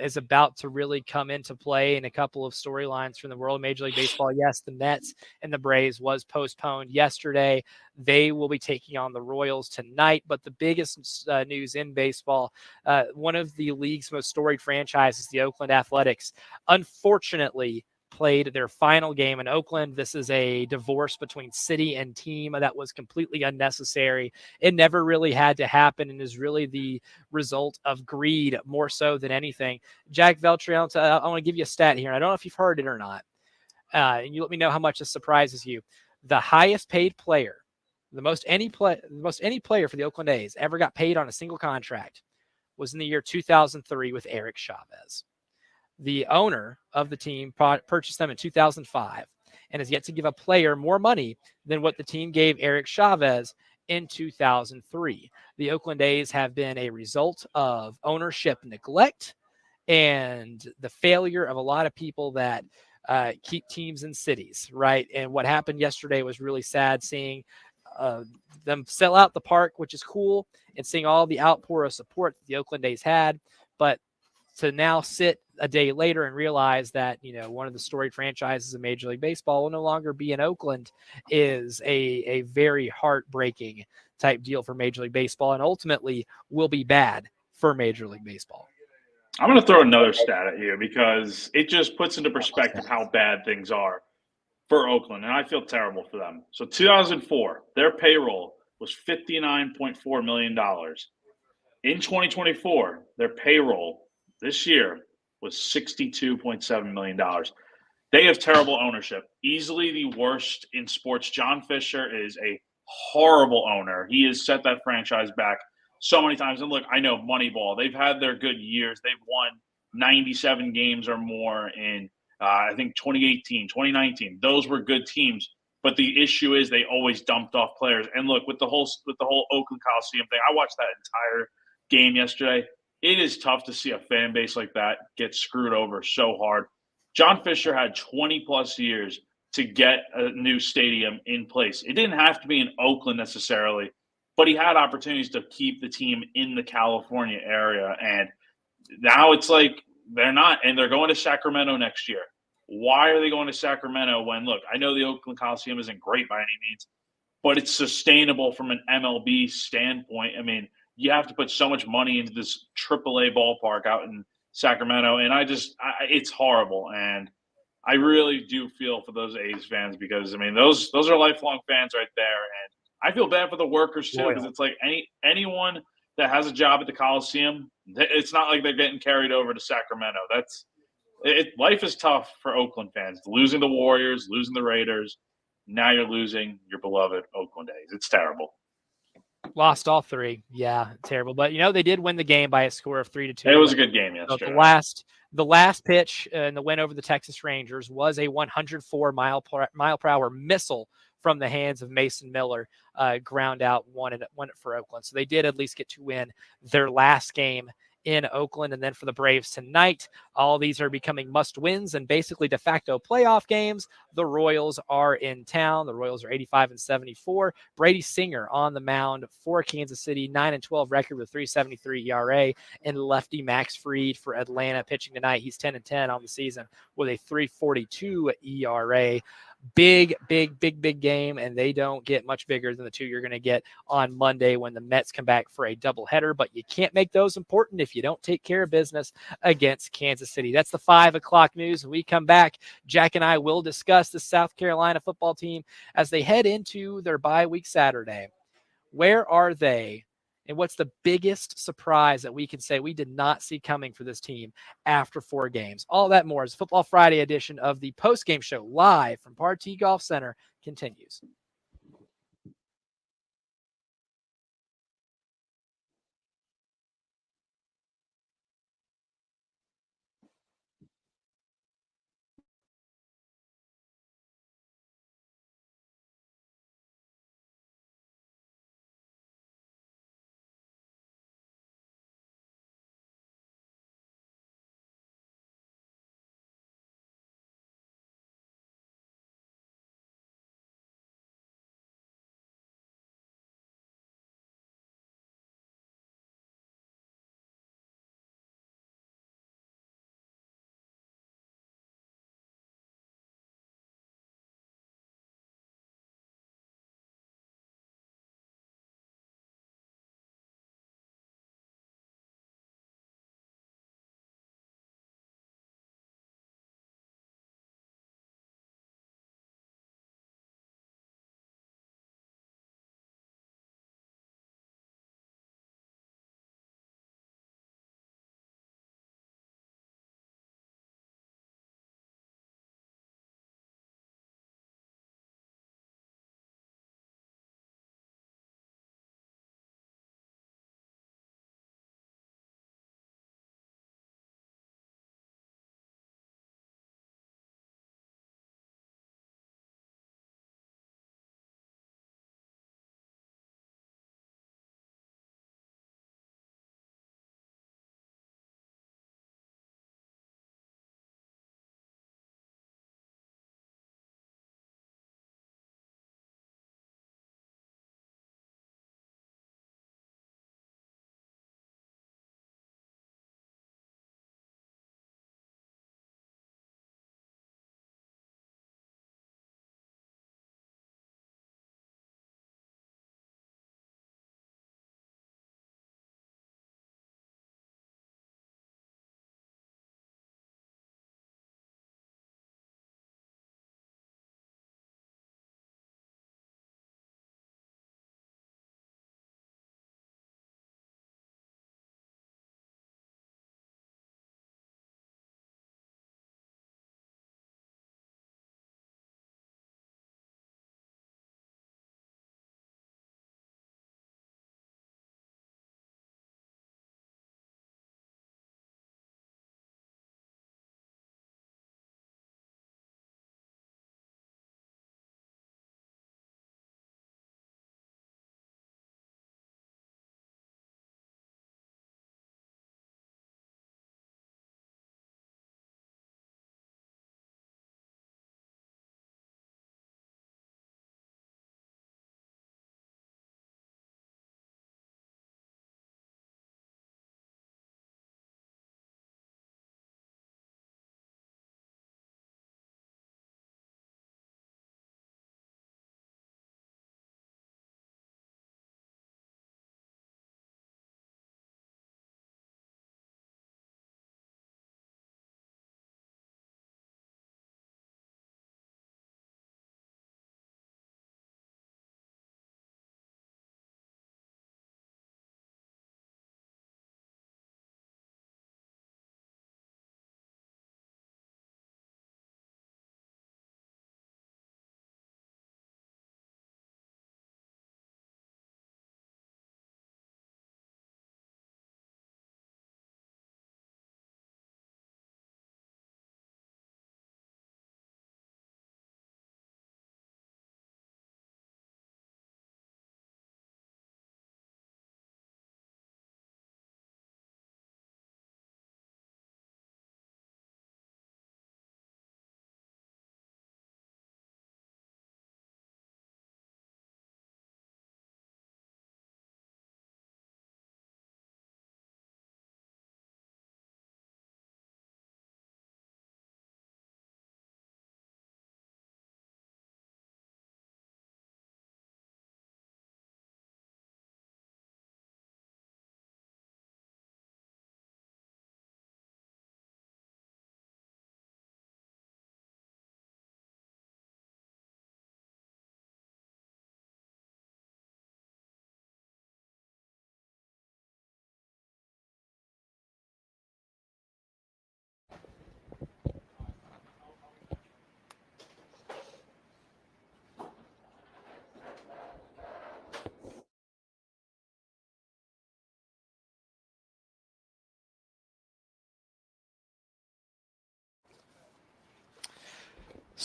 S1: is about to really come into play, and a couple of storylines from the world of Major League Baseball. Yes, the Mets and the Braves was postponed yesterday. They will be taking on the Royals tonight. But the biggest news in baseball, one of the league's most storied franchises, the Oakland Athletics, unfortunately played their final game in Oakland. This is a divorce between city and team that was completely unnecessary. It never really had to happen and is really the result of greed more so than anything. Jack Veltri, I want to give you a stat here. I don't know if you've heard it or not. And you let me know how much this surprises you. The highest paid player, the most any player for the Oakland A's ever got paid on a single contract was in the year 2003 with Eric Chavez. The owner of the team purchased them in 2005 and has yet to give a player more money than what the team gave Eric Chavez in 2003. The Oakland A's have been a result of ownership neglect and the failure of a lot of people that keep teams in cities, right? And what happened yesterday was really sad, seeing them sell out the park, which is cool, and seeing all the outpour of support that the Oakland A's had. But to now sit a day later and realize that, one of the storied franchises of Major League Baseball will no longer be in Oakland is a very heartbreaking type deal for Major League Baseball, and ultimately will be bad for Major League Baseball.
S6: I'm going to throw another stat at you because it just puts into perspective how bad things are for Oakland, and I feel terrible for them. So 2004, their payroll was $59.4 million. In 2024, their payroll this year was $62.7 million. They have terrible ownership, easily the worst in sports. John Fisher is a horrible owner. He has set that franchise back so many times. And look, I know Moneyball, they've had their good years. They've won 97 games or more in, I think, 2018, 2019. Those were good teams. But the issue is they always dumped off players. And look, with the whole Oakland Coliseum thing, I watched that entire game yesterday. It is tough to see a fan base like that get screwed over so hard. John Fisher had 20 plus years to get a new stadium in place. It didn't have to be in Oakland necessarily, but he had opportunities to keep the team in the California area. And now it's like they're not, and they're going to Sacramento next year. Why are they going to Sacramento when, look, I know the Oakland Coliseum isn't great by any means, but it's sustainable from an MLB standpoint. I mean, you have to put so much money into this AAA ballpark out in Sacramento, and it's horrible. And I really do feel for those A's fans because, I mean, those are lifelong fans right there. And I feel bad for the workers too, because it's like anyone that has a job at the Coliseum, it's not like they're getting carried over to Sacramento. Life is tough for Oakland fans. Losing the Warriors, losing the Raiders. Now you're losing your beloved Oakland A's. It's terrible.
S1: Lost all three. Yeah, terrible. But, they did win the game by a score of 3-2.
S6: It was a good game yesterday.
S1: The last pitch in the win over the Texas Rangers was a 104 mile per hour missile from the hands of Mason Miller, ground out, won it for Oakland. So they did at least get to win their last game in Oakland. And then for the Braves tonight, all these are becoming must wins and basically de facto playoff games. The Royals are in town. The Royals are 85-74. Brady Singer on the mound for Kansas City, 9-12 record with 3.73 ERA, and lefty Max Fried for Atlanta pitching tonight. He's 10-10 on the season with a 3.42 ERA. Big game, and they don't get much bigger than the two you're going to get on Monday when the Mets come back for a doubleheader. But you can't make those important if you don't take care of business against Kansas City. That's the 5 o'clock news. When we come back, Jack and I will discuss the South Carolina football team as they head into their bye week Saturday. Where are they? And what's the biggest surprise that we can say we did not see coming for this team after 4 games? All that more as Football Friday edition of the Postgame Show live from Partee Golf Center continues.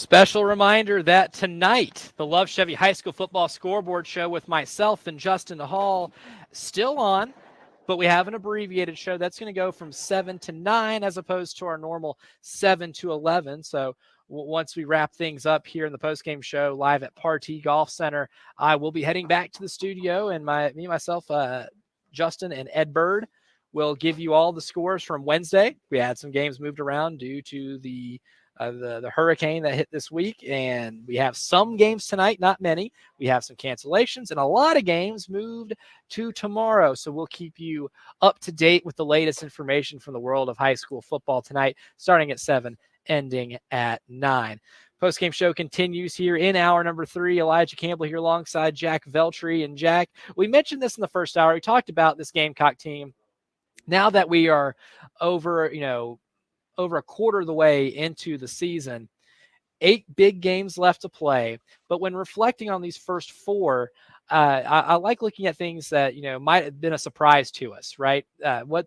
S1: Special reminder that tonight, the Love Chevy High School Football Scoreboard Show with myself and Justin Hall still on, but we have an abbreviated show that's going to go from 7 to 9 as opposed to our normal 7 to 11. So once we wrap things up here in the postgame show live at Partee Golf Center, I will be heading back to the studio, and myself, Justin, and Ed Bird will give you all the scores from Wednesday. We had some games moved around due to the hurricane that hit this week, and we have some games tonight, not many. We have some cancellations, and a lot of games moved to tomorrow. So we'll keep you up to date with the latest information from the world of high school football tonight, starting at 7, ending at 9. Postgame show continues here in hour number 3. Elijah Campbell here alongside Jack Veltri. And Jack, we mentioned this in the first hour. We talked about this Gamecock team. Now that we are over a quarter of the way into the season, 8 big games left to play. But when reflecting on these first 4, I like looking at things that, might have been a surprise to us, right? What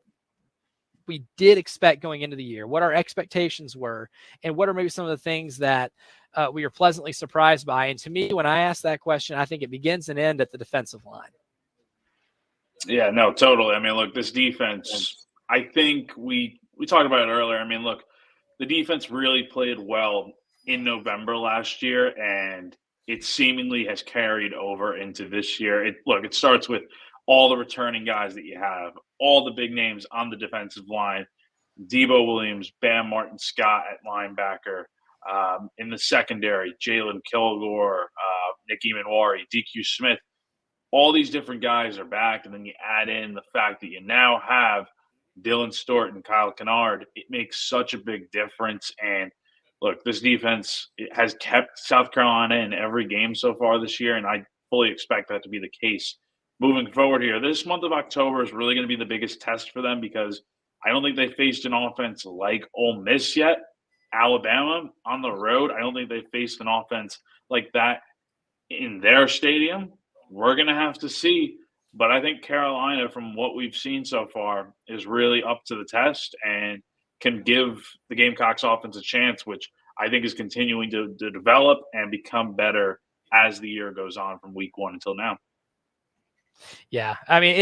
S1: we did expect going into the year, what our expectations were, and what are maybe some of the things that we are pleasantly surprised by. And to me, when I ask that question, I think it begins and ends at the defensive line.
S6: Yeah, no, totally. I mean, look, this defense, I think we talked about it earlier. I mean, look, the defense really played well in November last year, and it seemingly has carried over into this year. It starts with all the returning guys that you have, all the big names on the defensive line, Debo Williams, Bam Martin-Scott at linebacker. In the secondary, Jalen Kilgore, Nick Emanwari, DQ Smith. All these different guys are back, and then you add in the fact that you now have Dylan Stewart and Kyle Kennard. It makes such a big difference. And look, this defense has kept South Carolina in every game so far this year, and I fully expect that to be the case moving forward here. This month of October is really going to be the biggest test for them because I don't think they faced an offense like Ole Miss yet. Alabama on the road, I don't think they faced an offense like that in their stadium. We're going to have to see. But I think Carolina, from what we've seen so far, is really up to the test and can give the Gamecocks offense a chance, which I think is continuing to develop and become better as the year goes on from week 1 until now.
S1: Yeah, I mean,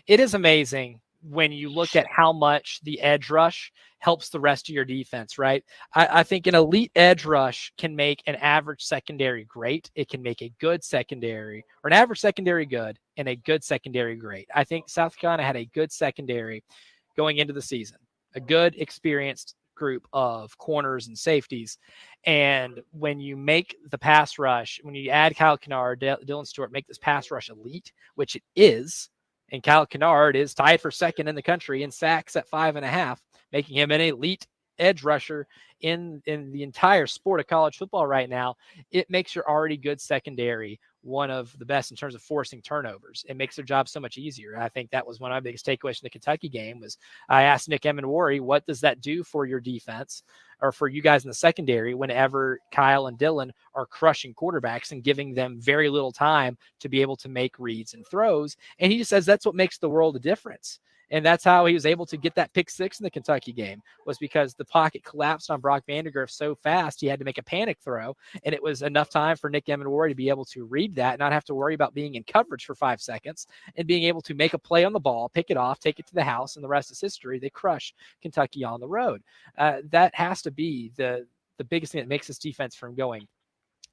S1: it is amazing when you look at how much the edge rush helps the rest of your defense, right? I think an elite edge rush can make an average secondary great. It can make a good secondary, or an average secondary good, and a good secondary great. I think South Carolina had a good secondary going into the season, a good, experienced group of corners and safeties. And when you make the pass rush, when you add Kyle Kennard, Dylan Stewart, make this pass rush elite, which it is, and Kyle Kennard is tied for second in the country in sacks at 5.5, making him an elite edge rusher in the entire sport of college football right now. It makes your already good secondary one of the best in terms of forcing turnovers. It makes their job so much easier. I think that was one of my biggest takeaways from the Kentucky game. Was I asked Nick Emanwari, what does that do for your defense or for you guys in the secondary whenever Kyle and Dylan are crushing quarterbacks and giving them very little time to be able to make reads and throws? And he just says that's what makes the world a difference. And that's how he was able to get that pick 6 in the Kentucky game, was because the pocket collapsed on Brock Vandegrift so fast he had to make a panic throw. And it was enough time for Nick Emanwari to be able to read that, not have to worry about being in coverage for 5 seconds, and being able to make a play on the ball, pick it off, take it to the house, and the rest is history. They crush Kentucky on the road. That has to be the biggest thing that makes this defense from going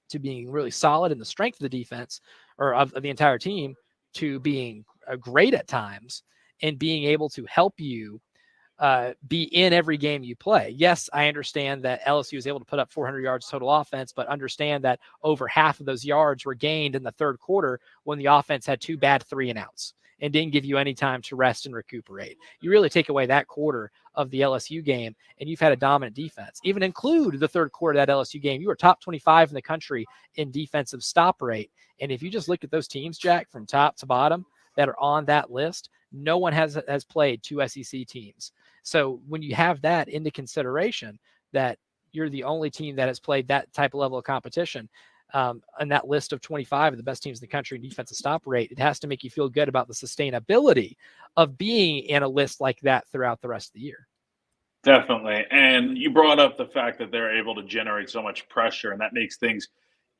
S1: to being really solid in the strength of the defense, or of the entire team, to being great at times, and being able to help you be in every game you play. Yes, I understand that LSU was able to put up 400 yards total offense, but understand that over half of those yards were gained in the third quarter when the offense had 2 bad 3-and-outs and didn't give you any time to rest and recuperate. You really take away that quarter of the LSU game, and you've had a dominant defense. Even include the third quarter of that LSU game, you were top 25 in the country in defensive stop rate. And if you just look at those teams, Jack, from top to bottom that are on that list, no one has played 2 SEC teams. So when you have that into consideration, that you're the only team that has played that type of level of competition, on that list of 25 of the best teams in the country in defensive stop rate, it has to make you feel good about the sustainability of being in a list like that throughout the rest of the year.
S6: Definitely. And you brought up the fact that they're able to generate so much pressure, and that makes things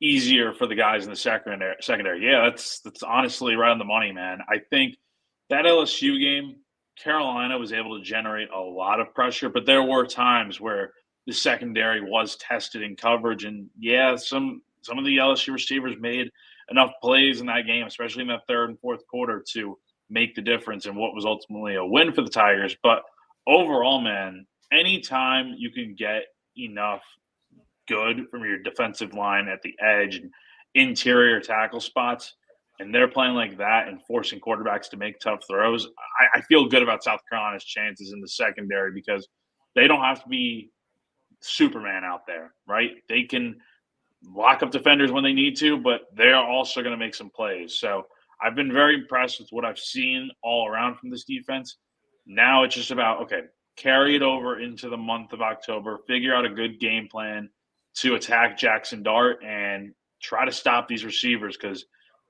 S6: easier for the guys in the secondary. Yeah, that's honestly right on the money, man. I think that LSU game, Carolina was able to generate a lot of pressure, but there were times where the secondary was tested in coverage. And yeah, some of the LSU receivers made enough plays in that game, especially in that third and fourth quarter, to make the difference in what was ultimately a win for the Tigers. But overall, man, anytime you can get enough good from your defensive line at the edge and interior tackle spots, and they're playing like that and forcing quarterbacks to make tough throws, I feel good about South Carolina's chances in the secondary because they don't have to be Superman out there, right? They can lock up defenders when they need to, but they're also going to make some plays. So I've been very impressed with what I've seen all around from this defense. Now it's just about, okay, carry it over into the month of October, figure out a good game plan to attack Jackson Dart and try to stop these receivers because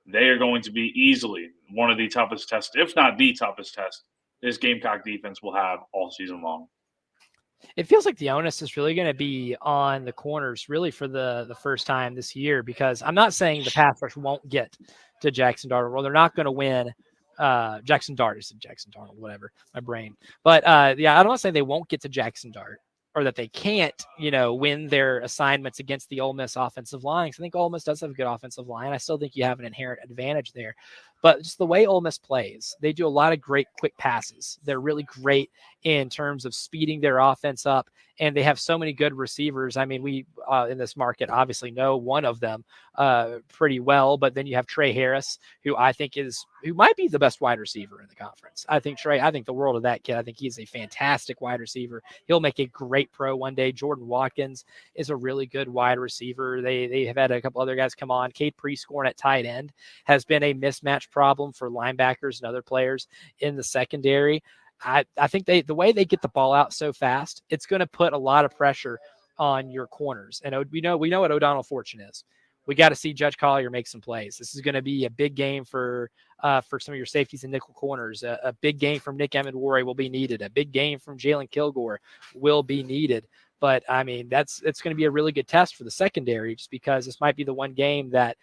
S6: they are going to be easily one of the toughest tests, if not the toughest test, this Gamecock defense will have all season long.
S1: It feels like the onus is really going to be on the corners really for the first time this year, because I'm not saying the pass rush won't get to Jackson Dart. Well, they're not going to win. Jackson Dart is Jackson Darnold, whatever, my brain. But yeah, I don't want to say they won't get to Jackson Dart or that they can't, win their assignments against the Ole Miss offensive line. I think Ole Miss does have a good offensive line. I still think you have an inherent advantage there. But just the way Ole Miss plays, they do a lot of great quick passes. They're really great in terms of speeding their offense up, and they have so many good receivers. I mean, we in this market obviously know one of them pretty well, but then you have Trey Harris, who might be the best wide receiver in the conference. I think the world of that kid. I think he's a fantastic wide receiver. He'll make a great pro one day. Jordan Watkins is a really good wide receiver. They have had a couple other guys come on. Cade Prescorn at tight end has been a mismatch problem for linebackers and other players in the secondary. I think the way they get the ball out so fast, it's going to put a lot of pressure on your corners. And we know what O'Donnell Fortune is. We got to see Judge Collier make some plays. This is going to be a big game for some of your safeties and nickel corners. A big game from Nick Emmett-Warry will be needed. A big game from Jalen Kilgore will be needed. But I mean, it's going to be a really good test for the secondary, just because this might be the one game that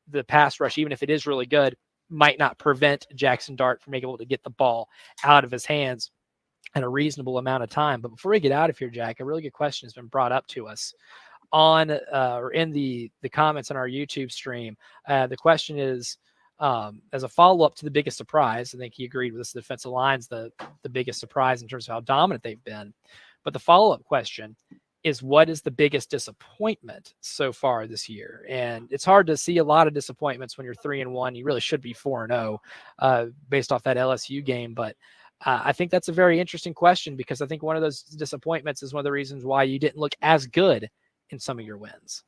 S1: the pass rush, even if it is really good, might not prevent Jackson Dart from being able to get the ball out of his hands in a reasonable amount of time. But before we get out of here, Jack, a really good question has been brought up to us on or in the comments on our YouTube stream. The question is, as a follow-up to the biggest surprise, I think he agreed with this, the defensive line's the biggest surprise in terms of how dominant they've been. But the follow-up question is, what is the biggest disappointment so far this year? And it's hard to see a lot of disappointments when you're 3-1. You really should be 4-0 based off that LSU game. But I think that's a very interesting question, because I think one of those disappointments is one of the reasons why you didn't look as good in some of your wins.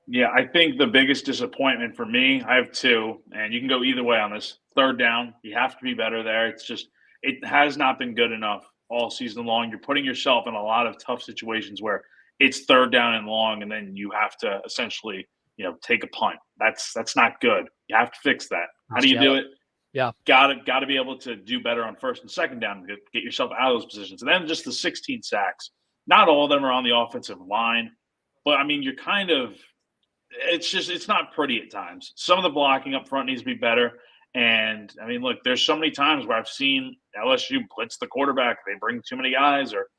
S6: Yeah, I think the biggest disappointment for me, I have two, and you can go either way on this. Third down, you have to be better there. It's just, it has not been good enough all season long. You're putting yourself in a lot of tough situations where it's third down and long, and then you have to essentially, take a punt. That's not good. You have to fix that. How do you do it?
S1: Yeah.
S6: Got to be able to do better on first and second down to get yourself out of those positions. And then just the 16 sacks. Not all of them are on the offensive line, but I mean, it's not pretty at times. Some of the blocking up front needs to be better. And I mean, look, there's so many times where I've seen LSU blitz the quarterback. They bring too many guys, or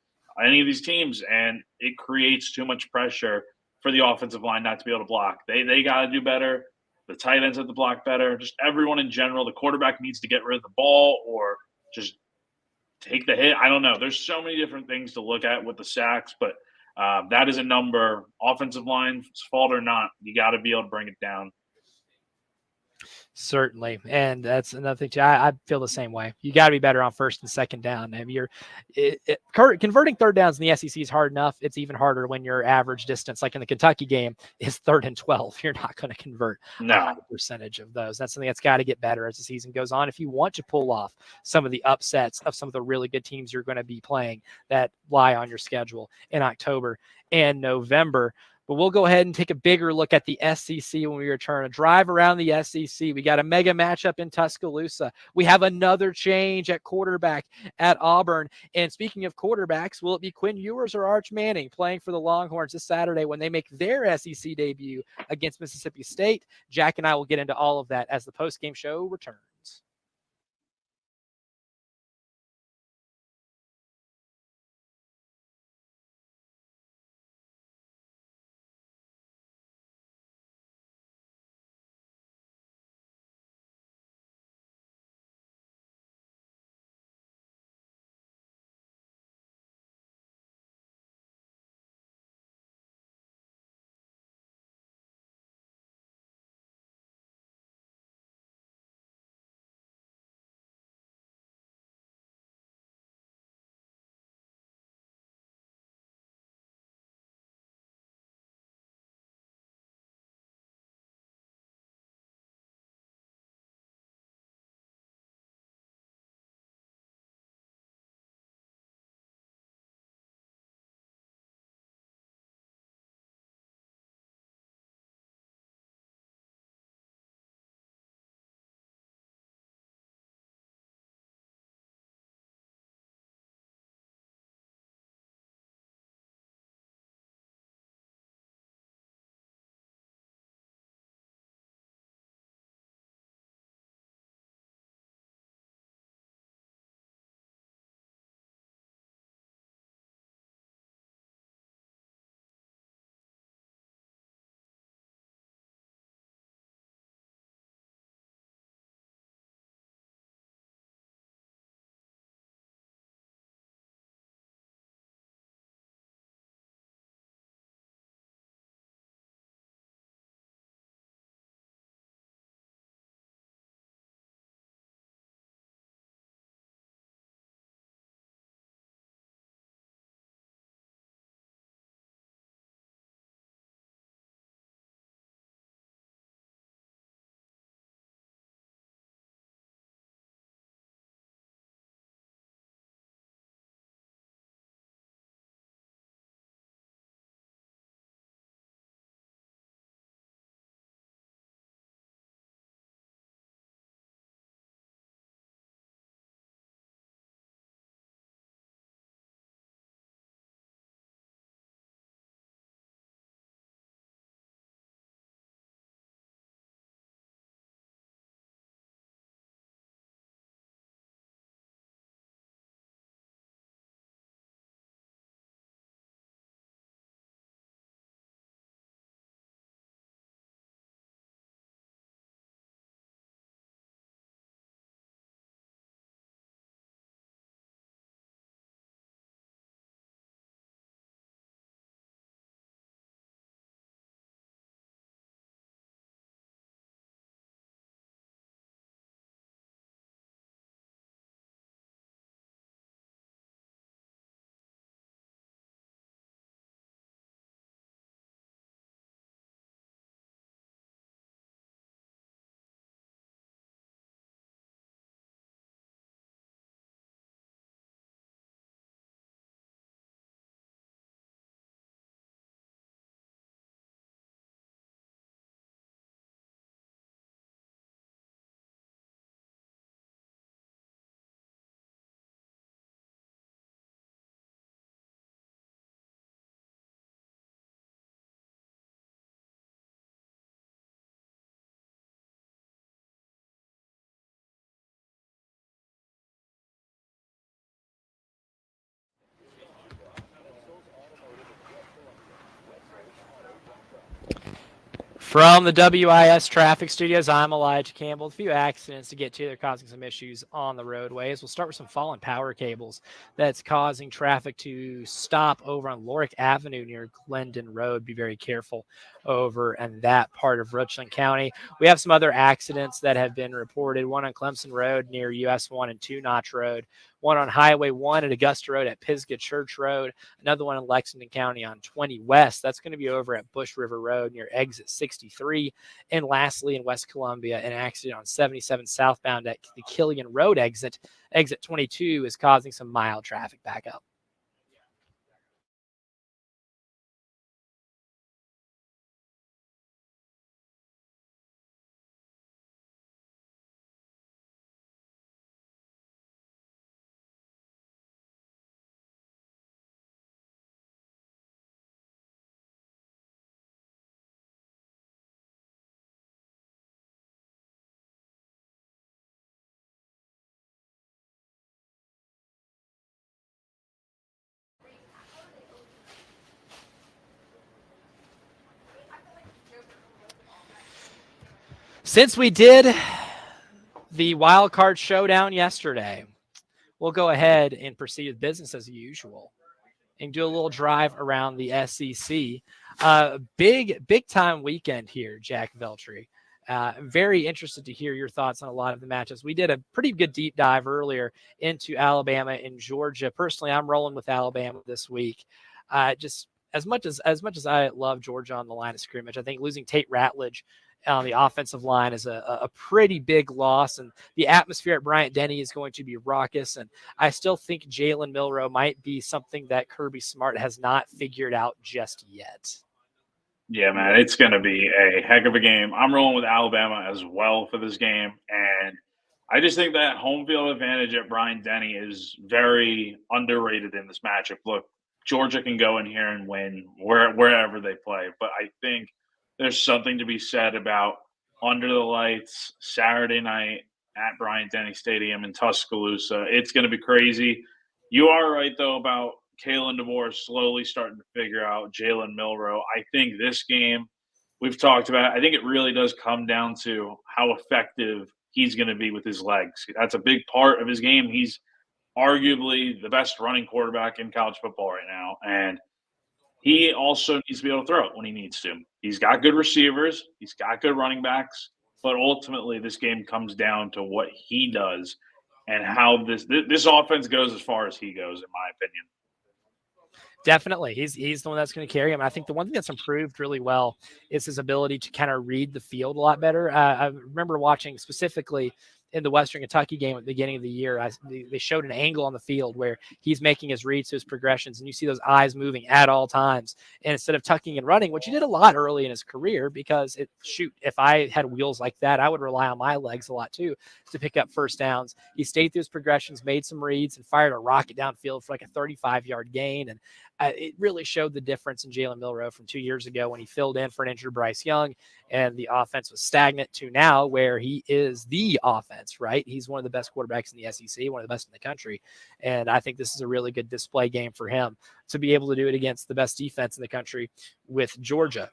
S6: any of these teams, and it creates too much pressure for the offensive line not to be able to block. They got to do better. The tight ends have to block better. Just everyone in general. The quarterback needs to get rid of the ball or just take the hit. I don't know. There's so many different things to look at with the sacks, but that is a number. Offensive line's fault or not, you got to be able to bring it down.
S1: Certainly. And that's another thing too. I feel the same way. You got to be better on first and second down. I mean, converting third downs in the SEC is hard enough. It's even harder when your average distance, like in the Kentucky game, is 3rd and 12. You're not going to convert a high percentage of those. That's something that's got to get better as the season goes on. If you want to pull off some of the upsets of some of the really good teams you're going to be playing that lie on your schedule in October and November. But we'll go ahead and take a bigger look at the SEC when we return. A drive around the SEC. We got a mega matchup in Tuscaloosa. We have another change at quarterback at Auburn. And speaking of quarterbacks, will it be Quinn Ewers or Arch Manning playing for the Longhorns this Saturday when they make their SEC debut against Mississippi State? Jack and I will get into all of that as the postgame show returns. From the WIS Traffic Studios, I'm Elijah Campbell. A few accidents to get to. They're causing some issues on the roadways. We'll start with some fallen power cables that's causing traffic to stop over on Lorick Avenue near Glendon Road. Be very careful over in that part of Richland County. We have some other accidents that have been reported. One on Clemson Road near US 1 and 2 Notch Road. One on Highway 1 at Augusta Road at Pisgah Church Road. Another one in Lexington County on 20 West. That's going to be over at Bush River Road near exit 63. And lastly, in West Columbia, an accident on 77 southbound at the Killian Road exit. Exit 22 is causing some mild traffic backup. Since we did the wild card showdown yesterday, we'll go ahead and proceed with business as usual and do a little drive around the SEC. Big time weekend here, Jack Veltri. Very interested to hear your thoughts on a lot of the matches. We did a pretty good deep dive earlier into Alabama and Georgia. Personally, I'm rolling with Alabama this week. Just as much as I love Georgia on the line of scrimmage, I think losing Tate Ratledge on the offensive line is a pretty big loss, and the atmosphere at Bryant-Denny is going to be raucous, and I still think Jalen Milroe might be something that Kirby Smart has not figured out just yet.
S6: Yeah, man, it's going to be a heck of a game. I'm rolling with Alabama as well for this game, and I just think that home field advantage at Bryant-Denny is very underrated in this matchup. Look, Georgia can go in here and win wherever they play, but I think there's something to be said about under the lights Saturday night at Bryant-Denny Stadium in Tuscaloosa. It's going to be crazy. You are right, though, about Kalen DeBoer slowly starting to figure out Jalen Milroe. I think this game, we've talked about it, I think it really does come down to how effective he's going to be with his legs. That's a big part of his game. He's arguably the best running quarterback in college football right now, and he also needs to be able to throw it when he needs to. He's got good receivers. He's got good running backs. But ultimately, this game comes down to what he does and how this offense goes as far as he goes, in my opinion.
S1: Definitely. He's the one that's going to carry him. I think the one thing that's improved really well is his ability to kind of read the field a lot better. I remember watching specifically in the Western Kentucky game at the beginning of the year, they showed an angle on the field where he's making his reads to his progressions, and you see those eyes moving at all times. And instead of tucking and running, which he did a lot early in his career, because if I had wheels like that, I would rely on my legs a lot too to pick up first downs. He stayed through his progressions, made some reads, and fired a rocket downfield for like a 35-yard gain. And it really showed the difference in Jalen Milroe from 2 years ago when he filled in for an injured Bryce Young and the offense was stagnant to now where he is the offense, right? He's one of the best quarterbacks in the SEC, one of the best in the country. And I think this is a really good display game for him to be able to do it against the best defense in the country with Georgia.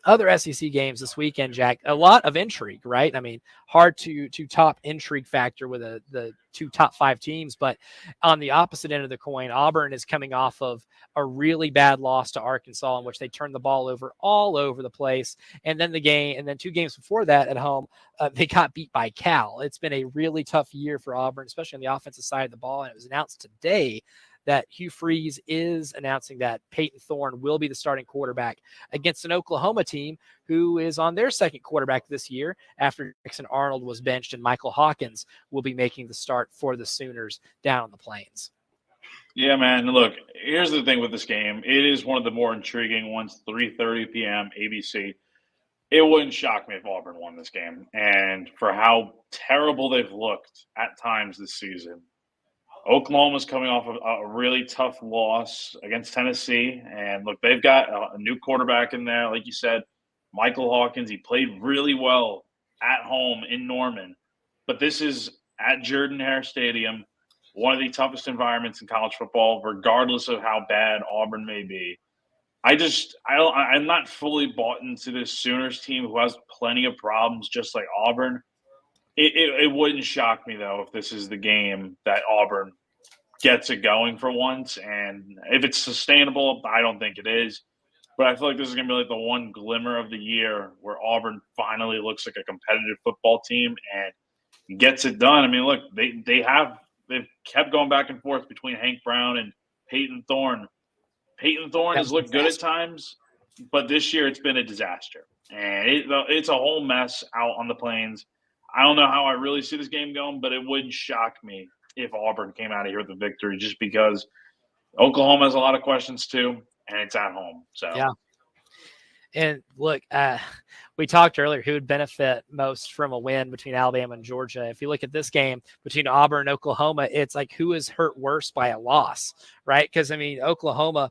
S1: Other SEC games this weekend, Jack, a lot of intrigue, right? I mean, hard to top intrigue factor with the two top 5 teams, but on the opposite end of the coin, Auburn is coming off of a really bad loss to Arkansas in which they turned the ball over all over the place. And then 2 games before that at home, they got beat by Cal. It's been a really tough year for Auburn, especially on the offensive side of the ball. And it was announced today that Hugh Freeze is announcing that Peyton Thorne will be the starting quarterback against an Oklahoma team who is on their second quarterback this year after Jackson Arnold was benched, and Michael Hawkins will be making the start for the Sooners down on the Plains.
S6: Yeah, man. Look, here's the thing with this game. It is one of the more intriguing ones, 3:30 p.m. ABC. It wouldn't shock me if Auburn won this game. And for how terrible they've looked at times this season, Oklahoma's coming off of a really tough loss against Tennessee. And look, they've got a new quarterback in there. Like you said, Michael Hawkins, he played really well at home in Norman. But this is at Jordan-Hare Stadium, one of the toughest environments in college football, regardless of how bad Auburn may be. I'm not fully bought into this Sooners team who has plenty of problems just like Auburn. It wouldn't shock me, though, if this is the game that Auburn gets it going for once. And if it's sustainable, I don't think it is. But I feel like this is going to be like the one glimmer of the year where Auburn finally looks like a competitive football team and gets it done. I mean, look, they've kept going back and forth between Hank Brown and Peyton Thorne. Peyton Thorne has looked good at times, but this year it's been a disaster. And it's a whole mess out on the Plains. I don't know how I really see this game going, but it wouldn't shock me if Auburn came out of here with a victory just because Oklahoma has a lot of questions too, and it's at home. So
S1: yeah. And look, we talked earlier who would benefit most from a win between Alabama and Georgia. If you look at this game between Auburn and Oklahoma, it's like who is hurt worse by a loss, right? Because, I mean, Oklahoma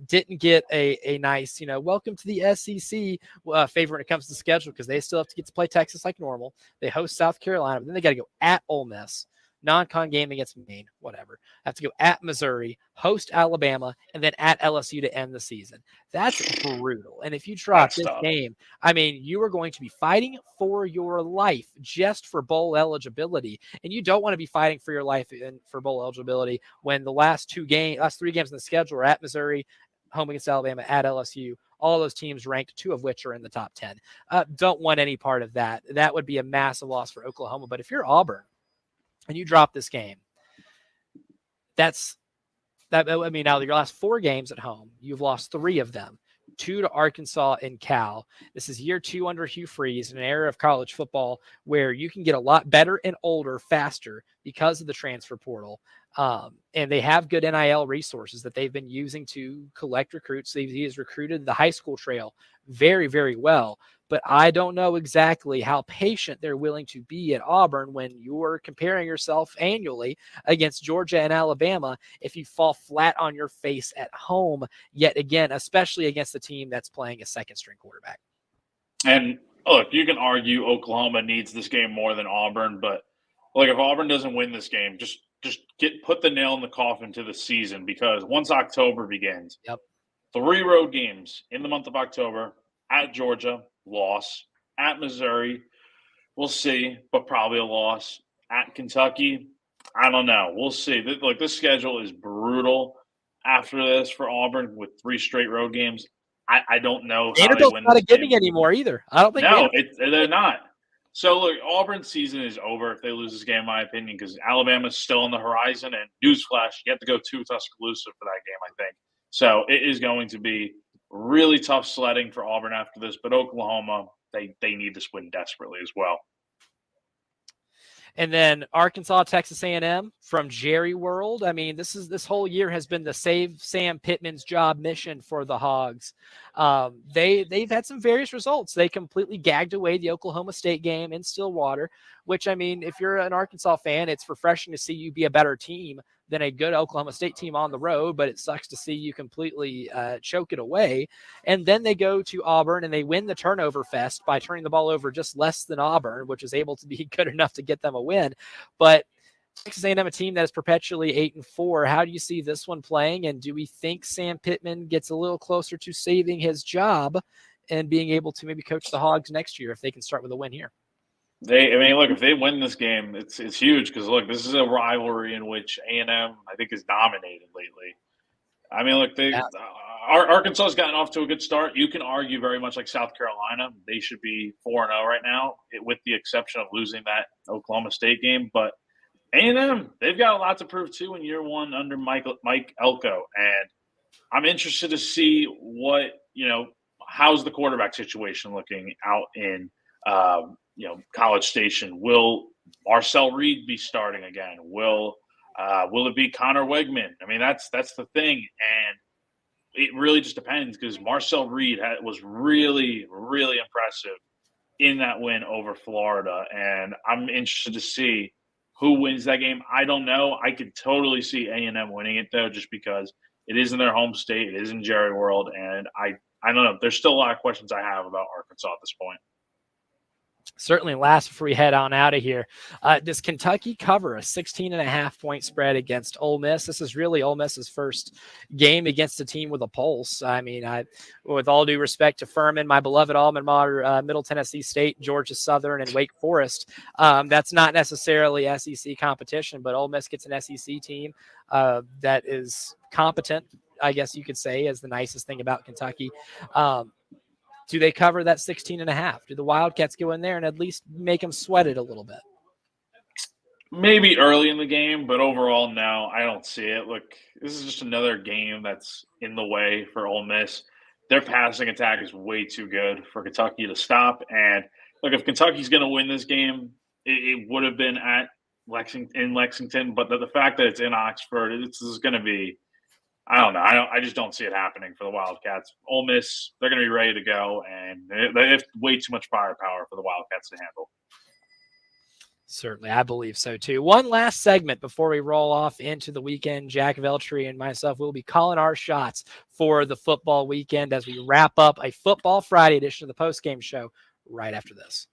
S1: didn't get a nice, welcome to the SEC favor when it comes to schedule because they still have to get to play Texas like normal. They host South Carolina, but then they got to go at Ole Miss. non-con game against Maine, whatever. Have to go at Missouri, host Alabama, and then at LSU to end the season. That's brutal. And if you drop this game, I mean, you are going to be fighting for your life just for bowl eligibility. And you don't want to be fighting for your life for bowl eligibility when the last 3 games in the schedule are at Missouri, home against Alabama, at LSU. All those teams ranked, 2 of which are in the top 10. Don't want any part of that. That would be a massive loss for Oklahoma. But if you're Auburn and you drop this game, I mean, now your last 4 games at home, you've lost 3 of them. 2 to Arkansas and Cal. This is year 2 under Hugh Freeze in an era of college football where you can get a lot better and older faster because of the transfer portal. And they have good NIL resources that they've been using to collect recruits. He has recruited the high school trail very, very well. But I don't know exactly how patient they're willing to be at Auburn when you're comparing yourself annually against Georgia and Alabama if you fall flat on your face at home yet again, especially against a team that's playing a second-string quarterback.
S6: And look, you can argue Oklahoma needs this game more than Auburn, but like if Auburn doesn't win this game, just put the nail in the coffin to the season, because once October begins, 3 road games in the month of October: at Georgia, loss; at Missouri, we'll see, but probably a loss; at Kentucky, I don't know, we'll see. Like, this schedule is brutal after this for Auburn with 3 straight road games. I don't know how they win
S1: not
S6: this
S1: a giving
S6: game
S1: anymore either. I don't think.
S6: No, they're not. So, look, Auburn's season is over if they lose this game, in my opinion, because Alabama's still on the horizon. And newsflash, you have to go to Tuscaloosa for that game, I think. So it is going to be really tough sledding for Auburn after this. But Oklahoma, they need this win desperately as well.
S1: And then Arkansas, Texas A&M from Jerry World. I mean, this whole year has been the save Sam Pittman's job mission for the Hogs. They've had some various results. They completely gagged away the Oklahoma State game in Stillwater, which, I mean, if you're an Arkansas fan, it's refreshing to see you be a better team than a good Oklahoma State team on the road, but it sucks to see you completely choke it away. And then they go to Auburn and they win the turnover fest by turning the ball over just less than Auburn, which is able to be good enough to get them a win. But Texas A&M, a team that is perpetually 8-4. How do you see this one playing? And do we think Sam Pittman gets a little closer to saving his job and being able to maybe coach the Hogs next year if they can start with a win here?
S6: Look, if they win this game, it's huge because, look, this is a rivalry in which A&M, I think, is dominated lately. I mean, look, Arkansas has gotten off to a good start. You can argue very much like South Carolina. They should be 4-0 right now, with the exception of losing that Oklahoma State game. But A&M, they've got a lot to prove, too, in year 1 under Mike Elko. And I'm interested to see how's the quarterback situation looking out in College Station. Will Marcel Reed be starting again? Will it be Connor Wegman? I mean, that's the thing, and it really just depends because Marcel Reed was really, really impressive in that win over Florida, and I'm interested to see who wins that game. I don't know. I could totally see A&M winning it though, just because it is in their home state, it is in Jerry World, and I don't know. There's still a lot of questions I have about Arkansas at this point.
S1: Certainly last before we head on out of here. Does Kentucky cover a 16.5-point spread against Ole Miss? This is really Ole Miss's first game against a team with a pulse. I mean, with all due respect to Furman, my beloved alma mater, Middle Tennessee State, Georgia Southern, and Wake Forest, that's not necessarily SEC competition, but Ole Miss gets an SEC team that is competent, I guess you could say, is the nicest thing about Kentucky. Do they cover that 16.5? Do the Wildcats go in there and at least make them sweat it a little bit?
S6: Maybe early in the game, but overall, no, I don't see it. Look, this is just another game that's in the way for Ole Miss. Their passing attack is way too good for Kentucky to stop. And look, if Kentucky's going to win this game, it would have been at Lexington. But the fact that it's in Oxford, this is going to be, I don't know. I just don't see it happening for the Wildcats. Ole Miss, they're going to be ready to go, and they have way too much firepower for the Wildcats to handle.
S1: Certainly, I believe so too. One last segment before we roll off into the weekend. Jack Veltri and myself will be calling our shots for the football weekend as we wrap up a Football Friday edition of the Postgame Show right after this.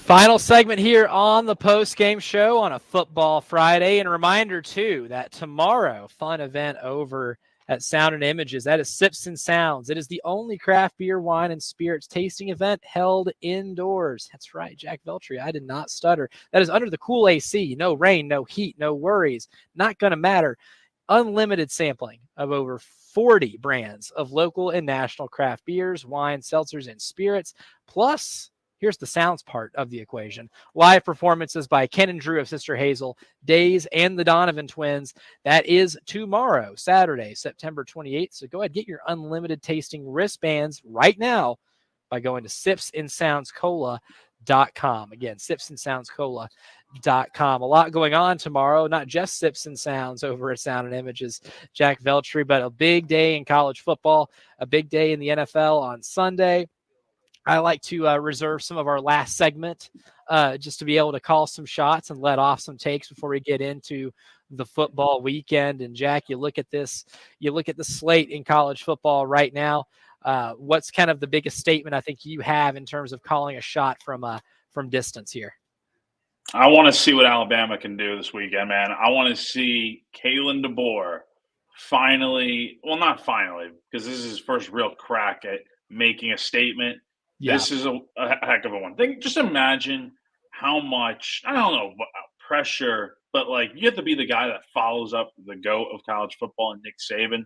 S1: Final segment here on the post-game show on a Football Friday. And a reminder, too, that tomorrow, fun event over at Sound and Images. That is Sips and Sounds. It is the only craft beer, wine, and spirits tasting event held indoors. That's right, Jack Veltri. I did not stutter. That is under the cool AC. No rain, no heat, no worries. Not going to matter. Unlimited sampling of over 40 brands of local and national craft beers, wines, seltzers, and spirits. Plus, here's the sounds part of the equation. Live performances by Ken and Drew of Sister Hazel, Days, and the Donovan Twins. That is tomorrow, Saturday, September 28th. So go ahead, get your unlimited tasting wristbands right now by going to sipsandsoundscola.com. Again, sipsandsoundscola.com. A lot going on tomorrow, not just Sips and Sounds over at Sound and Images, Jack Veltri, but a big day in college football, a big day in the NFL on Sunday. I like to reserve some of our last segment just to be able to call some shots and let off some takes before we get into the football weekend. And Jack, you look at this, you look at the slate in college football right now. What's kind of the biggest statement I think you have in terms of calling a shot from distance here?
S6: I want to see what Alabama can do this weekend, man. I want to see Kalen DeBoer finally, well, not finally, because this is his first real crack at making a statement. Yeah. This is a heck of a one. Just imagine how much, I don't know, pressure, but like you have to be the guy that follows up the GOAT of college football and Nick Saban.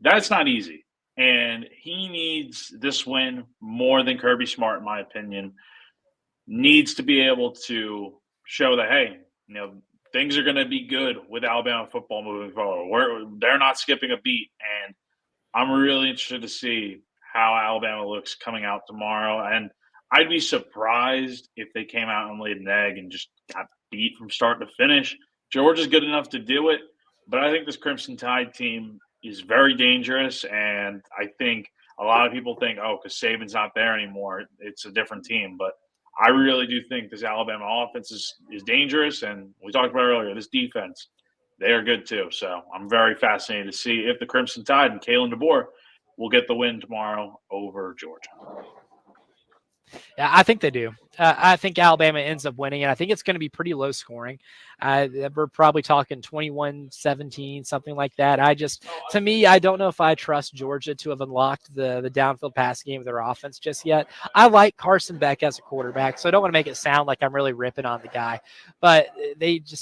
S6: That's not easy. And he needs this win more than Kirby Smart, in my opinion. Needs to be able to show that, hey, you know, things are going to be good with Alabama football moving forward. They're not skipping a beat. And I'm really interested to see how Alabama looks coming out tomorrow. And I'd be surprised if they came out and laid an egg and just got beat from start to finish. Georgia's good enough to do it, but I think this Crimson Tide team is very dangerous. And I think a lot of people think, oh, because Saban's not there anymore, it's a different team. But I really do think this Alabama offense is dangerous. And we talked about earlier, this defense, they are good too. So I'm very fascinated to see if the Crimson Tide and Kalen DeBoer will get the win tomorrow over Georgia.
S1: Yeah, I think they do. I think Alabama ends up winning, and I think it's going to be pretty low scoring. We're probably talking 21-17, something like that. To me, I don't know if I trust Georgia to have unlocked the downfield passing game of their offense just yet. I like Carson Beck as a quarterback, so I don't want to make it sound like I'm really ripping on the guy. But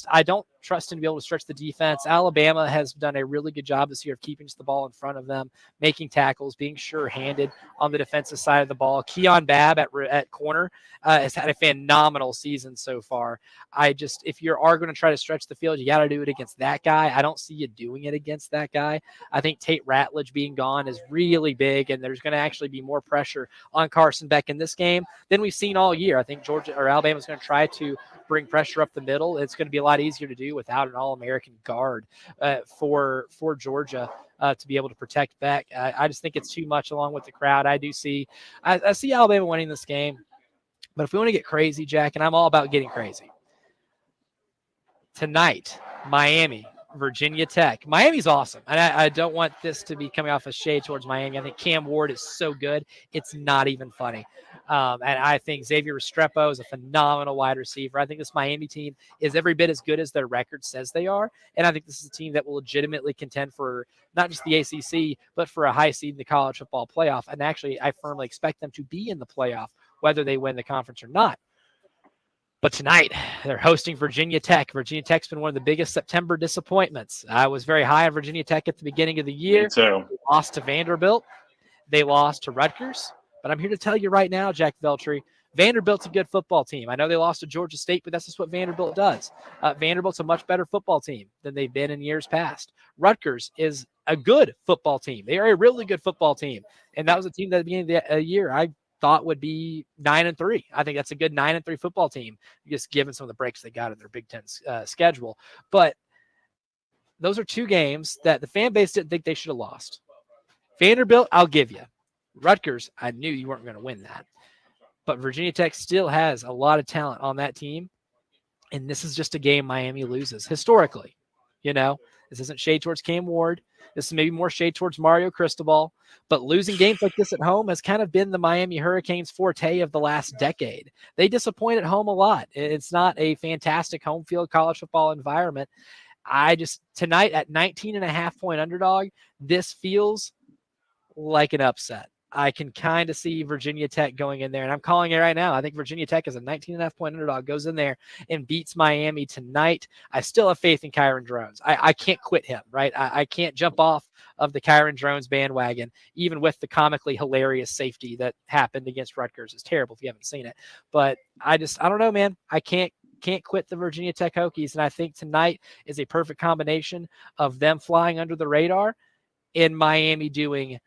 S1: I don't trust him to be able to stretch the defense. Alabama has done a really good job this year of keeping the ball in front of them, making tackles, being sure-handed on the defensive side of the ball. Keon Babb at corner has had a phenomenal season so far. If you are going to try to stretch the field, you got to do it against that guy. I don't see you doing it against that guy. I think Tate Ratledge being gone is really big, and there's going to actually be more pressure on Carson Beck in this game than we've seen all year. I think Alabama is going to try to bring pressure up the middle. It's going to be a lot easier to do without an All-American guard for Georgia to be able to protect Beck. I just think it's too much along with the crowd. I see Alabama winning this game. But if we want to get crazy, Jack, and I'm all about getting crazy, tonight, Miami, Virginia Tech. Miami's awesome. And I don't want this to be coming off a shade towards Miami. I think Cam Ward is so good, it's not even funny. And I think Xavier Restrepo is a phenomenal wide receiver. I think this Miami team is every bit as good as their record says they are. And I think this is a team that will legitimately contend for not just the ACC, but for a high seed in the college football playoff. And actually, I firmly expect them to be in the playoff, whether they win the conference or not. But tonight, they're hosting Virginia Tech. Virginia Tech's been one of the biggest September disappointments. I was very high on Virginia Tech at the beginning of the year.
S6: Me too.
S1: They lost to Vanderbilt. They lost to Rutgers. But I'm here to tell you right now, Jack Veltri, Vanderbilt's a good football team. I know they lost to Georgia State, but that's just what Vanderbilt does. Vanderbilt's a much better football team than they've been in years past. Rutgers is a good football team. They are a really good football team. And that was a team that at the beginning of the year I thought would be 9-3. I think that's a good 9-3 football team, just given some of the breaks they got in their Big Ten schedule. But those are two games that the fan base didn't think they should have lost. Vanderbilt, I'll give you. Rutgers, I knew you weren't going to win that. But Virginia Tech still has a lot of talent on that team. And this is just a game Miami loses historically. You know, This isn't shade towards Cam Ward. This is maybe more shade towards Mario Cristobal. But losing games like this at home has kind of been the Miami Hurricanes' forte of the last decade. They disappoint at home a lot. It's not a fantastic home field college football environment. Tonight at 19.5-point underdog, this feels like an upset. I can kind of see Virginia Tech going in there, and I'm calling it right now. I think Virginia Tech is a 19.5-point underdog, goes in there and beats Miami tonight. I still have faith in Kyron Drones. I can't quit him, right? I can't jump off of the Kyron Drones bandwagon, even with the comically hilarious safety that happened against Rutgers. It's terrible if you haven't seen it. But I don't know, man. I can't quit the Virginia Tech Hokies, and I think tonight is a perfect combination of them flying under the radar and Miami doing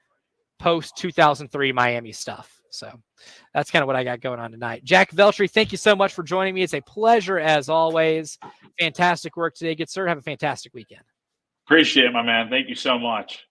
S1: post-2003 Miami stuff. So that's kind of what I got going on tonight. Jack Veltri, thank you so much for joining me. It's a pleasure as always. Fantastic work today. Good sir. Have a fantastic weekend.
S6: Appreciate it, my man. Thank you so much.